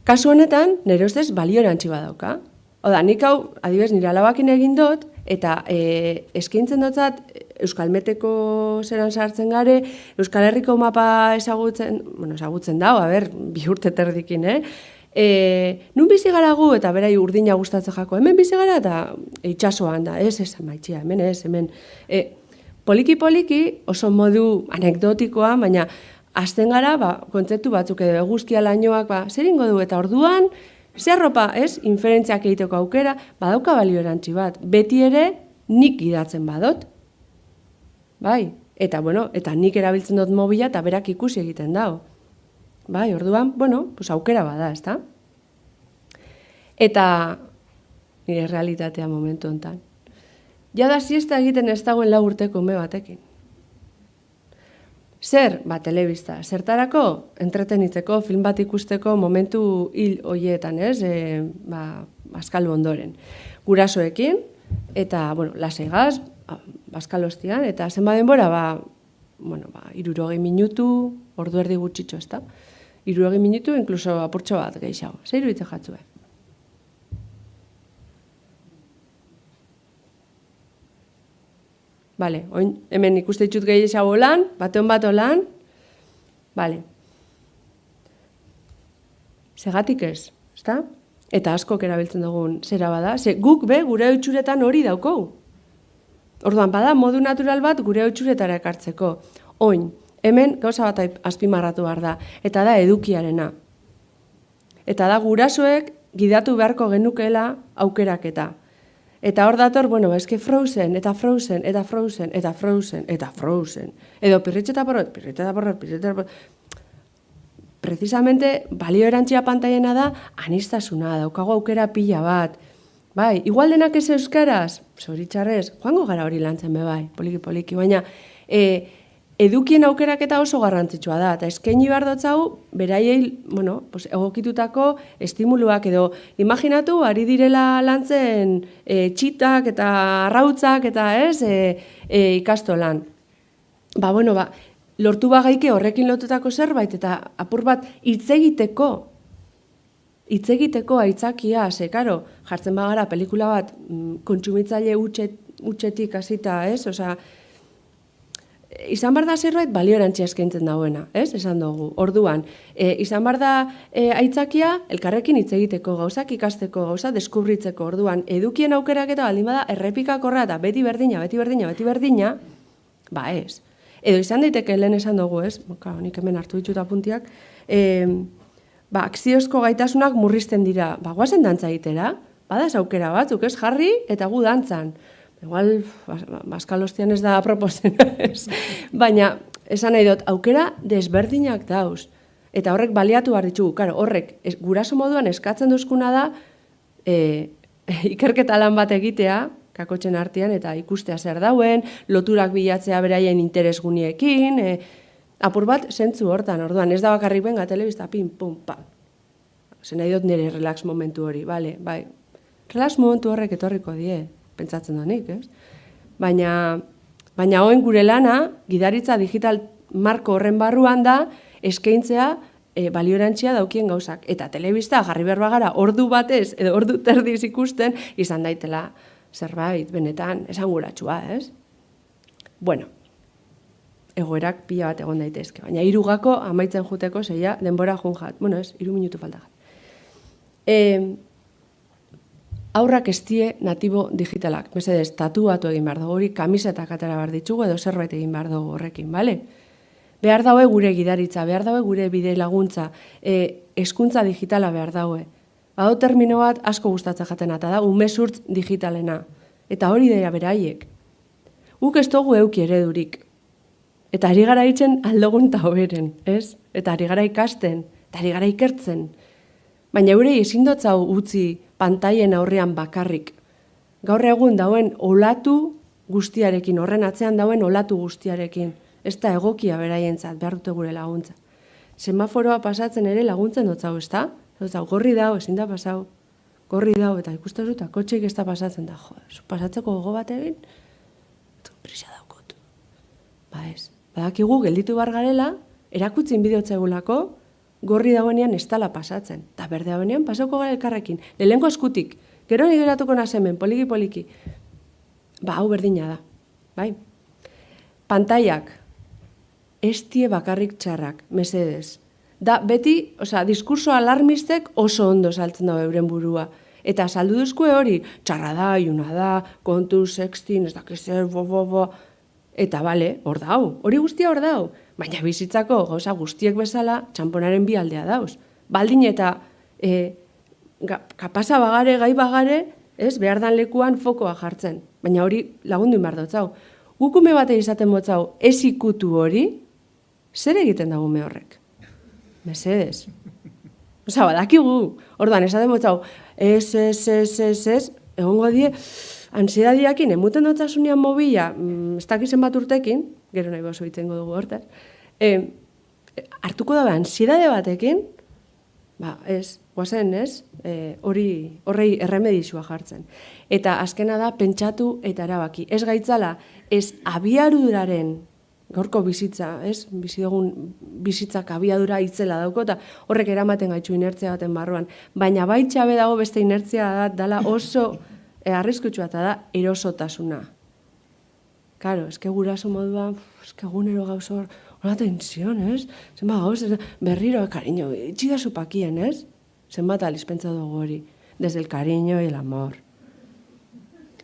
Kasu honetan, nire ustez balio erantzi badauka. Oda, nik hau, adibes, nire alabakin egin dut, eta eskaintzen dutzat, Euskalmeteko zeran sartzen gare, Euskal Herriko mapa ezagutzen dago, 2 urte terdikin, nun bizi gara gu, eta berai urdina gustatzen jako, hemen bizi gara, eta itxasoan da, ez maitxia, hemen, poliki-poliki, oso modu anekdotikoa, baina hasten gara, kontzeptu batzuk edo eguzkia lainoak, zer ingo du, eta orduan, zer ropa, inferentziak egiteko aukera, badauka balio erantzi bat, beti ere nik idatzen badot. Bai, eta nik erabiltzen dut mobila eta berak ikusi egiten dau. Bai, orduan, aukera bada, ezta? Eta nire realitatea momentu honetan. Jada siesta egiten ez dagoen 4 urteko ume batekin. Zer? Telebista. Zertarako? Entretenitzeko, film bat ikusteko momentu hil hoietan, bazkalu ondoren. Gurasoekin, eta, lasegaz, bazkalostian, eta zenba denbora, 60 minutu, ordu erdi gutxitxo, ez da? 60 minutu, inkluso apurtxo bat gehiago. Zer iruditzen jatzue? Bale, hemen ikuste ditut gehiago lan, batean lan, Bale. Segatik ez, ezta? Eta askok erabiltzen dugun zera bada, ze guk gure oitxuretan hori daukogu. Orduan, bada modu natural bat gure oitxuretara ekartzeko. Oin, hemen gauza bat azpimarratu behar da, eta da edukiarena. Eta da gurasoek gidatu beharko genukeela aukeraketa. Eta hor dator, eske Frozen, eta Frozen, eta Frozen, eta Frozen, eta Frozen. Edo pirritxeta porrot, pirritxeta porrot, pirritxeta porrot. Precisamente, balio erantzia pantaiena da, anistasuna, daukago aukera pila bat. Bai, igual denak ez euskaraz, zoritxarrez, joango gara hori lantzen bai, poliki, baina edukien aukeraketa oso garrantzitsua da, eta eskaini behar dotzau, beraiei, egokitutako estimuluak edo, imaginatu, ari direla lantzen txitak eta arrautzak eta ikastolan. Lortu bagaike horrekin lotutako zerbait, eta apur bat hitz egiteko aitzakia, ze, karo, jartzen bagara pelikula bat kontsumitzaile utxetik hasita, osea, izan bar da zerbait balio erantzia eskaintzen dauena, esan dugu. Orduan, izan bar da aitzakia elkarrekin hitz egiteko, gauzak ikasteko, gauza deskubritzeko. Orduan, edukien aukeraketa baldin bada errepikakorra eta beti berdina, ba ez. Edo izan daiteke lehen esan dugu, nik hemen hartu ditut apuntiak, akziozko gaitasunak murrizten dira, guazen dantza egitera, badaz aukera batzuk, jarri eta gu dantzan. Igual, baskalostian ez da proposena, baina, esan nahi dut, aukera desberdinak dauz. Eta horrek baliatu behar ditugu. Karo, horrek, guraso moduan eskatzen duzkuna da, ikerketa lan bat egitea, kakotxen artean, eta ikustea zer dauen, loturak bilatzea beraien interesguniekin, apur bat, zentzu hortan, orduan, ez da bakarrik benga, telebista, pin, pum, pa. Zer nahi dut nire relax momentu hori, bai. Relax momentu horrek etorriko die. Pentsatzen donik, Baina hoen gure lana, gidaritza digital marko horren barruan da, eskaintzea balio erantzia daukien gauzak. Eta telebista jarri behar bagara ordu batez, edo ordu terdiz ikusten, izan daitela zerbait, benetan, esanguratsua, egoerak pila bat egon daitezke. Baina 3 amaitzen juteko, zeia, denbora jun jat. 3 minutu falta jat. Aurrak estie natibo digitalak. Mesedez, tatuatu egin behar dugu, hori kamisetak atera behar ditugu edo zerbait egin behar dugu horrekin, bale? Behar daue gure gidaritza, behar daue gure bide laguntza, hezkuntza digitala behar daue. Bado termino bat asko gustatzen jatena, eta da umezurtz digitalena. Eta hori dira beraiek. Guk ez dugu euki eredurik. Eta ari gara itzen aldogun eta hoberen, ez? Eta ari gara ikasten, eta ari gara ikertzen. Baina eurei ezin dotzau utzi pantaien aurrean bakarrik. Gaur egun dauen olatu guztiarekin, horren atzean dauen olatu guztiarekin. Ez da egokia beraientzat, behar dute gure laguntza. Semaforoa pasatzen ere laguntzen dotzau, ez da? Gorri dau, ezin da pasau. Gorri dau, eta ikusten dut, kotxeik ez da pasatzen da. Pasatzeko gogo bat egin, prisa daukot. Ba ez. Badakigu, gelditu bar garela, erakutzin bideotzegulako, gorri dagoenean ez dala pasatzen. Eta berde dagoenean pasauko gara elkarrekin. Lehenko eskutik. Gero ni geratuko nazemen, poliki. Ba, hau berdina da. Bai? Pantaiak. Ez die bakarrik txarrak, mesedez. Da, beti, diskurso alarmistek oso ondo saltzen dago euren burua. Eta saldu duzkue hori, txarra da, iuna da, kontu, sextin, ez dakizer, bo. Eta, bale, hor dau. Hori guztia hor dau. Baina bizitzako gauza guztiek bezala txamponaren bi aldea dauz. Baldin eta kapasa bagare, gai bagare, behar dan lekuan fokoa jartzen. Baina hori lagundu inbar dotzau. Gukume bate izaten botzau ez ikutu hori, zer egiten dagume horrek? Mesedez. Badakigu. Orduan, esaten botzau, ez, egongo die, ansiedadiakin, emuten dotzasunean mobila, ez dakizen bat urtekin, gero nahi oso itzengo dugu hortaz, hartuko dabe ansiedade batekin, guazen, horrei erremedizua jartzen. Eta azkena da, pentsatu eta erabaki. Ez gaitzala, ez abiaduraren, gaurko bizitza, bizi dugun bizitzak abiadura itzela dauko, eta horrek eramaten gaitxu inertzia baten barruan. Baina baitxabe dago beste inertzia da, dala oso arriskutsua eta da erosotasuna. Karo, guraso moduan, egunero gauz Una tensión, ez? Zenbat gauz, berriro, cariño, itxida supakien, ez? Zenbat alizpentsa dugu hori. Desde el cariño y el amor.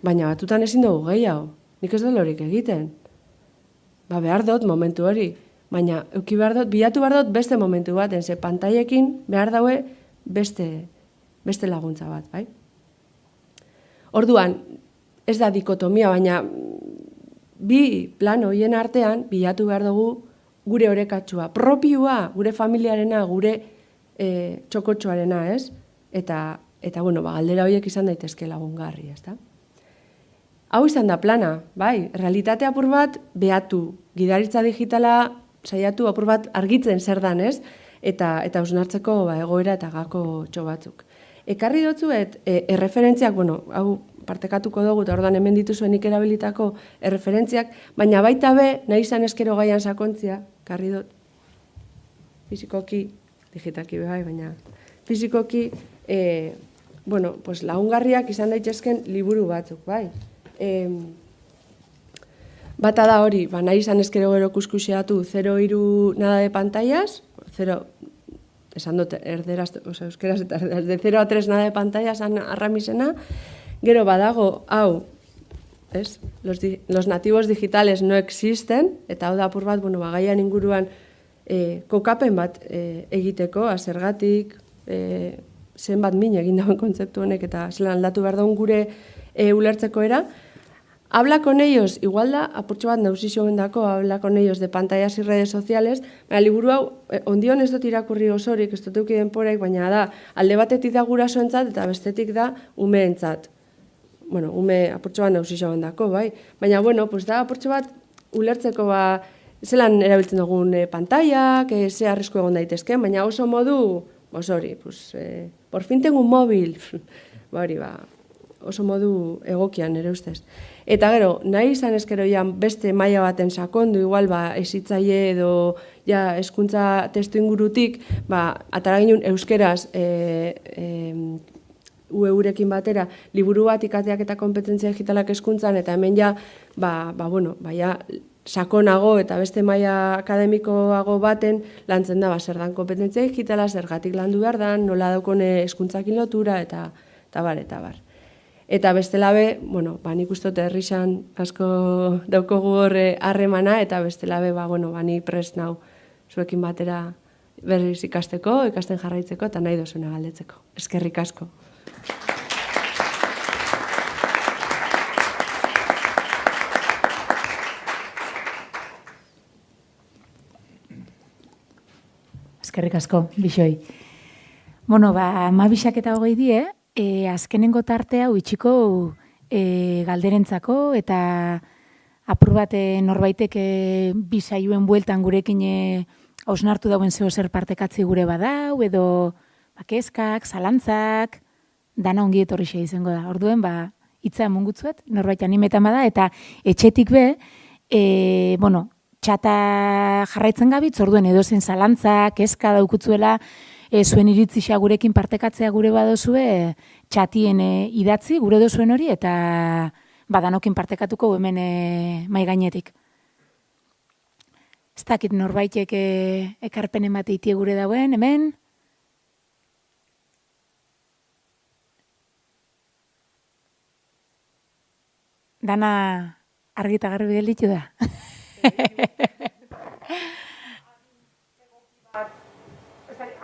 Baina batutan ezin dugu gehiago. Nik ez dut horik egiten. Ba, behar dut momentu hori. Baina, euki behar dut, bilatu behar dut beste momentu bat, ze pantailekin behar daue beste laguntza bat, bai? Orduan, ez da dikotomia, baina bi plan hoien artean bilatu behar dugu gure orekatsua, propioa, gure familiarena, gure txokotxoarena, ez? Eta bueno, galdera horiek izan daitezke lagungarri, ez da? Hau izan da plana, bai, realitate apur bat behatu, gidaritza digitala saiatu apur bat argitzen zer dan, ez? Eta hausnartzeko egoera eta gako txo batzuk. Ekarri dotzuet, erreferentziak, bueno, hau partekatuko dugu, eta orduan hemen dituzuenik erabilitako erreferentziak, baina baita be, nahi izan eskero gaian sakontzia, karri dut, fizikoki, digitalki bai, baina fizikoki, bueno, pues lagungarriak izan daitezken liburu batzuk, bai. Bata da hori, nahi izan eskero gero kuskuseatu 0,3 nada de pantallas, 0, esan dut erderaz, euskeraz eta de 0 a 3 nada de pantallas arramizena, gero badago, hau, ez? Los nativos digitales no existen, eta hau da apur bat, bueno, gaian inguruan kokapen bat egiteko, zergatik, zenbat min egin dauen kontzeptu honek, eta zelan aldatu behar daun gure ulertzeko era. Habla con ellos, igual da, apurtxo bat nausizio gendako, habla con ellos de pantallas y redes sociales, baina liburu hau, ondion ez dut irakurri osorik, ez dut euki denporaik, baina da, alde batetik da gurasoentzat eta bestetik da umeentzat. Bueno, ume apurtxo bat nausizio gendako, bai. Baina, bueno, pues da, apurtxo bat ulertzeko, zelan erabiltzen dugun pantallak, ze arrisku egon daitezken, baina oso modu, hori, pues, por fin tengo un móvil, hori, oso modu egokian ere ustez. Eta gero, nahi izan eskero beste maila baten sakondu, igual ezitzaile edo hezkuntza testu ingurutik, atara ginen euskeraz urekin batera, liburu bat ikateak eta kompetentzia digitalak hezkuntzan, eta hemen sakonago eta beste maila akademikoago baten lantzen da, zer dan kompetentzia digitala, zergatik landu behar dan, nola daukone hezkuntzakin lotura, eta bar. Eta bestela be, nik uste dut herrixan asko daukogu horre harremana, eta bestela be, ni prest nau zuekin batera berriz ikasteko, ikasten jarraitzeko, eta nahi dozuna galdetzeko. Eskerrik asko. Eskerrik asko, bixoi. Mabisak eta 20 die, azkenengo tartea uitxiko galderentzako eta apur bat norbaitek bisaioen bueltan gurekin hausnartu dauen zeo zer partekatzi gure badau, edo kezkak, zalantzak, dana ongi etorrixe izango da. Orduen, hitza emungutzuet, norbait animetan bada, eta etxetik be, txata jarraitzen gabitz, orduen edozen zalantza, kezka daukutzuela, zuen iritzisa gurekin partekatzea gure badozue, txatien idatzi gure dozuen hori, eta badanokin partekatuko hemen mai gainetik. Ez dakit norbaitek ekarpenen bat eitie gure dauen, hemen? Dana argita garbi gelditu da.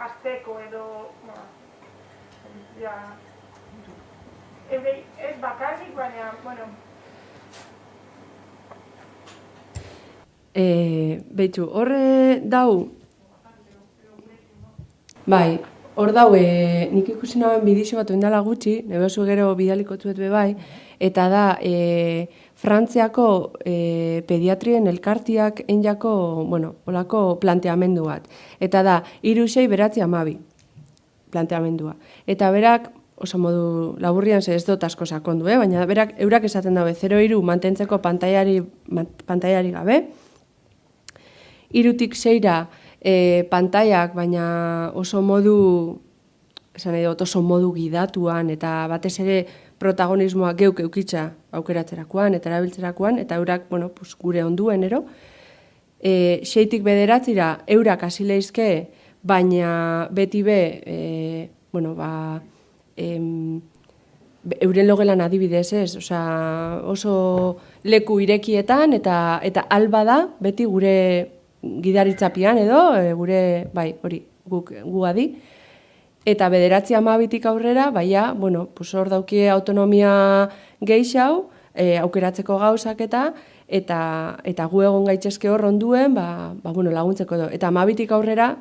Azteko edo, ez bakarrik, baina, Beitu, horre dau, bai, hor dau, nik ikusi nagoen bidizio bat oindala gutxi, nebezu gero bidaliko zuet be bai, eta da, Frantziako pediatrien elkartiak enjako, olako planteamendu bat. Eta da, 3-6-9 planteamendua. Eta berak, oso modu laburrian ez dut asko sakondu, baina berak eurak esaten dabe 0,3 mantentzeko pantaiari gabe, 3-tik 6 pantaiak, baina oso modu, oso modu gidatuan, eta batez ere protagonismoa geuk eukitza aukeratzerakoan eta erabiltzerakoan, eta eurak, gure onduen, ero. 6tik 9 eurak hasi leizke, baina beti euren logelan adibidez ez, oso leku irekietan eta alba da beti gure gidaritzapian edo, gure, hori, gu adi. Eta 9-12tik aurrera, hor daukie autonomia gehiago, aukeratzeko gauzak eta gu egon gaitzezke hor onduen, laguntzeko edo. Eta 12tik aurrera,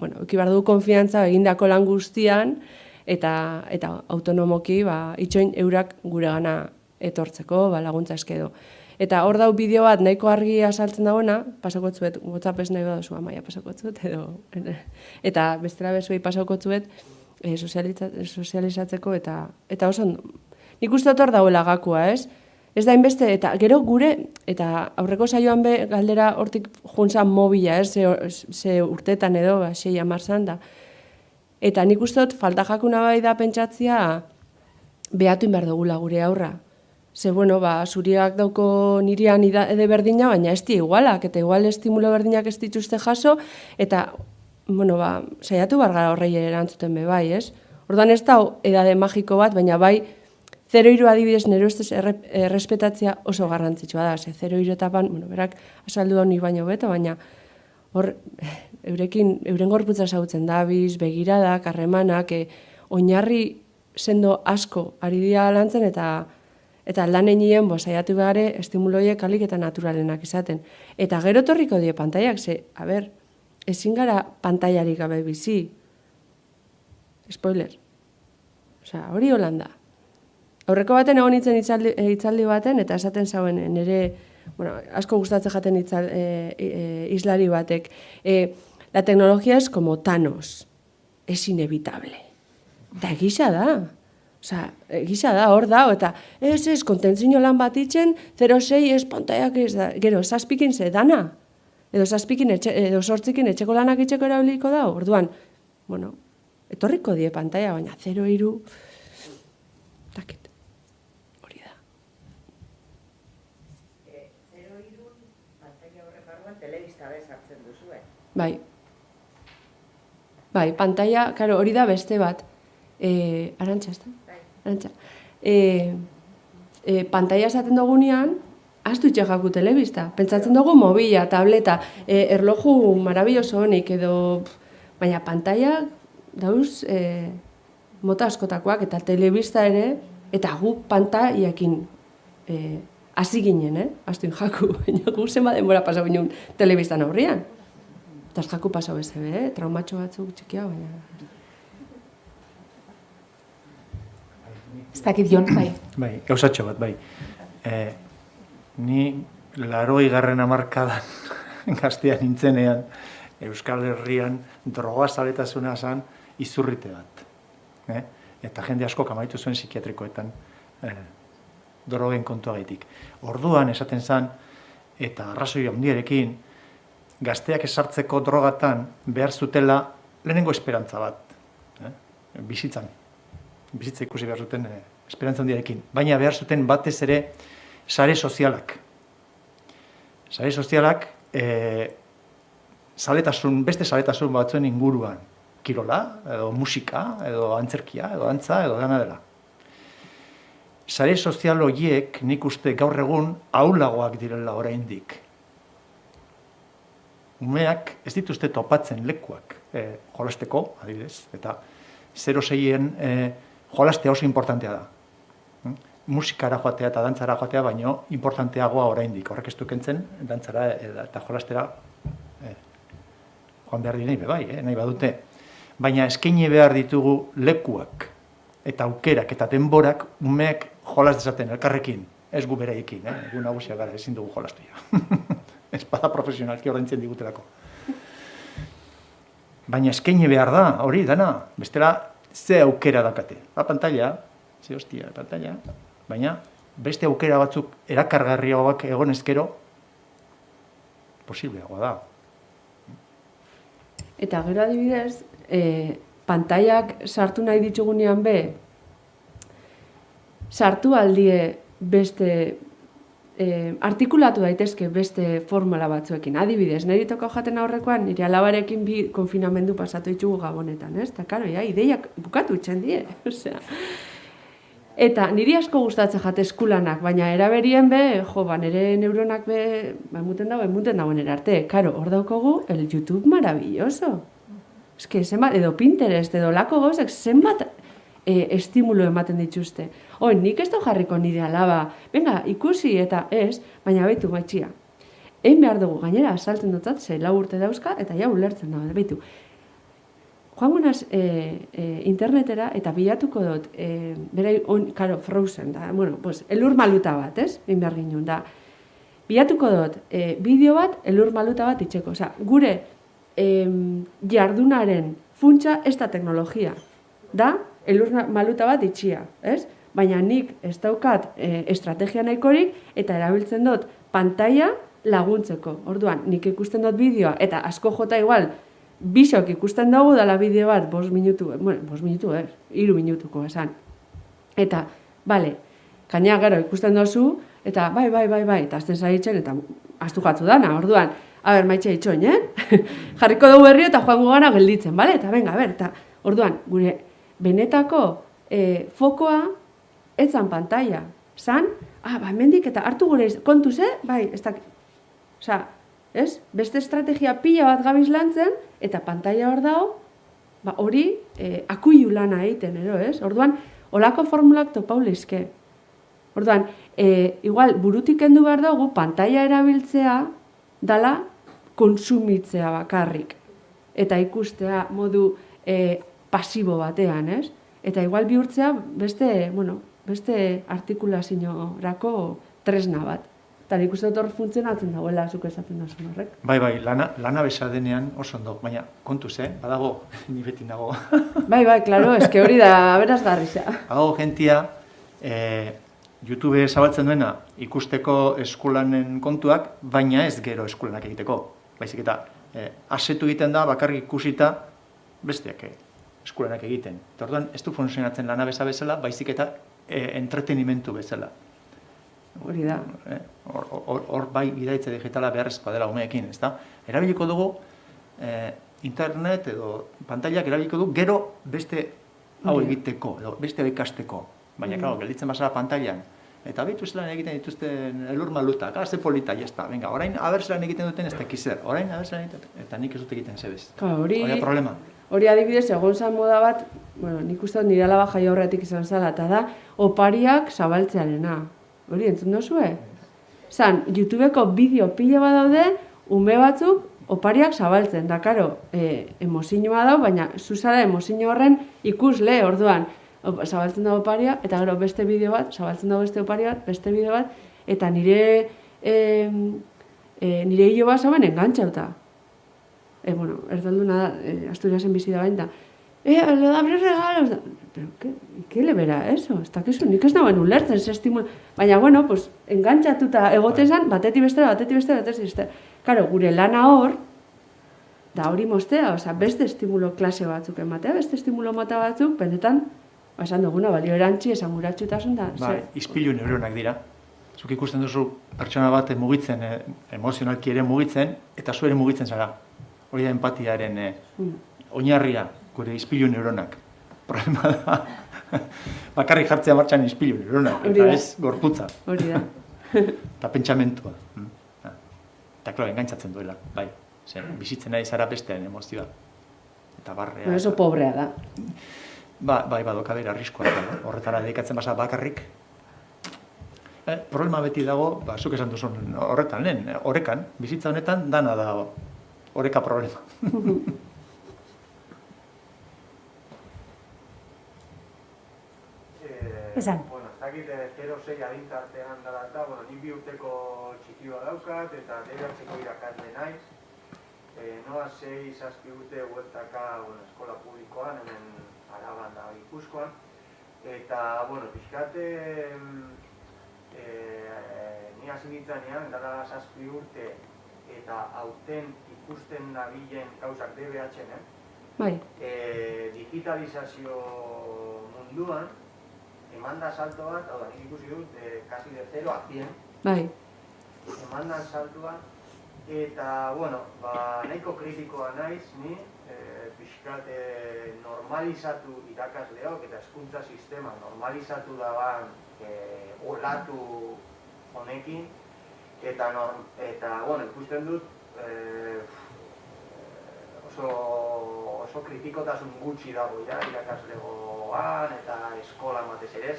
eki behar du konfiantza egindako lan guztian, eta autonomoki itxoin eurak gure gana etortzeko, laguntza eske edo. Eta hor dau bideo bat nahiko argi asaltzen dagoena, pasakotzuet, WhatsApp ez nahi baduzu amaia pasakotzuet, eta bestera bezuei pasakotzuet sozializatzeko, eta oso, nik uste hor dauela gakua, ez? Ez da inbeste, eta gero gure, eta aurreko saioan galdera hortik juntzan mobila, ez? Ze urtetan edo, 6-10 zan da. Eta nik uste dut, falta jakuna bai da pentsatzia, behatu inbar dugula gure aurra. Ze, zuriak dauko nirian ede berdina, baina ez di igualak, eta igual estimulo berdinak ez dituzte jaso, eta, saiatu bargara horrei erantzuten bai, ez? Orduan ez da edade magiko bat, baina bai, 0-3 adibidez nire ustez errespetatzea oso garrantzitsua da. Ze 0-3 etapan, berak asaldu honi baino beto, baina hor, euren gorputza ezagutzen dabiz, begiradak, harremanak, oinarri sendo asko ari dira lantzen, eta lan egin saiatu behar estimuloiek alik eta naturalenak izaten. Eta gero torriko die pantaiak, ezin gara pantaiarik gabe bizi. Spoiler. Hori holanda. Aurreko baten egon nintzen hitzaldi baten, eta esaten zauen nire, asko gustatzen jaten islari batek, la tecnología es como Thanos, es inevitable. Da egisa da. Gisa da, hor da, eta ez, kontentzino lan bat itxen, 0-6 ez pantaiak ez da, gero, 7 ze dana, edo 8 etxeko lanak itxeko erabiliko da, orduan, etorriko die pantaia, baina 0-3, takit, hori da. 0-3 pantaia horrek barruan telebista bezartzen duzu, Bai, pantaia, karo, hori da beste bat, Arantxa, ez da? Arantxa. Pantaia esaten dugunean, aztu itxakaku telebista. Pentsatzen dugu mobila, tableta, erloju marabilloso honik edo... Baina pantaia dauz mota askotakoak eta telebista ere, eta gu pantaiakin hasi ginen, aztu jaku. Baina gu zenba denbora pasau ginen telebistan aurrian. Eta jaku pasau ez traumatxo batzuk txikia, baina... Ez dakit Jon, Bai, gauzatxo bat, bai. Ni 80. hamarkadan gaztean nintzenean, Euskal Herrian drogazaletasuna zan izurrite bat. Eta jende asko amaitu zuen psikiatrikoetan drogen kontuagaitik. Orduan esaten zan, eta arrazoi handiarekin, gazteak esartzeko drogatan behar zutela lehenengo esperantza bat. Bizitza ikusi behar zuten esperantza handiarekin. Baina behar zuten batez ere sare sozialak. Sare sozialak beste saletasun batzuen inguruan. Kirola, edo musika, edo antzerkia, edo dantza, edo dana dela. Sare sozial horiek nik uste gaur egun ahulagoak direla oraindik. Umeak ez dituzte topatzen lekuak jolasteko, adibidez, eta 0-6en jolastea oso importantea da. Musikara joatea eta dantzara joatea, baino importanteagoa oraindik. Horrek ez du kentzen, dantzara eta jolastera joan behar direi bai, nahi badute. Baina eskaini behar ditugu lekuak eta aukerak eta denborak umeak jolas dezaten elkarrekin, ez gu bereekin, gu nagusia gara, ezin dugu jolastu ja. Ez bada profesionalki ordaintzen digutelako. Baina eskaini behar da, hori, dana, bestela ze aukera dakate. Pantalla, ze hostia, pantalla, baina beste aukera batzuk erakargarriagoak egon ezkero, posibleagoa da. Eta gero adibidez, pantaiak sartu nahi ditugunean sartu aldie beste artikulatu daitezke beste formula batzuekin. Adibidez, niri toko jaten aurrekoan, nire alabarekin bi konfinamendu pasatu ditugu Gabonetan, ez? Eta, karo, ideiak bukatu itxen die, osea. Eta niri asko gustatzen jate eskulanak, baina eraberien nire neuronak emuten dagoen erarte. Karo, hor daukogu, el YouTube maravilloso. Ez que, edo Pinterest, edo lako gauzak, zenbat estimulo ematen dituzte. Nik ez da jarriko nire alaba, venga, ikusi eta ez, baina baitu maitxia. Egin behar dugu, gainera, saltzen dutzat, 4 urte dauzka, eta ja ulertzen da, baitu. Joango naz internetera eta bilatuko dut, karo, Frozen, da, bueno, pues, elur maluta bat, ez? Egin behar ginen, da. Bilatuko dut, bideo bat, elur maluta bat itxeko. Osa, gure jardunaren funtsa ez da teknologia. Da, elur maluta bat itxia, ez? Baina nik ez daukat estrategia nahikorik eta erabiltzen dut pantaila laguntzeko. Orduan, nik ikusten dut bideoa eta asko jota igual, bisok ikusten dugu dala bideo bat 5 minutu, 3 minutuko esan. Eta, bale, kaina gero ikusten dozu, eta bai, eta azten zaitzen, eta astu jatzu dana, orduan, maitxe itxoin, jarriko dugu berri eta joango gana gelditzen, bale? Eta venga, eta orduan, gure benetako fokoa etzan pantaila. Zan, hemendik eta hartu gure kontuz, bai, ez dakit. Osa, ez? Beste estrategia pila bat gabiz lantzen, eta pantaila hor dago, hori akuilu lana egiten, ez? Orduan, olako formulak topau lehizke. Orduan, igual, burutik kendu behar dugu, pantaila erabiltzea dala konsumitzea bakarrik. Eta ikustea modu pasibo batean, ez? Eta igual bihurtzea beste artikulaziorako tresna bat. Eta nik uste dut hor funtzionatzen dagoela, zuk esaten duzun horrek. Bai, lana besadenean oso ondo, baina kontuz, badago, ni beti nago. Bai, klaro, eske hori da aberasgarria. Badago gentia, YouTube zabaltzen duena ikusteko eskulanen kontuak, baina ez gero eskulanak egiteko. Baizik eta asetu egiten da, bakarrik ikusita, besteak eskulanak egiten. Eta orduan, ez du funtzionatzen lana bezala, baizik eta entretenimentu bezala. Hori da. Hor bai bidaitze digitala beharrezkoa dela umeekin, ezta? Erabiliko dugu internet edo pantailak erabiliko du gero beste hau egiteko, edo beste ikasteko. Baina, klaro, gelditzen basara pantailan. Eta behitu zelan egiten dituzten elur malutak, ze polita, jazta, venga, orain abertzelan egiten duten ez dakizer, orain abertzelan egiten, eta nik ez dut egiten zebez. Hori problema. Hori adibidez, egon zan moda bat, nik uste dut nire alaba jaio horretik izan zala, eta da, opariak zabaltzearena. Hori, entzun dozue? Zan, YouTubeko bideo pila bat daude, ume batzuk opariak zabaltzen, da, karo, emozinoa dau, baina zuzara emozino horren ikusle, orduan, zabaltzen dago oparia, eta gero beste bideo bat, zabaltzen dago beste oparia bat, beste bideo bat, eta nire hilo bat zauen engantxauta. Erdalduna da, Asturiasen bizi da bain da, le da bres regalos, pero, ¿qué le verá eso? Ez dakizu, nik ez nagoen ulertzen, ze estimulo, baina, bueno, pues, engantxatuta egotezan, batetik bestera. Karo, gure lana hor, da hori mostea, beste estimulo klase batzuk ematea, beste estimulo mota batzuk, benetan, esan duguna, balio erantzi, esan guratxutasun da. Ispilu neuronak dira. Zuk ikusten duzu pertsona bat mugitzen, emozionalki ere mugitzen, eta zu ere mugitzen zara. Hori da empatiaren oinarria, gure ispilu neuronak. Problema da, bakarrik jartzea martxan ispilu neuronak, eta ez gorputza. Hori da. Eta pentsamentua. Eta klaro, engantzatzen duela, bai. Bizitzen ari zara bestean emozioa. Eta barrea. Oso pobrea da. Bai, badoka bera arriskoa da, horretara dedikatzen basa bakarrik. Problema beti dago, zuk esan duzun horretan, lehen, orekan, bizitza honetan, dana da oreka problema. Esan. Bueno, ez dakit 0-6 adintartean dara eta, nik 2 urteko txikioa daukat, eta nire hartzeko irakasle naiz. Noa 6-7 urte huertaka eskola publikoan, hemen Araban da Gipuzkoan. Eta, pixkate, ni hasi nintzanean, dara 7 urte, eta aurten ikusten nabilen gauzak DBH-en, digitalizazio munduan, eman da salto bat, nik ikusi dut, kasi de 0 a 100. Bai. emandan saltuan, eta, bueno, nahiko kritikoa naiz, ni, pixkat normalizatu irakasleok eta hezkuntza sistema normalizatu daban olatu honekin, eta, bueno, ikusten dut, oso kritikotasun gutxi dago irakaslegoan eta eskolan batez ere,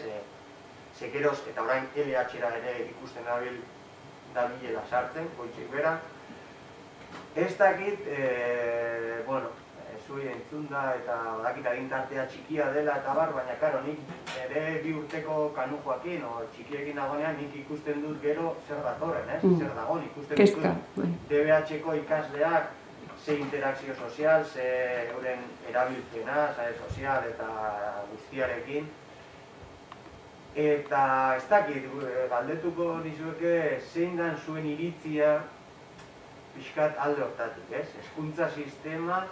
zekeroz eta orain LH-ra ere ikusten dabilela sartzen, goitxik bera. Ez dakit, bueno, zuei entzun da eta badakit agintartea txikia dela eta bar, baina karo, nik ere 2 urteko kanujoakin, txikiekin dagoenean nik ikusten dut gero zer datorren, zer dagoen, ikusten dut DBH-ko ikasleak, ze interakzio sozial, ze euren erabiltzena, sare sozial eta guztiarekin. Eta ez dakit, galdetuko nizueke zein dan zuen iritzia pixkat alde hortatik, ez? Hezkuntza sistema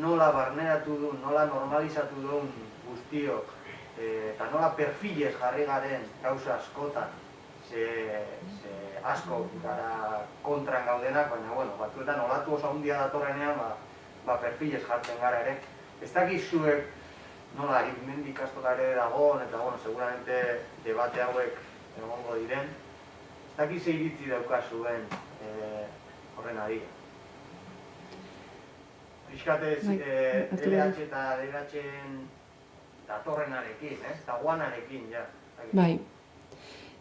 nola barneratu duen, nola normalizatu duen guztiok, eta nola perfilez jarri garen gauza askotan, ze asko gara kontran gaudenak, baina, bueno, batzuetan olatu oso handia datorrenean, perfilez jartzen gara ere. Ez dakizuek nola hemendik askotan ere dagoen, eta, bueno, seguramente debate hauek egongo diren. Ez dakiz iritzi daukazuen horren adira. Piskatez, LH eta DH-en datorrenarekin, eta guanarekin, ja. Bai.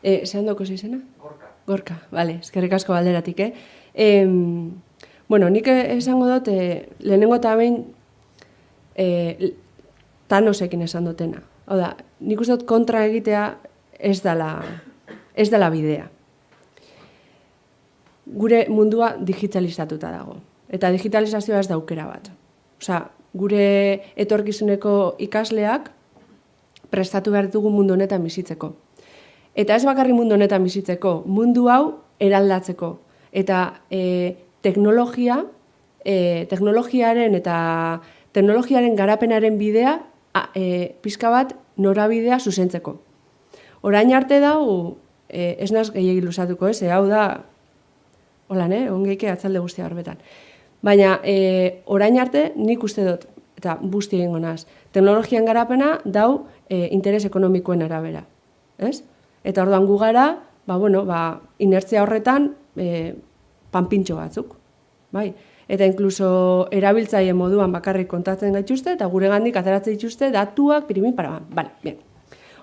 Zehan doko zizena? Gorka. Gorka, bale, eskerrik asko balderatik, Bueno, nik esango dut, lehenengo eta behin, Thanosekin esan dutena. Hau da, nik uste dut kontra egitea ez dela bidea. Gure mundua digitalizatuta dago. Eta digitalizazioa ez da aukera bat. Osea, gure etorkizuneko ikasleak prestatu behar ditugu mundu honetan bizitzeko. Eta ez bakarri mundu honetan bizitzeko, mundu hau eraldatzeko. Eta teknologiaren eta teknologiaren garapenaren bidea pixka bat norabidea zuzentzeko. Orain arte dau, ez naz gehiagin luzatuko ez, hau da, holan, ongeike atzalde guztia horbetan. Baina, orain arte nik uste dut, eta busti egingo naz, teknologian garapena dau interes ekonomikoen arabera. Ez? Eta orduan gu gara, inertzia horretan panpintxo batzuk. Bai? Eta inkluso erabiltzaile moduan bakarrik kontatzen gaituzte, eta gure gandik ateratzen dituzte datuak pirimin paraban. Bale, bien.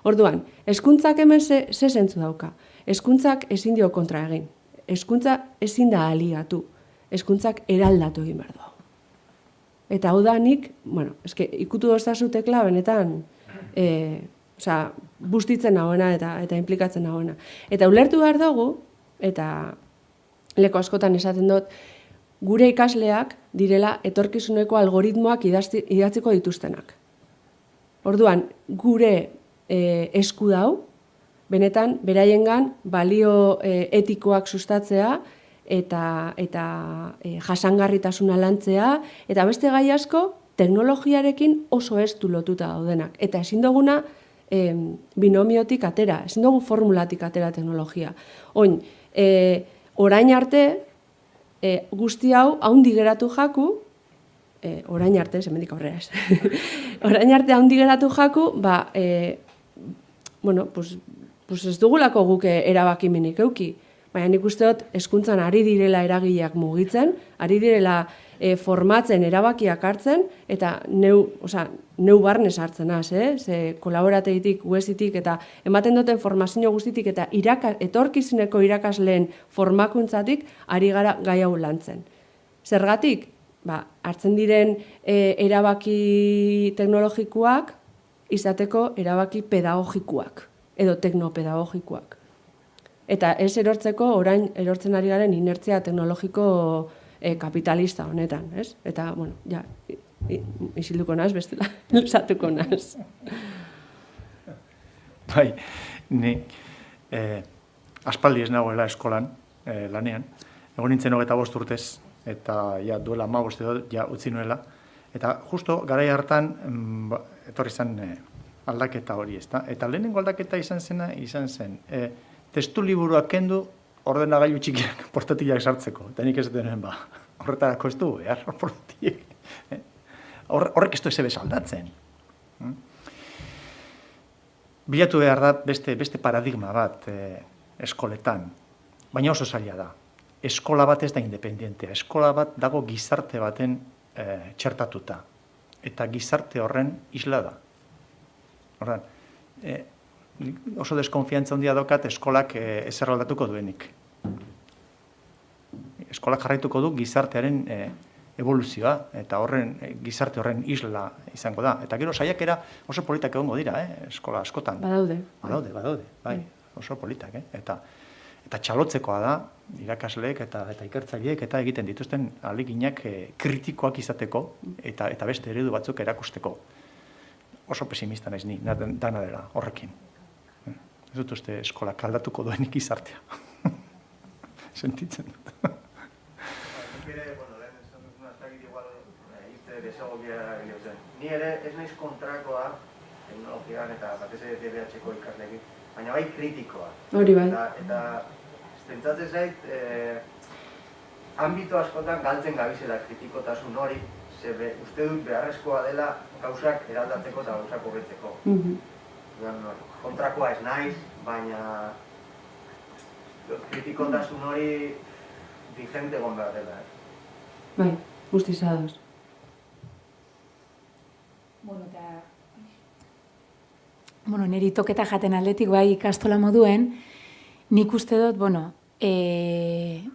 Orduan, hezkuntzak hemen ze zentzu dauka. Hezkuntzak ezin dio kontra egin. Hezkuntza ezin da aligatu. Hezkuntzak eraldatu egin behar du. Eta hau da nik, ikutu doztazu tekla benetan, bustitzen nagoena eta implikatzen nagoena. Eta ulertu behar dugu, eta leko askotan esaten dut, gure ikasleak direla etorkizuneko algoritmoak idatziko dituztenak. Orduan, gure esku dau, benetan, beraiengan balio etikoak sustatzea eta jasangarritasuna lantzea, eta beste gai asko, teknologiarekin oso estu lotuta daudenak. Eta ezin duguna binomiotik atera, ezin dugu formulatik atera teknologia. Orain arte, guzti hau, haundi geratu jaku, orain arte, zemendik aurrera ez, orain arte haundi geratu jaku, ez dugulako guke erabakimenik euki. Baina nik uste dut, hezkuntzan ari direla eragileak mugitzen, ari direla formatzen, erabakiak hartzen, eta neu barnez hartzen az, ze kolaborateitik, uezitik, eta ematen duten formazio guztitik, eta etorkizuneko irakasleen formakuntzatik ari gara gai hau lantzen. Zergatik, hartzen diren erabaki teknologikoak, izateko erabaki pedagogikoak, edo teknopedagogikoak. Eta ez erortzeko, orain erortzen ari garen inertzia teknologiko kapitalista honetan, ez? Eta, isilduko naz, bestela, lusatuko naz. Bai, ni aspaldi ez nagoela eskolan, lanean, egon nintzen 25 urtez, eta duela 15 edo utzi nuela, eta justo garai hartan etorri zen aldaketa hori, ezta? Eta lehenengo aldaketa izan zen, testu liburuak kendu ordenagailu txikiak portatilak sartzeko. Eta nik ez denen, horretarako ez du, behar, portatilek. Horrek ez du ez aldatzen. Bilatu behar da beste paradigma bat eskoletan, baina oso zaila da. Eskola bat ez da independentea, eskola bat dago gizarte baten txertatuta. Eta gizarte horren isla da. Horren, oso deskonfiantza handia daukat eskolak ezer aldatuko duenik. Eskolak jarraituko du gizartearen evoluzioa, eta gizarte horren isla izango da. Eta gero saiakera oso politak egongo dira, eskola askotan. Badaude, bai, oso politak, Eta txalotzekoa da, irakasleek eta ikertzaileek eta egiten dituzten ahaleginak kritikoak izateko eta beste eredu batzuk erakusteko. Oso pesimista naiz ni, dana dela, horrekin. Ez dut uste eskolak aldatuko duenik izartea. Sentitzen dut. Ni ere ez naiz kontrakoa teknologian eta batez ere DBH-ko ikasleekin, baina bai kritikoa. Hori bai. Eta pentsatzen zait, ambito askotan galtzen gabizela kritikotasun hori, uste dut beharrezkoa dela gauzak eraldatzeko eta gauzak hobetzeko. Kontrakoa ez naiz, baina kritikotasun hori vigente egon behar dela. Bai, guztiz ados. Niri toketa jaten aldetik bai ikastola moduen, nik uste dut,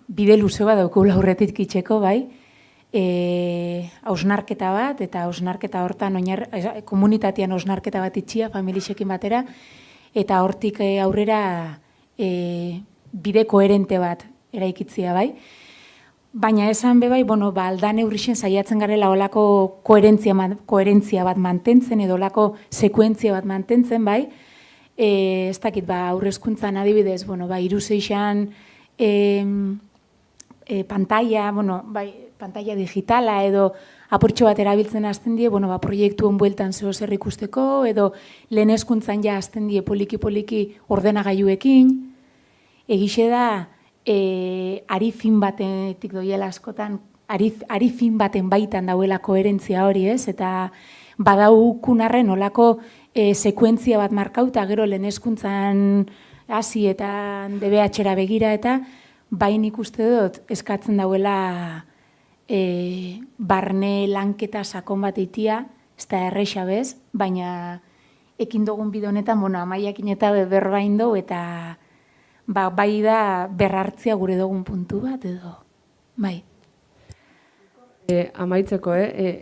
bide luze bat daukula aurretik itxeko, bai, hausnarketa bat, eta hausnarketa hortan komunitatean hausnarketa bat itxia, familixekin batera, eta hortik aurrera bide koherente bat eraikitzia, bai. Baina esan be bai, aldan eurrixen saiatzen garela olako koherentzia bat mantentzen, edo olako sekuentzia bat mantentzen, bai. Ez dakit, aurrezkuntzan adibidez, 3-6an pantalla digitala edo apurtxo bat erabiltzen hasten die, proiektuen bueltan zeo zer ikusteko, edo lehen hezkuntzan ja hasten die poliki-poliki ordenagailuekin. Egixe da, ari fin batetik doiela askotan, ari fin baten baitan dauela koherentzia hori, ez? Eta badaukunarren olako sekuentzia bat markauta, gero lehen hezkuntzan hasi eta DBH-era begira, eta bain ikuste dut eskatzen dauela barne lanketa sakon bat eitia, ez da erresa bez, baina ekin dugun bide honetan, amaiakin eta berbain dugu, eta bai da berrartzia gure dugun puntu bat edo, bai. Amaitzeko,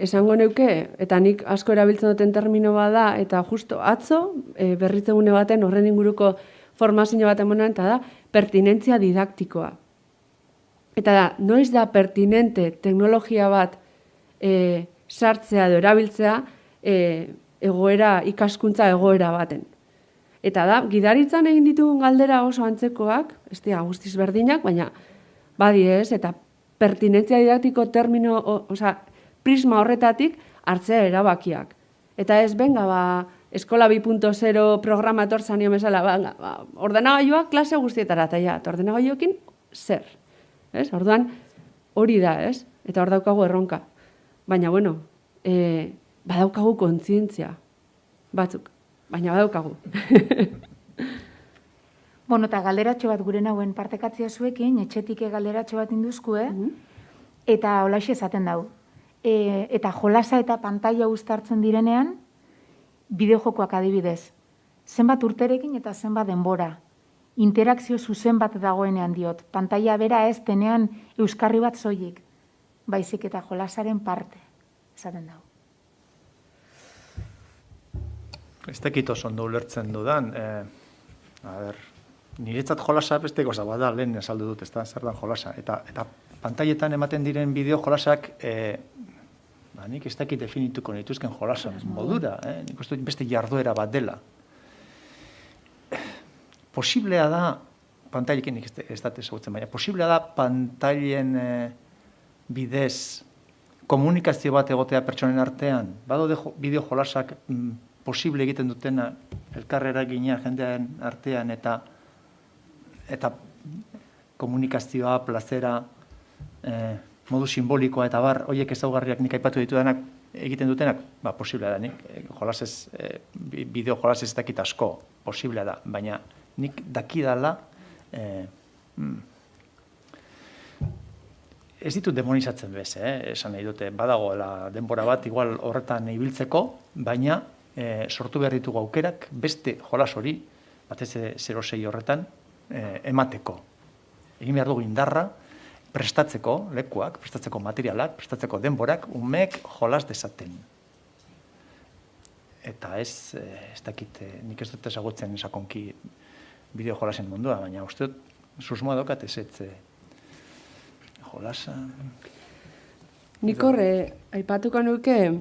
esango neuke, eta nik asko erabiltzen duten termino bada, eta justo atzo, berritzegune baten horren inguruko formazio baten monean, eta da, pertinentzia didaktikoa. Eta da, noiz da pertinente teknologia bat sartzea edo erabiltzea ikaskuntza egoera baten. Eta da, gidaritzan egin ditugun galdera oso antzekoak, ez dira guztiz berdinak, baina badi ez, eta pertinentzia didaktiko termino, prisma horretatik hartzea erabakiak. Eta ez, eskola 2.0 programa etortzan nio mesala, ordenagailua klase guztietara, eta ja, ordenagailuekin zer. Orduan, hori da, ez? Eta hor daukagu erronka. Baina, badaukagu kontzientzia batzuk. Baina badaukagu. Eta galderatxo bat gure nauen partekatzea zuekin, etxetik galderatxo bat induzkue, eta holaxe esaten dau. Eta jolasa eta pantaila uztartzen direnean, bideojokoak adibidez. Zenbat urterekin eta zenbat denbora. Interakzio zuzen bat dagoenean diot. Pantaila bera ez denean euskarri bat soilik. Baizik eta jolasaren parte, esaten dau. Ez dakit oso ondo ulertzen dudan. Niretzat jolasa beste goza bada, lehen esaldu dut, ez da, zer dan jolasa. Eta pantailetan ematen diren bideo jolasak, nik ez dakit definituko nituzken jolasa modura, nik uste beste jarduera bat dela. Posiblea da, pantailekin nik ez dut ezagutzen, baina posiblea da pantailen bidez komunikazio bat egotea pertsonen artean, badaude bideo jolasak posible egiten dutena elkarrera gina jendearen artean eta komunikazioa, plazera, modu simbolikoa eta bar, horiek ezaugarriak nik aipatu ditudanak egiten dutenak, posiblea da, nik jolasez, bideo jolasez ez dakit asko, posiblea da, baina nik dakidala, ez ditut demonizatzen bez, esan nahi dute, badagoela denbora bat, igual horretan ibiltzeko, baina sortu behar ditugu aukerak, beste jolas hori, batez 06 horretan, emateko. Egin behar dugu indarra, prestatzeko lekuak, prestatzeko materialak, prestatzeko denborak, umeek jolas dezaten. Eta ez dakit, nik ez dut ezagutzen sakonki bideo jolasen mundua, baina uste dut, susmoa daukat ez jolasa... Nik horre, aipatuko nuke,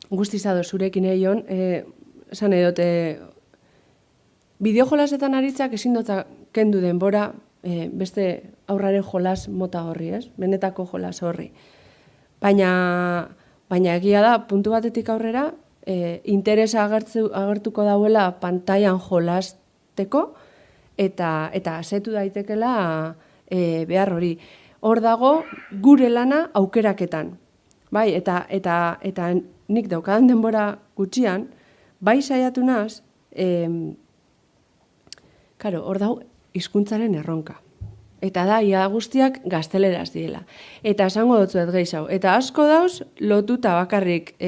guztizado zurekin eion, esan edote, bideo jolasetan aritzak ezin dutza kendu denbora, beste aurraren jolas mota horri, ez? Benetako jolas horri. Baina egia da, puntu batetik aurrera, interesa agertuko dauela pantailan jolasteko, eta asetu daitekela behar hori. Hor dago gure lana aukeraketan. Bai, eta nik daukadan denbora gutxian, bai saiatu naz, hor dago hizkuntzaren erronka. Eta da, ia guztiak gazteleraz diela. Eta esango dutzuet gehiago. Eta asko dauz, lotuta bakarrik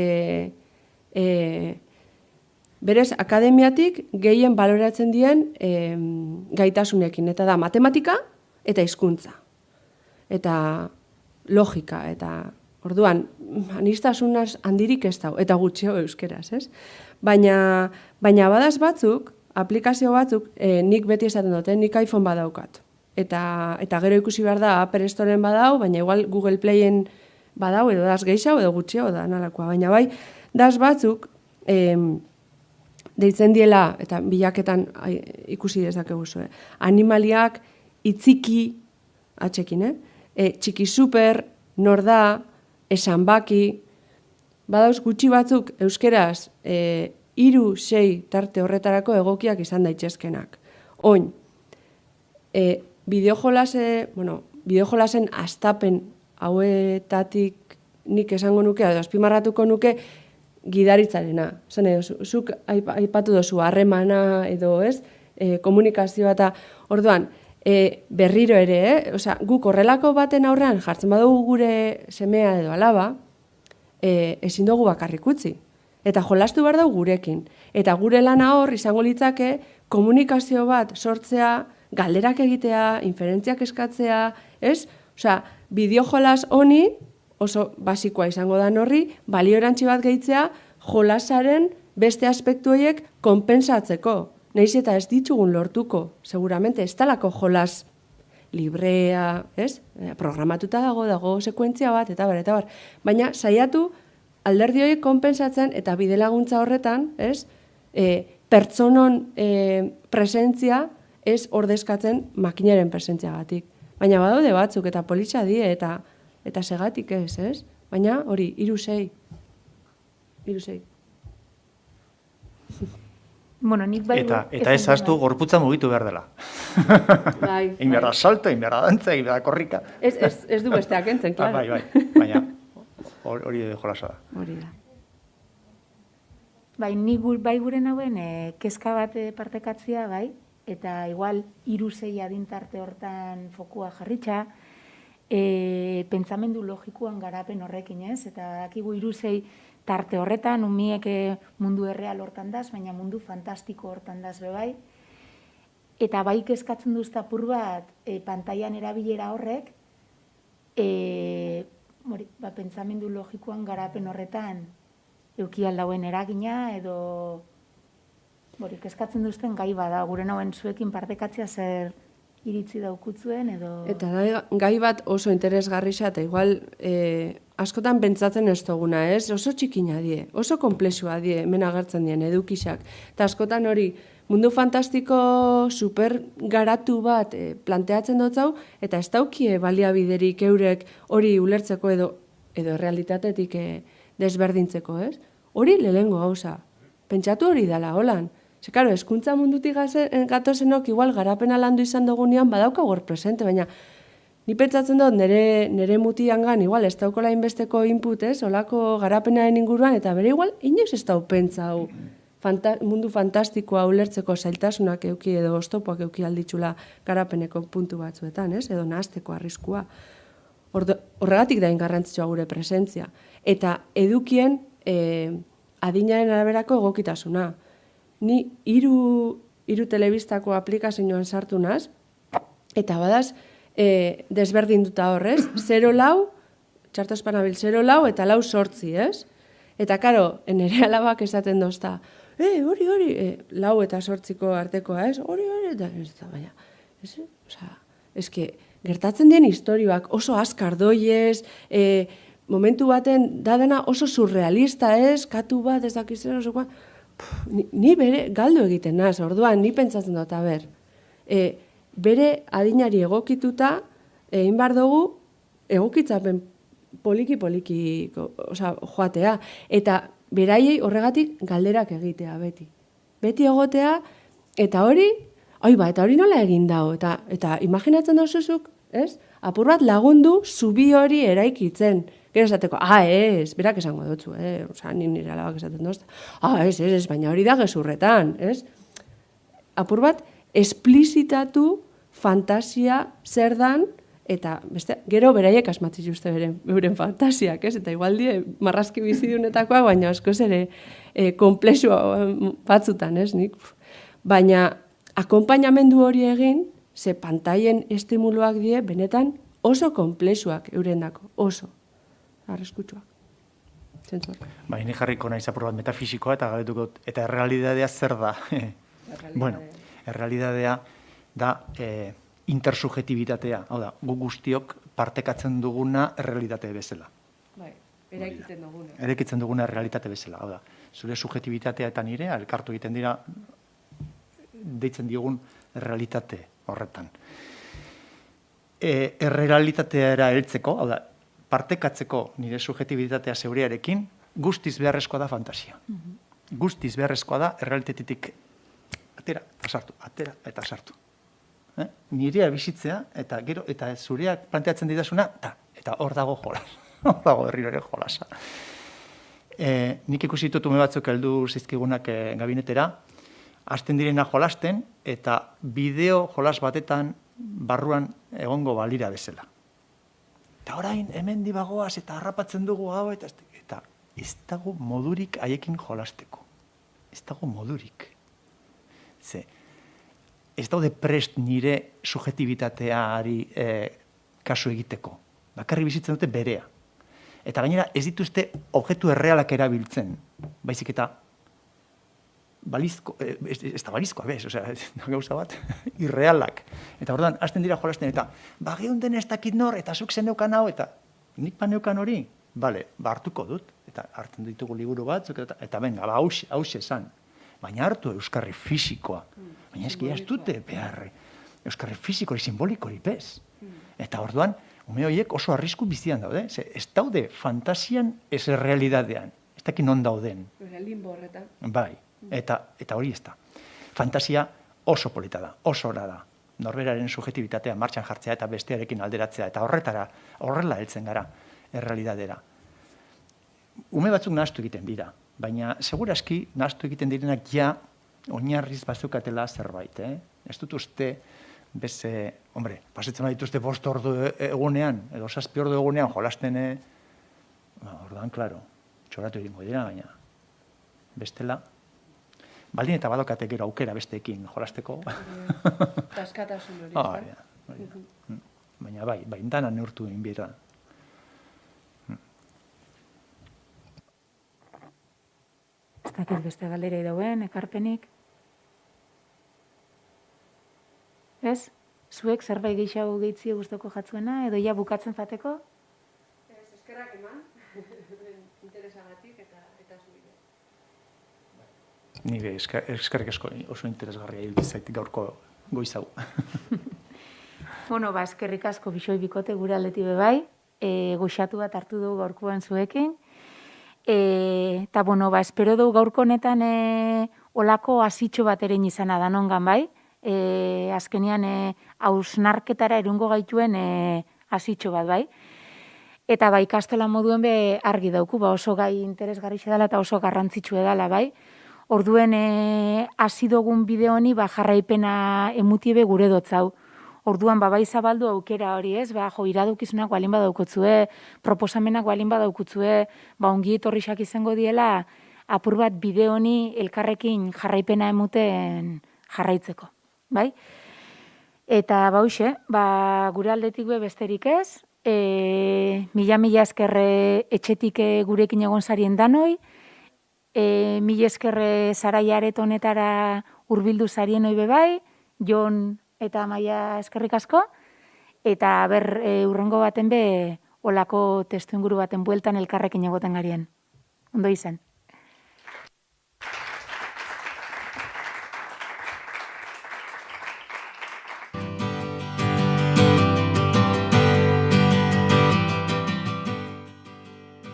berez akademiatik gehien baloratzen dien gaitasunekin. Eta da, matematika eta hizkuntza. Eta logika. Eta orduan, aniztasunaz handirik ez dau. Eta gutxio euskeraz, ez? Baina badaz batzuk, aplikazio batzuk, nik beti esaten dute, nik iPhone badaukat. Eta gero ikusi behar da Apple Storeen badau, baina igual Google Playen badau, edo daz gehiago, edo gutxio, da nalakoa. Baina bai, daz batzuk, deitzen diela, eta bilaketan ikusi dezakegu zuen, animaliak itziki, atxekin, txiki super, nor da, esan baki, badauz gutxi batzuk euskeraz 3-6 tarte horretarako egokiak izan daitezkenak. Oin, bideojolasen astapen hauetatik nik esango nuke, edo azpimarratuko nuke gidaritzarena. Zuk aipatu dozu harremana edo ez, komunikazioa eta orduan, berriro ere, guk horrelako baten aurrean jartzen badugu gure semea edo alaba, ezin dugu bakarrik utzi. Eta jolastu behar dugu gurekin. Eta gure lana hor izango litzake komunikazio bat sortzea, galderak egitea, inferentziak eskatzea, ez? Bideo jolas honi, oso basikoa izango da horri, balio erantzi bat gehitzea jolasaren beste aspektu horiek konpensatzeko. Nahiz eta ez ditugun lortuko, seguramente, ez talako jolas librea, ez? Programatuta dago sekuentzia bat, eta bar. Baina saiatu alderdi horiek konpensatzen eta bidelaguntza horretan, ez? Pertsonon presentzia ez ordezkatzen makinaren presentziagatik. Baina badaude batzuk eta politxa die eta segatik ez? Baina hori, 3-6. 3-6. Bueno, nik bai... Eta ez haztu gorputza mugitu behar dela. Egin behar da salto, egin behar da dantza, egin behar da korrika. Ez du besteak entzen, klaro. Bai, baina hori jolasa da. Hori da. Bai, nik bai gure nauen kezka bat partekatzia, bai, eta igual 3-6 adintarte hortan fokua jarritxa, pentsamendu logikoan garapen horrekin, ez? Eta dakigu 3-6 tarte horretan, umiek mundu erreal hortan daz, baina mundu fantastiko hortan daz bebai. Eta bai kezkatzen duzta apur bat pantailan erabilera horrek, pentsamendu logikoan garapen horretan euki aldauen eragina, edo kezkatzen duzten gai bada, gure nauen zuekin partekatzea zer iritzi daukutzuen, edo... Eta gai bat oso interesgarria eta igual askotan pentsatzen ez duguna, ez? Oso txikina die, oso komplexua die, hemen agertzen dien edukisak. Eta askotan hori, mundu fantastiko super garatu bat planteatzen dutzau, eta ez daukie baliabiderik eurek hori ulertzeko edo realitatetik desberdintzeko, ez? Hori lehengo gauza. Pentsatu hori dela, holan. Ze, karo, hezkuntza mundutik gatozenok igual garapena landu izan dugunean badauka hor presente, baina ni pentsatzen dut nire mutiangan igual ez daukola inbesteko input, ez, olako garapenaren inguruan, eta bere igual inoiz ez dau pentsau mundu fantastikoa ulertzeko zailtasunak euki edo oztopoak euki alditxula garapeneko puntu batzuetan, ez, edo nahasteko arriskua. Horregatik da garrantzitsua gure presentzia. Eta edukien adinaren araberako egokitasuna. Ni hiru telebistako aplikazioan sartu naz, eta badaz, desberdinduta horrez, 0-4, txarto espanabil 0-4 eta 4-8, ez? Eta, karo, nire alabak esaten dozta, hori, 4 eta 8ko artekoa, ez? Hori, eta ez da, baina, ez? Osa, eske, gertatzen den historioak oso azkar doiez, momentu baten dadena oso surrealista, ez? Katu bat, ez dakizera oso ni bere galdu egiten naz, orduan, ni pentsatzen dut, bere adinari egokituta, egin behar dugu, egokitzapen poliki-poliki joatea. Eta beraiei horregatik galderak egitea beti. Beti egotea, eta hori, eta hori nola egin dago. Eta imaginatzen dauzuzuk, ez? Apur bat lagundu zubi hori eraikitzen. Gero esateko, ez, berak esango dutzu, nire alabak esaten dut. Ez, baina hori da gezurretan, ez? Apur bat, esplizitatu fantasia zer dan, eta gero beraiek asmatzi juste beuren fantasiak, ez? Eta igual die marrazki bizidunetakoak, baina askoz ere konplexua batzutan, ez? Baina akonpainamendu hori egin, ze pantaien estimuluak die, benetan oso konplexuak eurendako, oso arriskutsuak. Zentzuak. Ni jarriko naiz apur bat metafisikoa eta galdetuko, eta errealidadea zer da? Bueno, errealidadea da intersubjetibitatea. Hau da, gu guztiok partekatzen duguna errealitate bezala. Bai, eraikitzen duguna. Eraikitzen duguna errealitate bezala. Hau da, zure subjetibitatea eta nire, elkartu egiten dira, deitzen diogun errealitate horretan. Errealitateara heltzeko, hau da, partekatzeko nire subjetibitatea zeurearekin, guztiz beharrezkoa da fantasia. Guztiz beharrezkoa da errealitatetik atera eta sartu. Nirea bizitzea, eta gero, eta zureak planteatzen didazuna, eta hor dago jolas. Hor dago herriro ere jolasa. Nik ikusi ditut ume batzuk heldu zizkigunak gabinetera, hasten direna jolasten, eta bideo jolas batetan barruan egongo balira bezala. Eta orain, hemen dibagoaz, eta harrapatzen dugu hau, eta ez dago modurik haiekin jolasteko. Ez dago modurik. Ze, ez daude prest nire subjetibitateari kasu egiteko. Bakarri bizitzen dute berea. Eta gainera ez dituzte objektu errealak erabiltzen. Baizik eta balizko, ez da balizkoa, bez, gauza bat, irrealak. Eta orduan, hasten dira jolasten, eta geunden ez dakit nor, eta zuk zeneukan hau, eta nik paneukan hori, hartuko dut, eta hartzen ditugu liburu batzuk, eta benga, hause esan. Baina hartu euskarri fisikoa. Baina eski ez dute beharre. Euskarri fisikori, simbolikori, bez. Eta orduan, ume horiek oso arrisku bizian daude. Ez daude fantasian, ez errealidadean. Ez dakit non dauden. Limbo horretan. Bai. Eta hori ez da. Fantasia oso polita da, oso ora da. Norberaren subjetibitatea martxan jartzea eta bestearekin alderatzea, eta horrela heltzen gara errealidadera. Ume batzuk nahastu egiten dira, baina seguraski nahastu egiten direnak ja oinarriz bazukatela zerbait. Ez dut uste, pasetzen badituzte 5 ordu egunean, edo 7 ordu egunean jolasten, orduan, klaro, txoratu egingo dira, baina bestela, baldin eta badokate gero aukera besteekin jolasteko. Taskatasun hori. Baina bai, dana neurtu egin bira. Ez dakit beste galderei dauen, ekarpenik. Ez? Zuek zerbait gehiago gehitzi guztoko jatzuena, edo ja bukatzen zateko? Ez, eskerrak eman, interesagatik eta zubide. Nire eskerrik asko oso interesgarria hildi zaitik gaurko goizau. Eskerrik asko bixoi bikote gure aldetik bebai, goxatu bat hartu dugu gaurkoan zuekin. Eta, espero dugu gaurko honetan olako hasitxo bat ere izana danongan, bai? Azkenean hausnarketara erungo gaituen hasitxo bat, bai? Eta bai, ikastola moduen be argi dauku, oso gai interesgarrixe dela eta oso garrantzitsue dela, bai? Orduen hasi dugun bideo honi jarraipena emutiebe gure dotzau. Orduan bai zabaldu aukera hori, ez? Iradokizunak balin badaukutzue, proposamenak balin badaukutzue, ongi etorrixak izango diela apur bat bideo honi elkarrekin jarraipena emuten jarraitzeko, bai? Eta hoxe, gure aldetik be besterik ez, mila eskerre etxetik gurekin egon zarien danoi, mila eskerre Zaraia areto honetara hurbildu zarien hoi bebai, Jon eta Amaia eskerrik asko, eta urrengo baten be olako testu inguru baten bueltan elkarrekin egoten garien. Ondo izan.